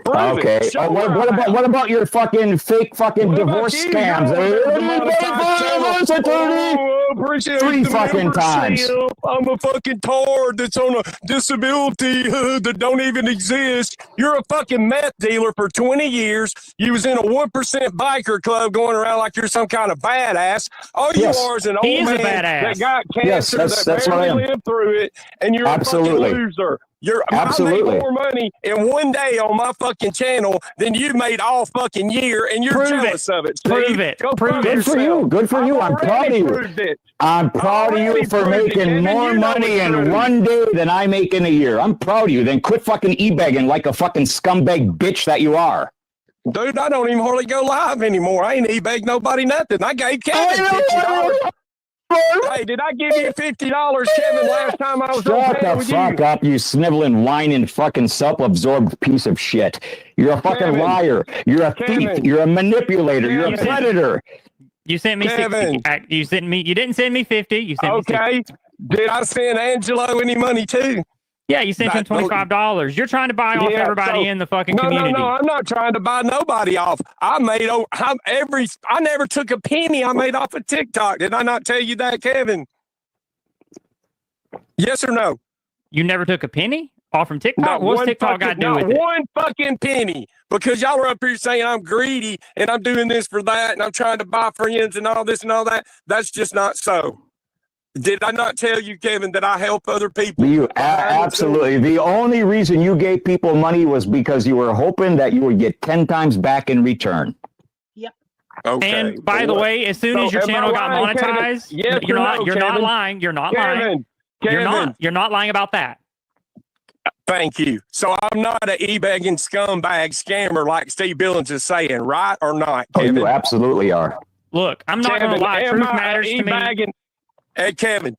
Okay. What about your fucking fake fucking divorce scams? Three fucking times. I'm a fucking tard that's on a disability that don't even exist. You're a fucking meth dealer for 20 years. You was in a 1% biker club going around like you're some kind of badass. All you are is an old man that got cancer that barely lived through it, and you're a fucking loser. I made more money in one day on my fucking channel than you made all fucking year, and you're jealous of it. Prove it. Good for you. Good for you. I'm proud of you. I'm proud of you for making more money in one day than I make in a year. I'm proud of you. Then quit fucking e-begging like a fucking scumbag bitch that you are. Dude, I don't even hardly go live anymore. I ain't e-beg nobody nothing. I gave Kevin $50. Hey, did I give you $50, Kevin, last time I was on Shut panel the with fuck you? up, you sniveling, whining, fucking self-absorbed piece of shit. You're a fucking Kevin. liar. You're a thief. Kevin. You're a manipulator. You're a Kevin. predator. You sent me Kevin. 60. You sent me. You didn't send me 50. You sent me 60. Okay. Did I send Angelo any money too? Yeah, you sent him $25. You're trying to buy off everybody in the fucking community. No, I'm not trying to buy nobody off. I never took a penny I made off of TikTok. Did I not tell you that, Kevin? Yes or no? You never took a penny off from TikTok? What's TikTok got to do with it? Not one fucking penny. Because y'all are up here saying I'm greedy and I'm doing this for that and I'm trying to buy friends and all this and all that. That's just not so. Did I not tell you, Kevin, that I help other people? You absolutely. The only reason you gave people money was because you were hoping that you would get 10 times back in return. Yep. Okay. And by the way, as soon as your channel got monetized, yes, you're not lying. You're not lying. Kevin. You're not lying about that. Thank you. So I'm not an e-begging scumbag scammer like Steve Billings is saying, right or not, Kevin? Oh, you absolutely are. Look, I'm not going to lie. Truth matters to me. Hey, Kevin,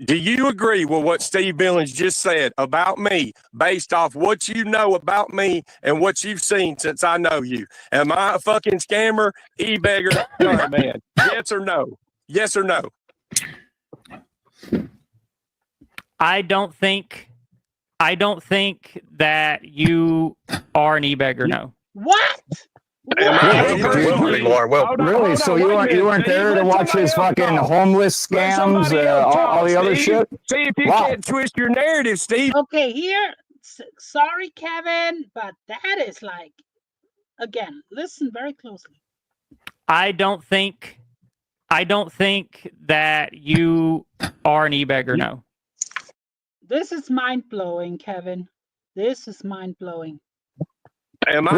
do you agree with what Steve Billings just said about me based off what you know about me and what you've seen since I know you? Am I a fucking scammer, e-beggar, no, man? Yes or no? Yes or no? I don't think that you are an e-beggar, no. What? Really? So you weren't there to watch his fucking homeless scams, all the other shit? See if you can't twist your narrative, Steve. Okay, here. Sorry, Kevin, but that is like, again, listen very closely. I don't think that you are an e-beggar, no. This is mind-blowing, Kevin. This is mind-blowing. Am I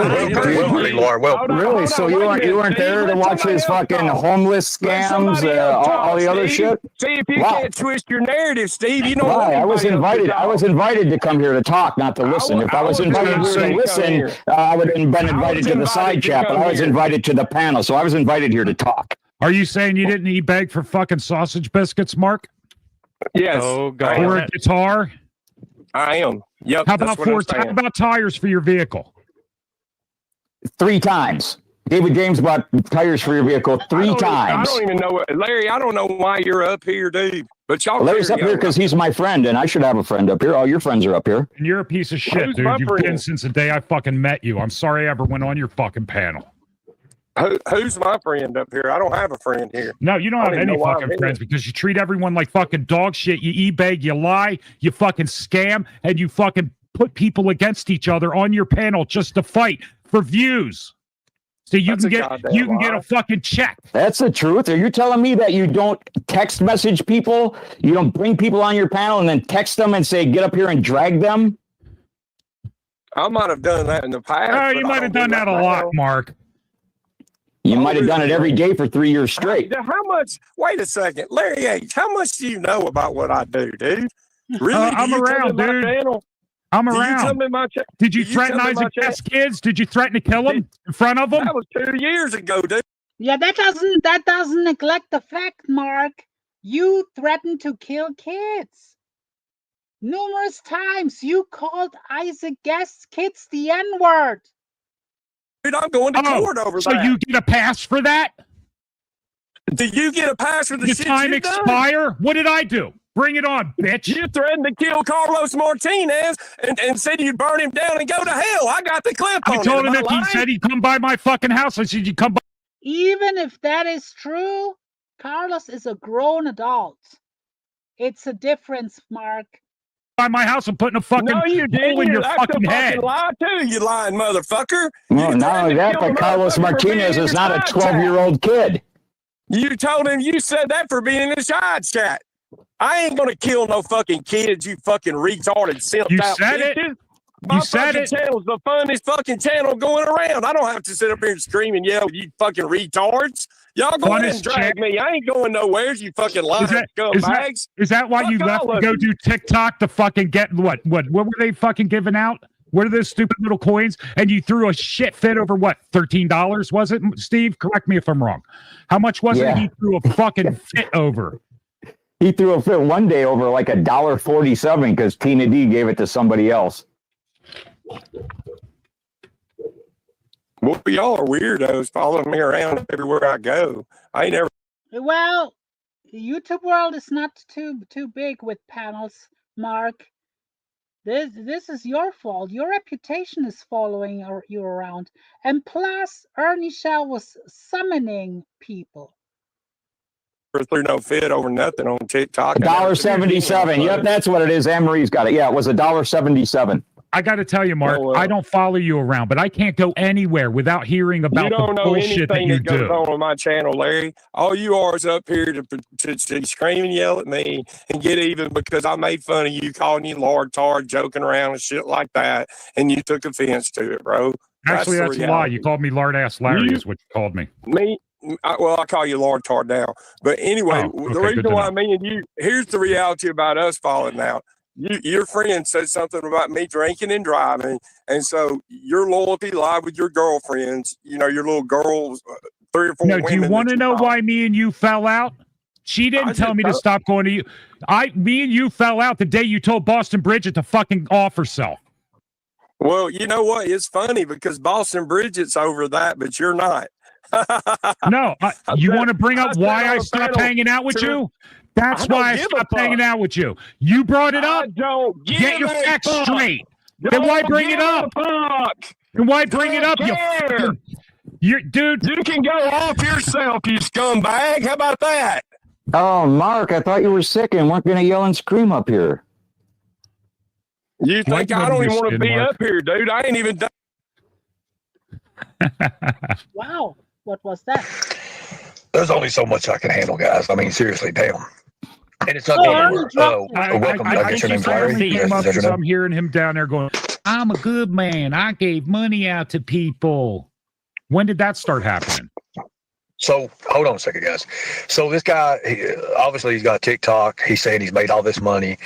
really? So you weren't there to watch his fucking homeless scams, all the other shit? See if you can't twist your narrative, Steve. You know why? I was invited to come here to talk, not to listen. If I was invited here to listen, I would have been invited to the side chat, but I was invited to the panel, so I was invited here to talk. Are you saying you didn't e-beg for fucking sausage biscuits, Mark? Yes. Oh, God. Or a guitar? I am. Yep. How about tires for your vehicle? 3 times. David James bought tires for your vehicle 3 times. I don't even know, Larry. I don't know why you're up here, dude. But y'all. Larry's up here because he's my friend, and I should have a friend up here. All your friends are up here. And you're a piece of shit, dude. You've been since the day I fucking met you. I'm sorry I ever went on your fucking panel. Who's my friend up here? I don't have a friend here. No, you don't have any fucking friends because you treat everyone like fucking dog shit. You e-beg, you lie, you fucking scam, and you fucking put people against each other on your panel just to fight for views. So you can get a fucking check. That's the truth. Are you telling me that you don't text message people? You don't bring people on your panel and then text them and say, get up here and drag them? I might have done that in the past. Oh, you might have done that a lot, Mark. You might have done it every day for 3 years straight. How much? Wait a second, Larry H. How much do you know about what I do, dude? Really? I'm around, dude. I'm around. Did you threaten Isaac S. kids? Did you threaten to kill him in front of them? That was 2 years ago, dude. Yeah, that doesn't neglect the fact, Mark. You threatened to kill kids. Numerous times you called Isaac S. kids the N-word. Dude, I'm going to court over that. So you get a pass for that? Do you get a pass for the shit time you've expire? done? What did I do? Bring it on, bitch. You threatened to kill Carlos Martinez and said you'd burn him down and go to hell. I got the clip on it. I told him if he said he'd come by my fucking house, I said, you come by. Even if that is true, Carlos is a grown adult. It's a difference, Mark. By my house and putting a fucking hole in your fucking head. Lie too, you lying motherfucker. No, not only that, but Carlos Martinez is not a 12-year-old kid. You told him you said that for being in the side chat. I ain't gonna kill no fucking kids, you fucking retarded simped You out said it. bitches. You My said fucking it. channel's the funniest fucking channel going around. I don't have to sit up here and scream and yell, you fucking retards. Y'all go ahead and drag me. I ain't going nowhere, you fucking lying scumbags. Is that why you left to go do TikTok to fucking get what were they fucking giving out? What are those stupid little coins? And you threw a shit fit over what? $13 was it, Steve? Correct me if I'm wrong. How much was it? He threw a fucking fit over. He threw a fit one day over like $1.47 because Tina D gave it to somebody else. Well, y'all are weirdos following me around everywhere I go. I ain't never. Well, the YouTube world is not too big with panels, Mark. This is your fault. Your reputation is following you around. And plus, Ernie Shell was summoning people. Threw no fit over nothing on TikTok. $1.77. Yep, that's what it is. Anne-Marie's got it. Yeah, it was $1.77. I got to tell you, Mark, I don't follow you around, but I can't go anywhere without hearing about you don't the know bullshit that anything you that goes do. on my channel, Larry. All you are is up here to scream and yell at me and get even because I made fun of you, calling you Lord Tard, joking around and shit like that, and you took offense to it, bro. Actually, that's a lie. You called me Lard Ass Larry is what you called me. I call you Lord Tard now. But anyway, the reason why me and you, here's the reality about us falling out. Your friend said something about me drinking and driving, and so your loyalty lied with your girlfriends. You know, your little girls, 3 or 4 women. Do you want to know why me and you fell out? She didn't tell me to stop going to you. Me and you fell out the day you told Boston Bridget to fucking off herself. Well, you know what? It's funny because Boston Bridget's over that, but you're not. No, you want to bring up why I stopped hanging out with you? That's why I stopped hanging out with you. You brought it up. Get your facts straight. Then why bring it up? Then why bring it up? You dude. You can go off yourself, you scumbag. How about that? Oh, Mark, I thought you were sick and weren't going to yell and scream up here. You think I don't even want to be up here, dude? I ain't even done. Wow, what was that? There's only so much I can handle, guys. I mean, seriously, damn. And it's not welcome. I guess your name's Larry. I'm hearing him down there going, I'm a good man. I gave money out to people. When did that start happening? So hold on a second, guys. So this guy, obviously he's got TikTok. He's saying he's made all this money.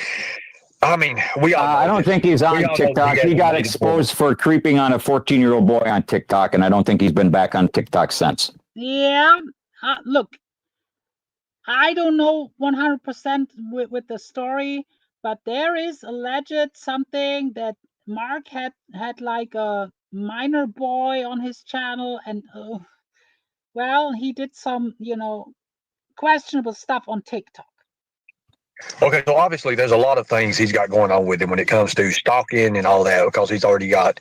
I mean, we all. I don't think he's on TikTok. He got exposed for creeping on a 14-year-old boy on TikTok, and I don't think he's been back on TikTok since. Yeah, look, I don't know 100% with the story, but there is alleged something that Mark had like a minor boy on his channel, and well, he did some, questionable stuff on TikTok. Okay, so obviously there's a lot of things he's got going on with him when it comes to stalking and all that, because he's already got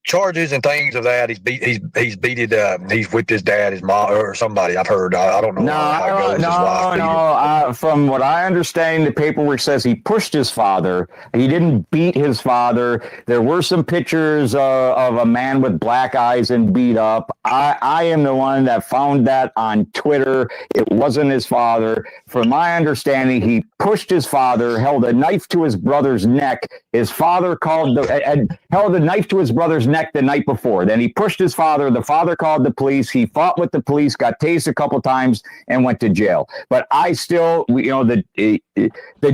charges and things of that. He's with his dad, his mom, or somebody. I've heard. I don't know how it goes. From what I understand, the paperwork says he pushed his father. He didn't beat his father. There were some pictures of a man with black eyes and beat up. I am the one that found that on Twitter. It wasn't his father. From my understanding, he pushed his father, held a knife to his brother's neck. His father held a knife to his brother's neck the night before. Then he pushed his father. The father called the police. He fought with the police, got tased a couple times, and went to jail. But I still, the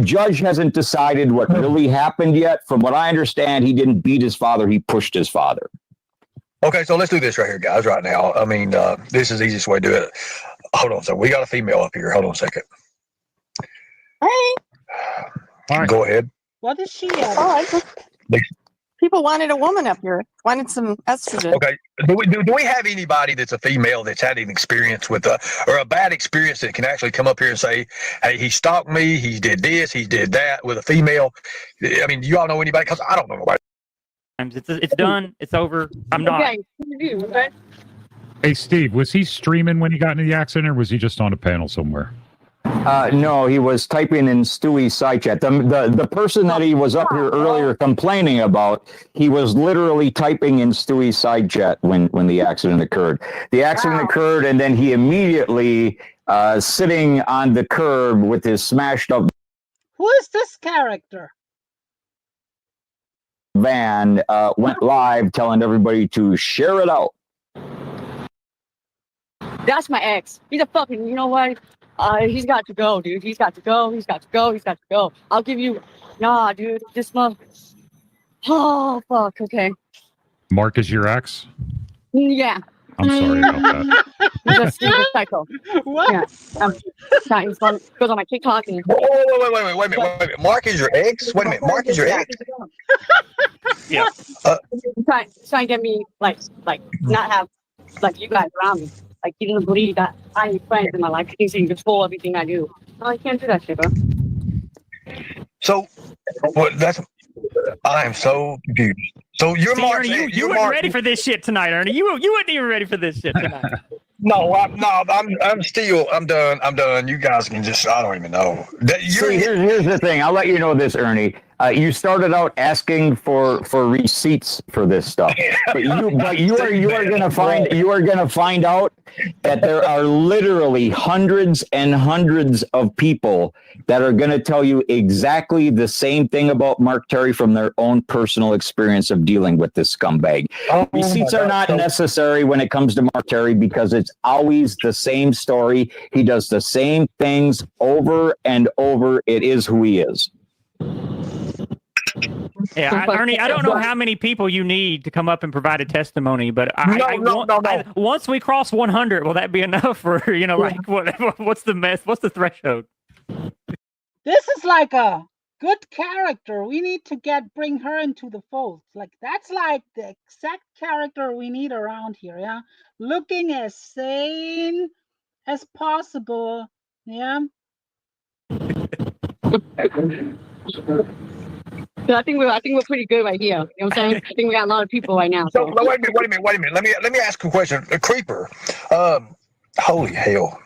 judge hasn't decided what really happened yet. From what I understand, he didn't beat his father. He pushed his father. Okay, so let's do this right here, guys, right now. I mean, this is the easiest way to do it. Hold on. So we got a female up here. Hold on a second. Hey. Go ahead. What is she? People wanted a woman up here. Wanted some estrogen. Okay. Do we have anybody that's a female that's had an experience with or a bad experience that can actually come up here and say, hey, he stalked me, he did this, he did that with a female? I mean, do you all know anybody? Because I don't know nobody. It's done. It's over. I'm not. Okay. Hey, Steve, was he streaming when he got into the accident, or was he just on a panel somewhere? No, he was typing in Stewie's side chat. The person that he was up here earlier complaining about, he was literally typing in Stewie's side chat when the accident occurred. The accident occurred, and then he immediately sitting on the curb with his smashed up Who is this character? van went live telling everybody to share it out. That's my ex. He's a fucking, you know what? He's got to go, dude. He's got to go. He's got to go. He's got to go. I'll give you, nah, dude. This month. Oh, fuck. Okay. Mark is your ex? Yeah. I'm sorry about that. He's a stupid psycho. What? Yeah. He's on, goes on my TikTok and. Wait a minute. Mark is your ex? Wait a minute. Mark is your ex? Yeah. Trying to get me like not have like you guys around me. Like he doesn't believe that I need friends in my life. He thinks he can control everything I do. No, I can't do that shit, bro. So, I am so confused. So you're See, Mark. Ernie, you weren't ready for this shit tonight, Ernie. You weren't even ready for this shit tonight. I'm still. I'm done. You guys can just. I don't even know. See, here's the thing. I'll let you know this, Ernie. You started out asking for receipts for this stuff, but you are going to find out that there are literally hundreds and hundreds of people that are going to tell you exactly the same thing about Mark Terry from their own personal experience of dealing with this scumbag. Receipts are not necessary when it comes to Mark Terry because it's always the same story. He does the same things over and over. It is who he is. Yeah, Ernie, I don't know how many people you need to come up and provide a testimony, but once we cross 100, will that be enough for, like, what's the threshold? This is like a good character. We need to bring her into the fold. Like, that's like the exact character we need around here, yeah? Looking as sane as possible, yeah? So I think we're pretty good right here. You know what I'm saying? I think we got a lot of people right now. So wait a minute. Let me ask you a question. A creeper. Holy hell.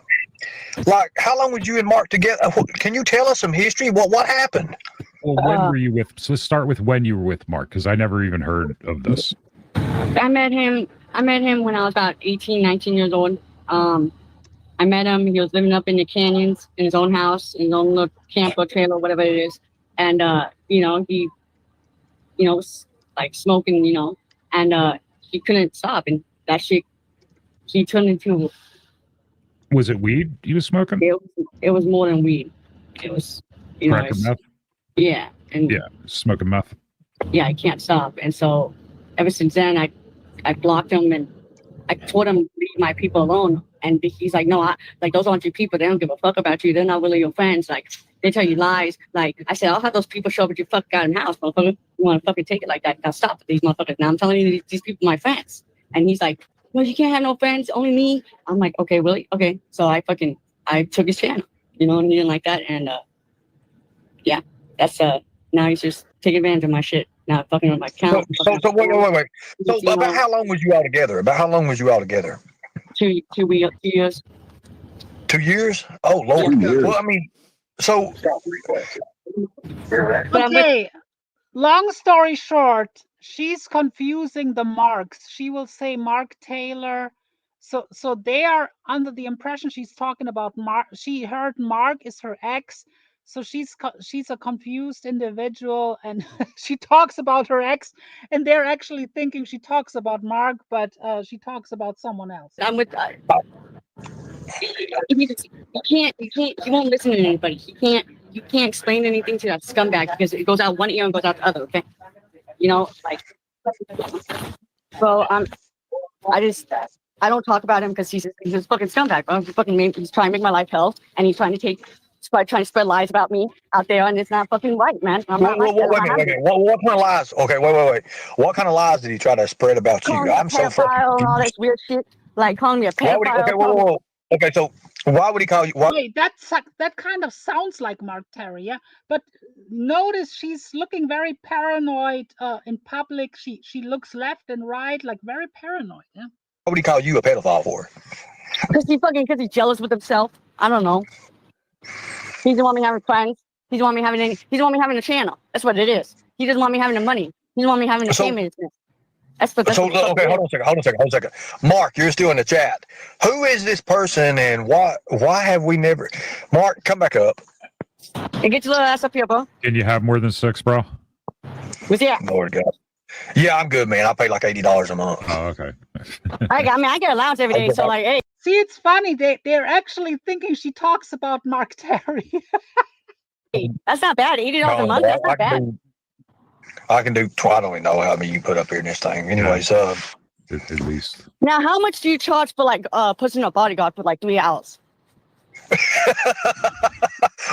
Like, how long was you and Mark together? Can you tell us some history? What happened? Well, when were you with? So let's start with when you were with Mark, because I never even heard of this. I met him when I was about 18, 19 years old. I met him. He was living up in the canyons in his own house, in his own little camper trailer, whatever it is. And he was like smoking, and he couldn't stop, and that shit he turned into. Was it weed he was smoking? It was more than weed. It was crack and meth. Yeah, and smoking meth. Yeah, I can't stop, and so ever since then I blocked him and I told him to leave my people alone. And he's like, no, those aren't your people. They don't give a fuck about you. They're not really your friends. Like, they tell you lies. Like, I said, I'll have those people show up at your fucking goddamn house, motherfucker. You want to fucking take it like that? Now stop with these motherfuckers. Now I'm telling you, these people are my friends. And he's like, well, you can't have no friends, only me. I'm like, okay, really? Okay. So I took his channel, and he didn't like that. And yeah, that's now he's just taking advantage of my shit. Now fucking with my account. So wait. So about how long was you all together? 2 years. 2 years? Oh, Lord. Yeah. Well, I mean, so. Okay, long story short, she's confusing the Marks. She will say Mark Taylor. So they are under the impression she's talking about Mark. She heard Mark is her ex. So she's a confused individual, and she talks about her ex, and they're actually thinking she talks about Mark, but she talks about someone else. I'm with. You won't listen to anybody. You can't explain anything to that scumbag because it goes out one ear and goes out the other. Okay, So I don't talk about him because he's a fucking scumbag. Bro. He's trying to make my life hell, and he's trying to spread lies about me out there, and it's not fucking right, man. Wait a minute. What kind of lies? Okay, wait. What kind of lies did he try to spread about you? I'm so fucking all that weird shit, like calling me a pedophile. Okay, so why would he call you? Wait, that kind of sounds like Mark Terry, yeah. But notice she's looking very paranoid in public. She looks left and right, like very paranoid. Yeah. What would he call you a pedophile for? Because he's jealous with himself. I don't know. He doesn't want me having friends. He doesn't want me having a channel. That's what it is. He doesn't want me having the money. He doesn't want me having the famous. Okay, hold on a second. Mark, you're still in the chat. Who is this person, and why have we never? Mark, come back up. Hey, get your little ass up here, bro. Can you have more than 6, bro? What's that? Lord God. Yeah, I'm good, man. I pay like $80 a month. Oh, okay. I get allowance every day, so like, hey. See, it's funny. They're actually thinking she talks about Mark Terry. That's not bad. $80 a month. That's not bad. I can do. I don't even know how many you put up here in this thing. Anyways, at least. Now, how much do you charge for like pushing a bodyguard for like 3 hours?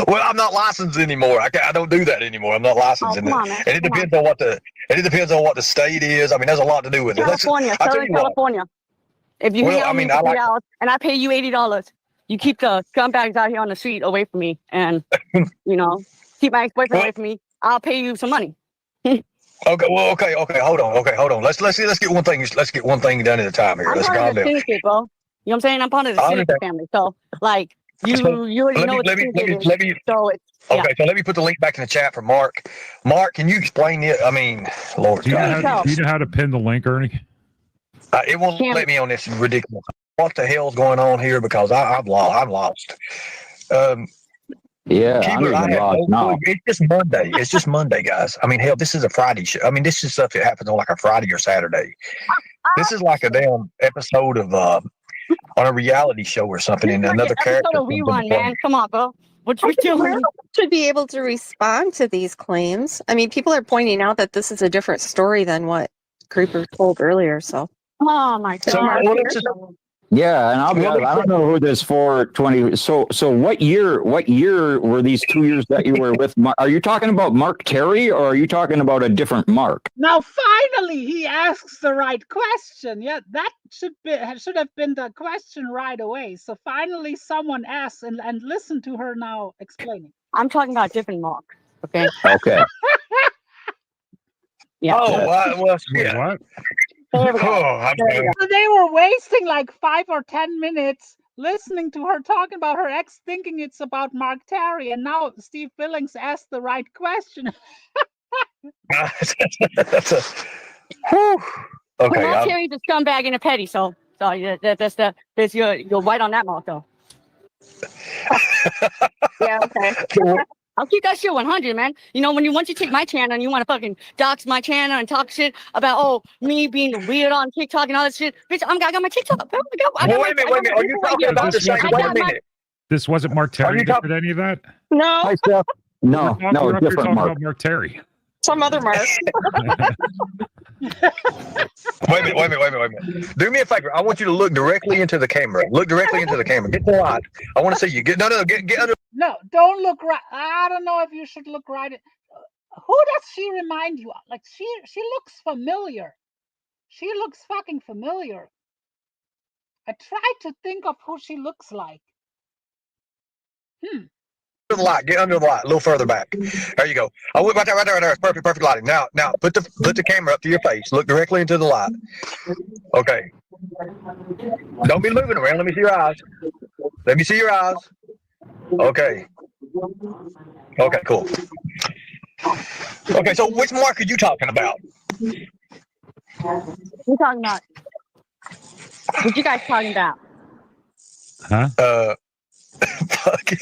Well, I'm not licensed anymore. I don't do that anymore. I'm not licensed, Come on, man. and it depends on what the state is. I mean, there's a lot to do with it. California, I'll tell Southern you what. California. If you hang out with me for 3 hours and I pay you $80, you keep the scumbags out here on the street away from me, and keep my ex-boyfriend away from me. I'll pay you some money. Okay. Hold on. Let's get one thing. Let's get one thing done at a time here. I'm Let's part calm of the down. syndicate, bro. You know what I'm saying? I'm part of the syndicate family. So, like, you already know what the syndicate is. So it's okay. So let me put the link back in the chat for Mark. Mark, can you explain it? I mean, Lord, do you know how to pin the link, Ernie? It won't let me on this ridiculous. What the hell's going on here? Because I'm lost. Yeah, Keeper, I'm even lost now. It's just Monday. It's just Monday, guys. I mean, hell, this is a Friday show. I mean, this is stuff that happens on like a Friday or Saturday. This is like a damn episode of on a reality show or something. And another character. Rerun, man. Come on, bro. What you doing? Should be able to respond to these claims. I mean, people are pointing out that this is a different story than what Creeper told earlier. So, oh my God. Yeah, and I'll be honest, I don't know who this 420. So what year were these 2 years that you were with Mark? Are you talking about Mark Terry or are you talking about a different Mark? Now finally he asks the right question. Yeah, that should have been the question right away. So finally someone asks and listen to her now explaining. I'm talking about different Mark. Okay. Okay. Yeah. Oh, well, yeah. What? So they were wasting like 5 or 10 minutes listening to her talking about her ex, thinking it's about Mark Terry, and now Steve Billings asked the right question. That's a whew. Okay. Mark Terry's a scumbag and a petty, so you're right on that, Mark, though. Yeah, okay. I'll keep that shit 100, man. You know, once you take my channel and you want to fucking dox my channel and talk shit about me being weird on TikTok and all that shit, bitch, I got my TikTok. Bro. Wait a minute. Are you talking about the same? Wait a minute. This wasn't Mark Terry that did any of that? No. Hi, Steph. No, You're different talking Mark. about Mark Terry. some other Mark. Wait a minute. Do me a favor. I want you to look directly into the camera. Look directly into the camera. Get the light. I want to see you. Get under. No, don't look right. I don't know if you should look right. Who does she remind you of? Like she looks familiar. She looks fucking familiar. I tried to think of who she looks like. The light. Get under the light. A little further back. There you go. Oh, right there. It's perfect lighting. Now, put the camera up to your face. Look directly into the light. Okay. Don't be moving around. Let me see your eyes. Okay. Okay, cool. Okay, so which Mark are you talking about? We're talking about. What you guys talking about? Huh? Fuck.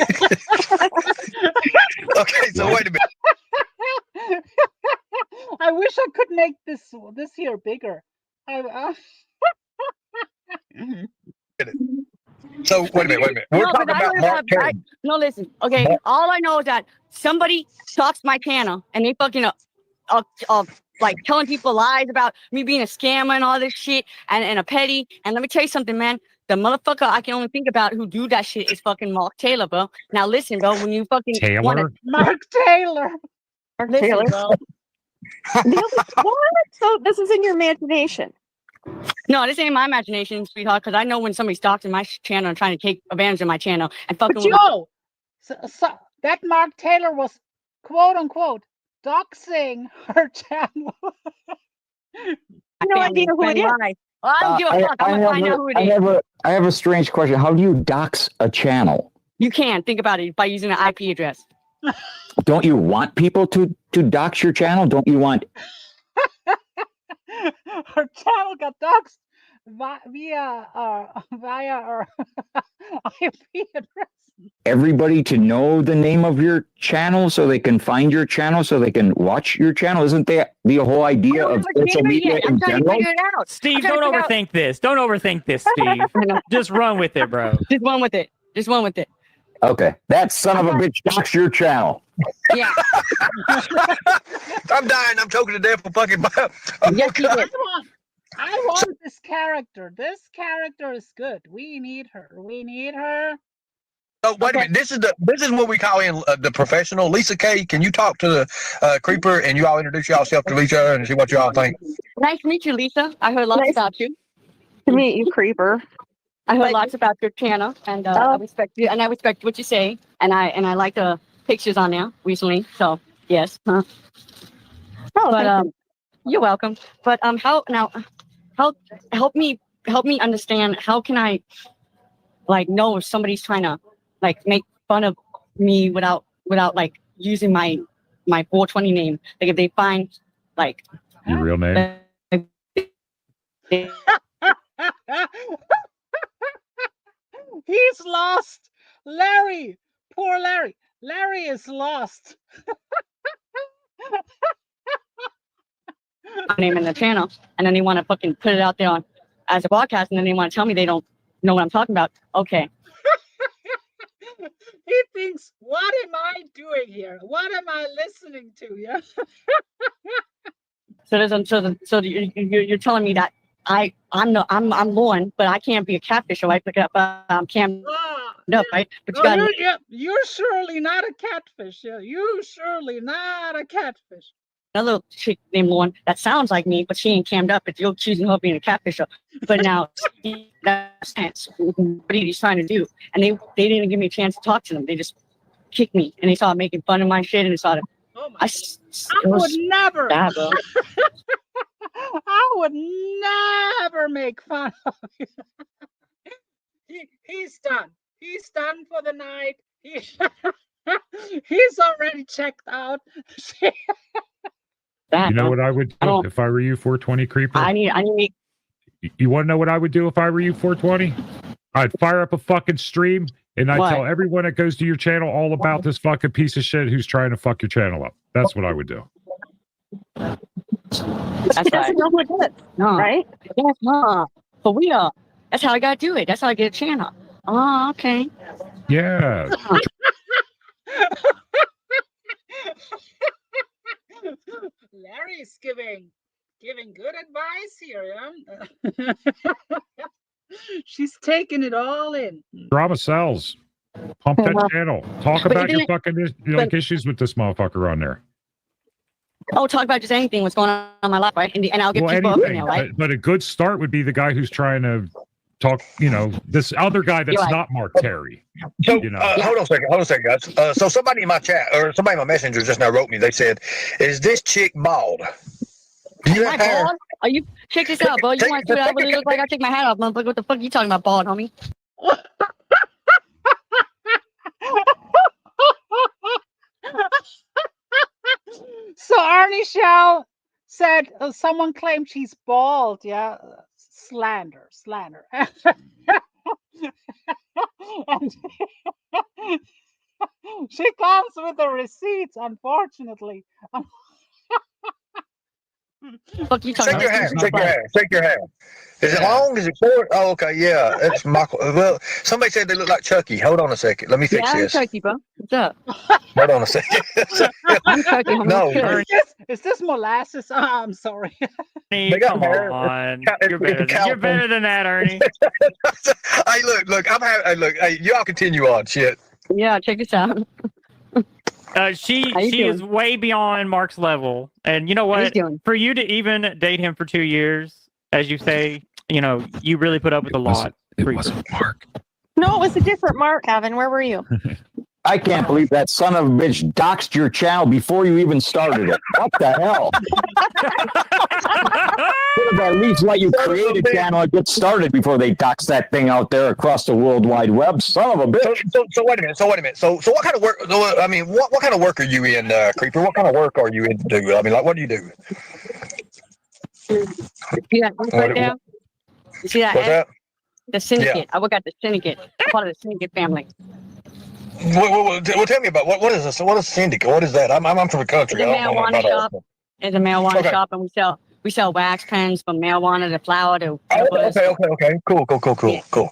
Okay, so wait a minute. I wish I could make this here bigger. So wait a minute. We're talking about Mark Terry. No, listen. Okay, all I know is that somebody talks my channel and they fucking like telling people lies about me being a scammer and all this shit and a petty. And let me tell you something, man. The motherfucker I can only think about who do that shit is fucking Mark Taylor, bro. Now listen, bro. When you fucking Mark Taylor. Listen, bro. What? So this is in your imagination? No, this ain't my imagination, sweetheart. Because I know when somebody's stalking my channel and trying to take advantage of my channel and fucking. But yo, so that Mark Taylor was quote unquote doxing her channel. No idea who it is. Well, I don't give a fuck. I'm gonna find out who it is. I have a strange question. How do you dox a channel? You can think about it by using an IP address. Don't you want people to dox your channel? Don't you want? Her channel got doxed via our IP address. Everybody to know the name of your channel so they can find your channel so they can watch your channel. Isn't that the whole idea of social media in general? Steve, don't overthink this. Don't overthink this, Steve. Just run with it, bro. Just run with it. Okay. That son of a bitch dox your channel. Yeah. I'm dying. I'm choking to death for fucking. Yes, you did. I want this character. This character is good. We need her. We need her. Oh, wait a minute. This is what we call in the professional. Lisa K, can you talk to the Creeper and you all introduce yourself to each other and see what you all think? Nice to meet you, Lisa. I heard lots about you. To meet you, Creeper. I heard lots about your channel, and I respect you, and I respect what you say, and I like the pictures on there recently. So yes, huh? Oh, but you're welcome. But how help me understand, how can I like know if somebody's trying to like make fun of me without like using my 420 name? Like if they find like your real name. He's lost. Larry. Poor Larry. Larry is lost. name in the channel, and then they want to fucking put it out there on as a broadcast, and then they want to tell me they don't know what I'm talking about. Okay. He thinks, what am I doing here? What am I listening to? Yeah. So you're telling me that I'm Lauren, but I can't be a catfish, right? Because I'm cammed up, right? But you gotta, you're surely not a catfish. Yeah, you surely not a catfish. another chick named Lauren that sounds like me, but she ain't cammed up. But you're accusing her of being a catfish. But now that's what he's trying to do, and they didn't give me a chance to talk to them. They just kicked me, and they started making fun of my shit, and they started. I would never. Bad, I would never make fun of you. He's done. He's done for the night. He's already checked out. You know what I would do if I were you, 420 Creeper? I need. You want to know what I would do if I were you, 420? I'd fire up a fucking stream and I'd tell everyone that goes to your channel all about this fucking piece of shit who's trying to fuck your channel up. That's what I would do. That's right. No. Right? Yes, no. For real. That's how I gotta do it. That's how I get a channel. Oh, okay. Yeah. Larry's giving good advice here, yeah? She's taking it all in. Drama sells. Pump that channel. Talk about your fucking issues with this motherfucker on there. Oh, talk about just anything, what's going on in my life, right? And I'll get people up in there, right? But a good start would be the guy who's trying to talk, this other guy that's not Mark Terry. So, hold on a second, guys. So somebody in my chat, or somebody in my messenger just now wrote me, they said, is this chick bald? Do you have hair? Bald? Are you, check this out, bro. You want to see what I really look like? I take my hat off, motherfucker. What the fuck are you talking about, bald, homie? So Ernie Shell said someone claimed she's bald. Yeah, slander. And she comes with the receipts, unfortunately. Fuck you talking about? Shake your hair. Is it long? Is it short? Oh, okay, yeah. It's Michael. Well, somebody said they look like Chucky. Hold on a second. Let me fix this. I'm Chucky, bro. What's up? Hold on a second. I'm Chucky. No. Is this molasses? Oh, I'm sorry. Come on. You're better than that, Ernie. Hey, look. Hey, y'all continue on. Shit. Yeah, check this out. She is way beyond Mark's level, and you know what? For you to even date him for 2 years, as you say, you really put up with a lot. It wasn't Mark. No, it was a different Mark, Evan. Where were you? I can't believe that son of a bitch doxed your channel before you even started it. What the hell? Could have at least let you create a channel and get started before they dox that thing out there across the World Wide Web. Son of a bitch. So wait a minute. So what kind of work? I mean, what kind of work are you in, Creeper? What kind of work are you in to do? I mean, like, what do you do? Yeah, right there. You see that? What's that? The syndicate. I work at the syndicate. I'm part of the syndicate family. Well, tell me about what is this? What is syndicate? What is that? I'm from the country. It's a marijuana shop. It's a marijuana shop, and we sell wax pens from marijuana to flower to. Okay. Cool.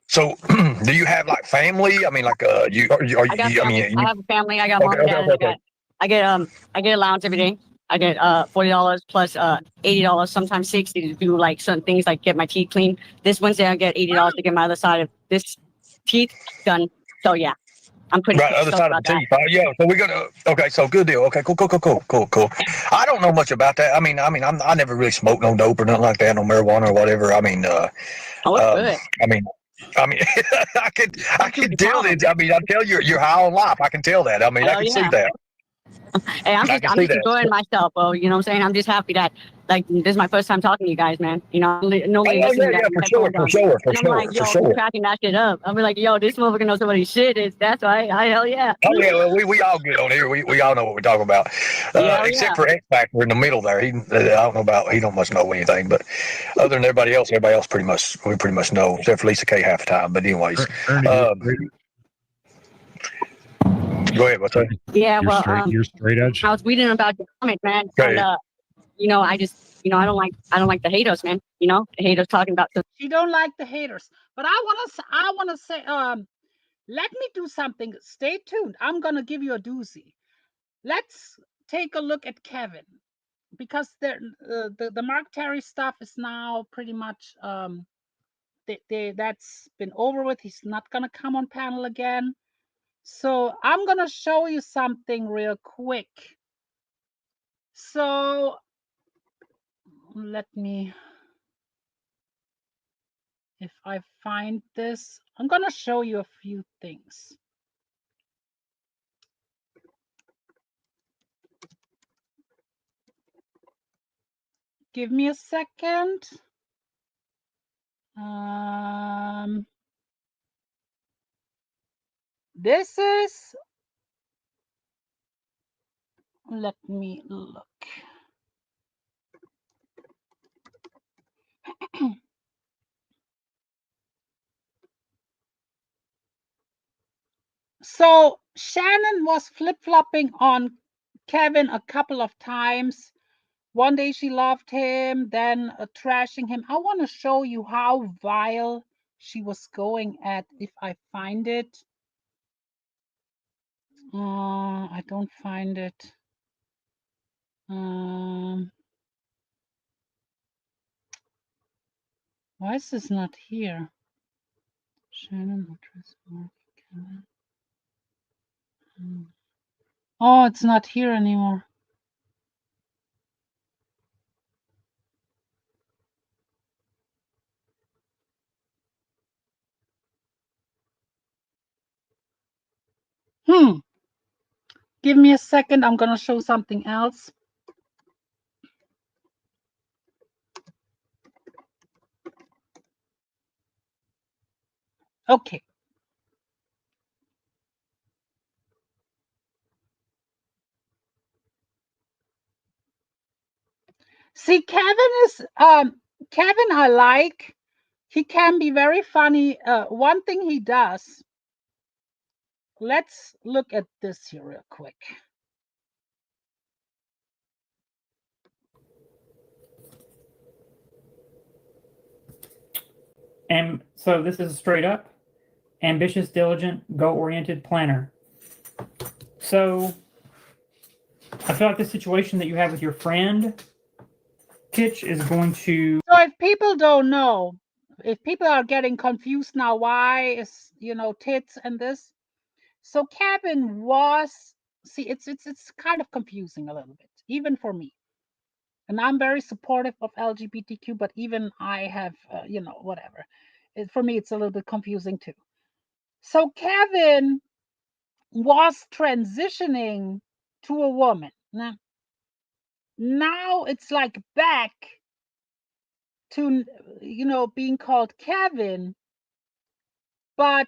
So, do you have like family? I mean, like I have a family. I got mom and dad. I get allowance every day. I get $40 plus $80, sometimes 60 to do like certain things like get my teeth clean. This Wednesday I get $80 to get my other side of this teeth done. So yeah, I'm pretty Right, other stoked side of about the that. teeth. Yeah, so we're gonna. Okay, so good deal. Okay, cool. I don't know much about that. I never really smoked no dope or nothing like that, no marijuana or whatever. Oh, it's good. I mean, I can tell that. I tell you're high on life. I can tell that. I Hell can see yeah. that. Hey, I'm I just can see that. enjoying myself, bro. You know what I'm saying? I'm just happy that like this is my first time talking to you guys, man. You know, nobody listening to that for sure. And I'm like, yo, cracking that shit up. I'm like, yo, this motherfucker knows somebody's shit is. That's why. Hell yeah. Oh yeah, well, we all good on here. We all know what we're talking about, except for X Factor in the middle there. I don't know about. He don't much know anything, but other than everybody else pretty much know, except for Lisa K half the time. But anyways, go ahead. What's that? Yeah, You're straight edge. I was reading about your comment, man, and you know, I don't like the haters, man. You know, the haters talking about the. She don't like the haters, but I wanna say, let me do something. Stay tuned. I'm gonna give you a doozy. Let's take a look at Kevin, because the Mark Terry stuff is now pretty much that's been over with. He's not gonna come on panel again. So I'm gonna show you something real quick. So let me, if I find this, I'm gonna show you a few things. Give me a second. This is, let me look. So Shannon was flip-flopping on Kevin a couple of times. One day she loved him, then trashing him. I want to show you how vile she was going at, if I find it. I don't find it. Why is this not here? Shannon, Kevin. Oh, it's not here anymore. Give me a second. I'm going to show something else. Okay. See, Kevin I like. He can be very funny. One thing he does. Let's look at this here real quick. And so this is straight up ambitious, diligent, goal-oriented planner. So I feel like the situation that you have with your friend, Kitch, is going to. So if people don't know, if people are getting confused now, why is, tits and this? So Kevin was, see, it's kind of confusing a little bit, even for me. And I'm very supportive of LGBTQ, but even I have, whatever. For me, it's a little bit confusing too. So Kevin was transitioning to a woman. Now it's like back to, being called Kevin, but,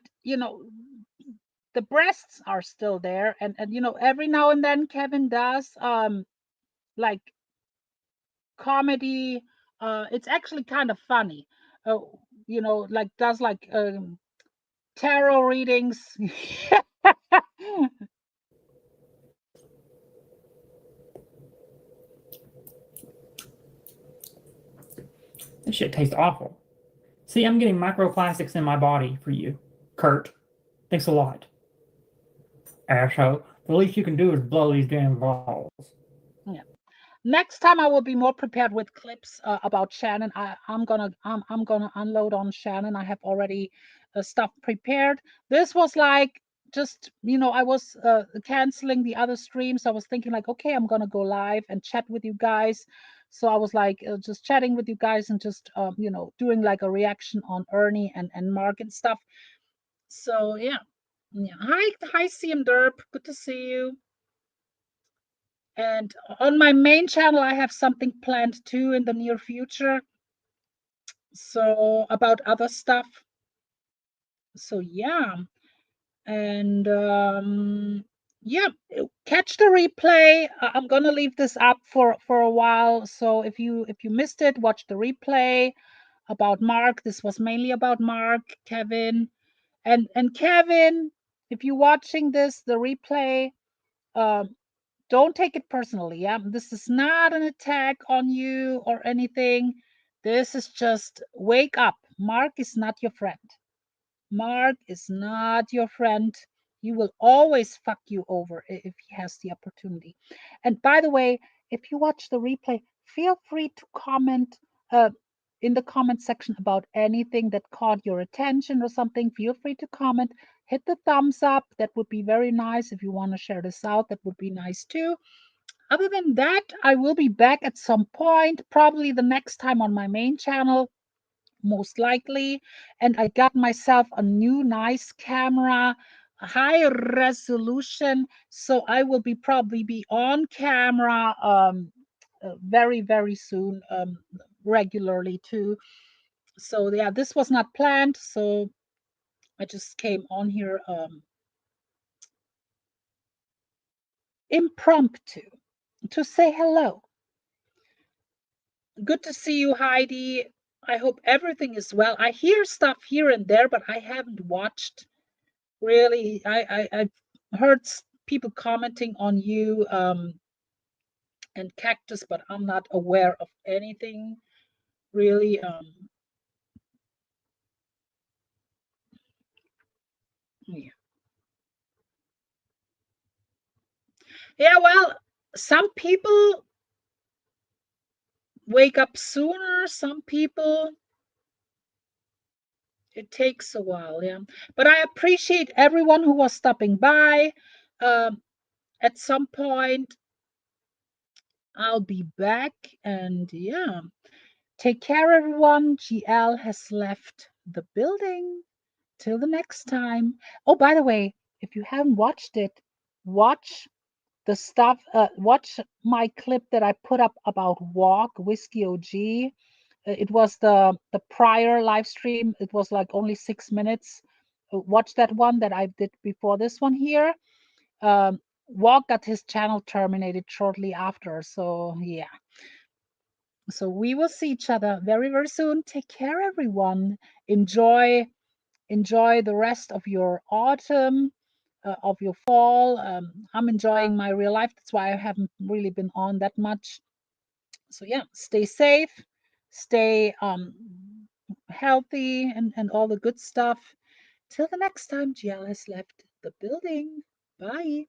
the breasts are still there. And every now and then Kevin does, like comedy. It's actually kind of funny. Like does like tarot readings. This shit tastes awful. See, I'm getting microplastics in my body for you, Kurt. Thanks a lot. Asshole. The least you can do is blow these damn balls. Yeah. next time I will be more prepared with clips about Shannon. I'm gonna unload on Shannon. I have already stuff prepared. This was like just, you know, I was canceling the other streams. I was thinking like, okay, I'm gonna go live and chat with you guys. So I was like just chatting with you guys and just you know, doing like a reaction on Ernie and Mark and stuff. So yeah. Hi CM Derp, good to see you. And on my main channel, I have something planned too in the near future. So about other stuff. So yeah. And yeah, catch the replay. I'm gonna leave this up for a while. So if you missed it, watch the replay about Mark. This was mainly about Mark, Kevin, and Kevin. If you're watching this, the replay, don't take it personally. Yeah, this is not an attack on you or anything. This is just wake up. Mark is not your friend. Mark is not your friend. He will always fuck you over if he has the opportunity. And by the way, if you watch the replay, feel free to comment in the comment section about anything that caught your attention or something. Feel free to comment. Hit the thumbs up. That would be very nice. If you want to share this out, that would be nice too. Other than that, I will be back at some point, probably the next time on my main channel, most likely. And I got myself a new nice camera, high resolution. So I will be probably be on camera very, very soon, regularly too. So yeah, this was not planned. So I just came on here impromptu to say hello. Good to see you, Heidi. I hope everything is well. I hear stuff here and there, but I haven't watched really. I've heard people commenting on you and Cactus, but I'm not aware of anything really. Yeah. Yeah, well, some people wake up sooner, some people it takes a while, yeah. But I appreciate everyone who was stopping by. At some point, I'll be back, and yeah. Take care, everyone. GL has left the building. Till the next time. Oh, by the way, if you haven't watched it, watch the stuff. Watch my clip that I put up about Walk Whiskey OG. It was the prior live stream. It was like only 6 minutes. Watch that one that I did before this one here. Walk got his channel terminated shortly after. So yeah. So we will see each other very, very soon. Take care, everyone. Enjoy the rest of your autumn, of your fall. I'm enjoying my real life. That's why I haven't really been on that much. So yeah, stay safe, stay healthy, and all the good stuff. Till the next time, GL has left the building. Bye.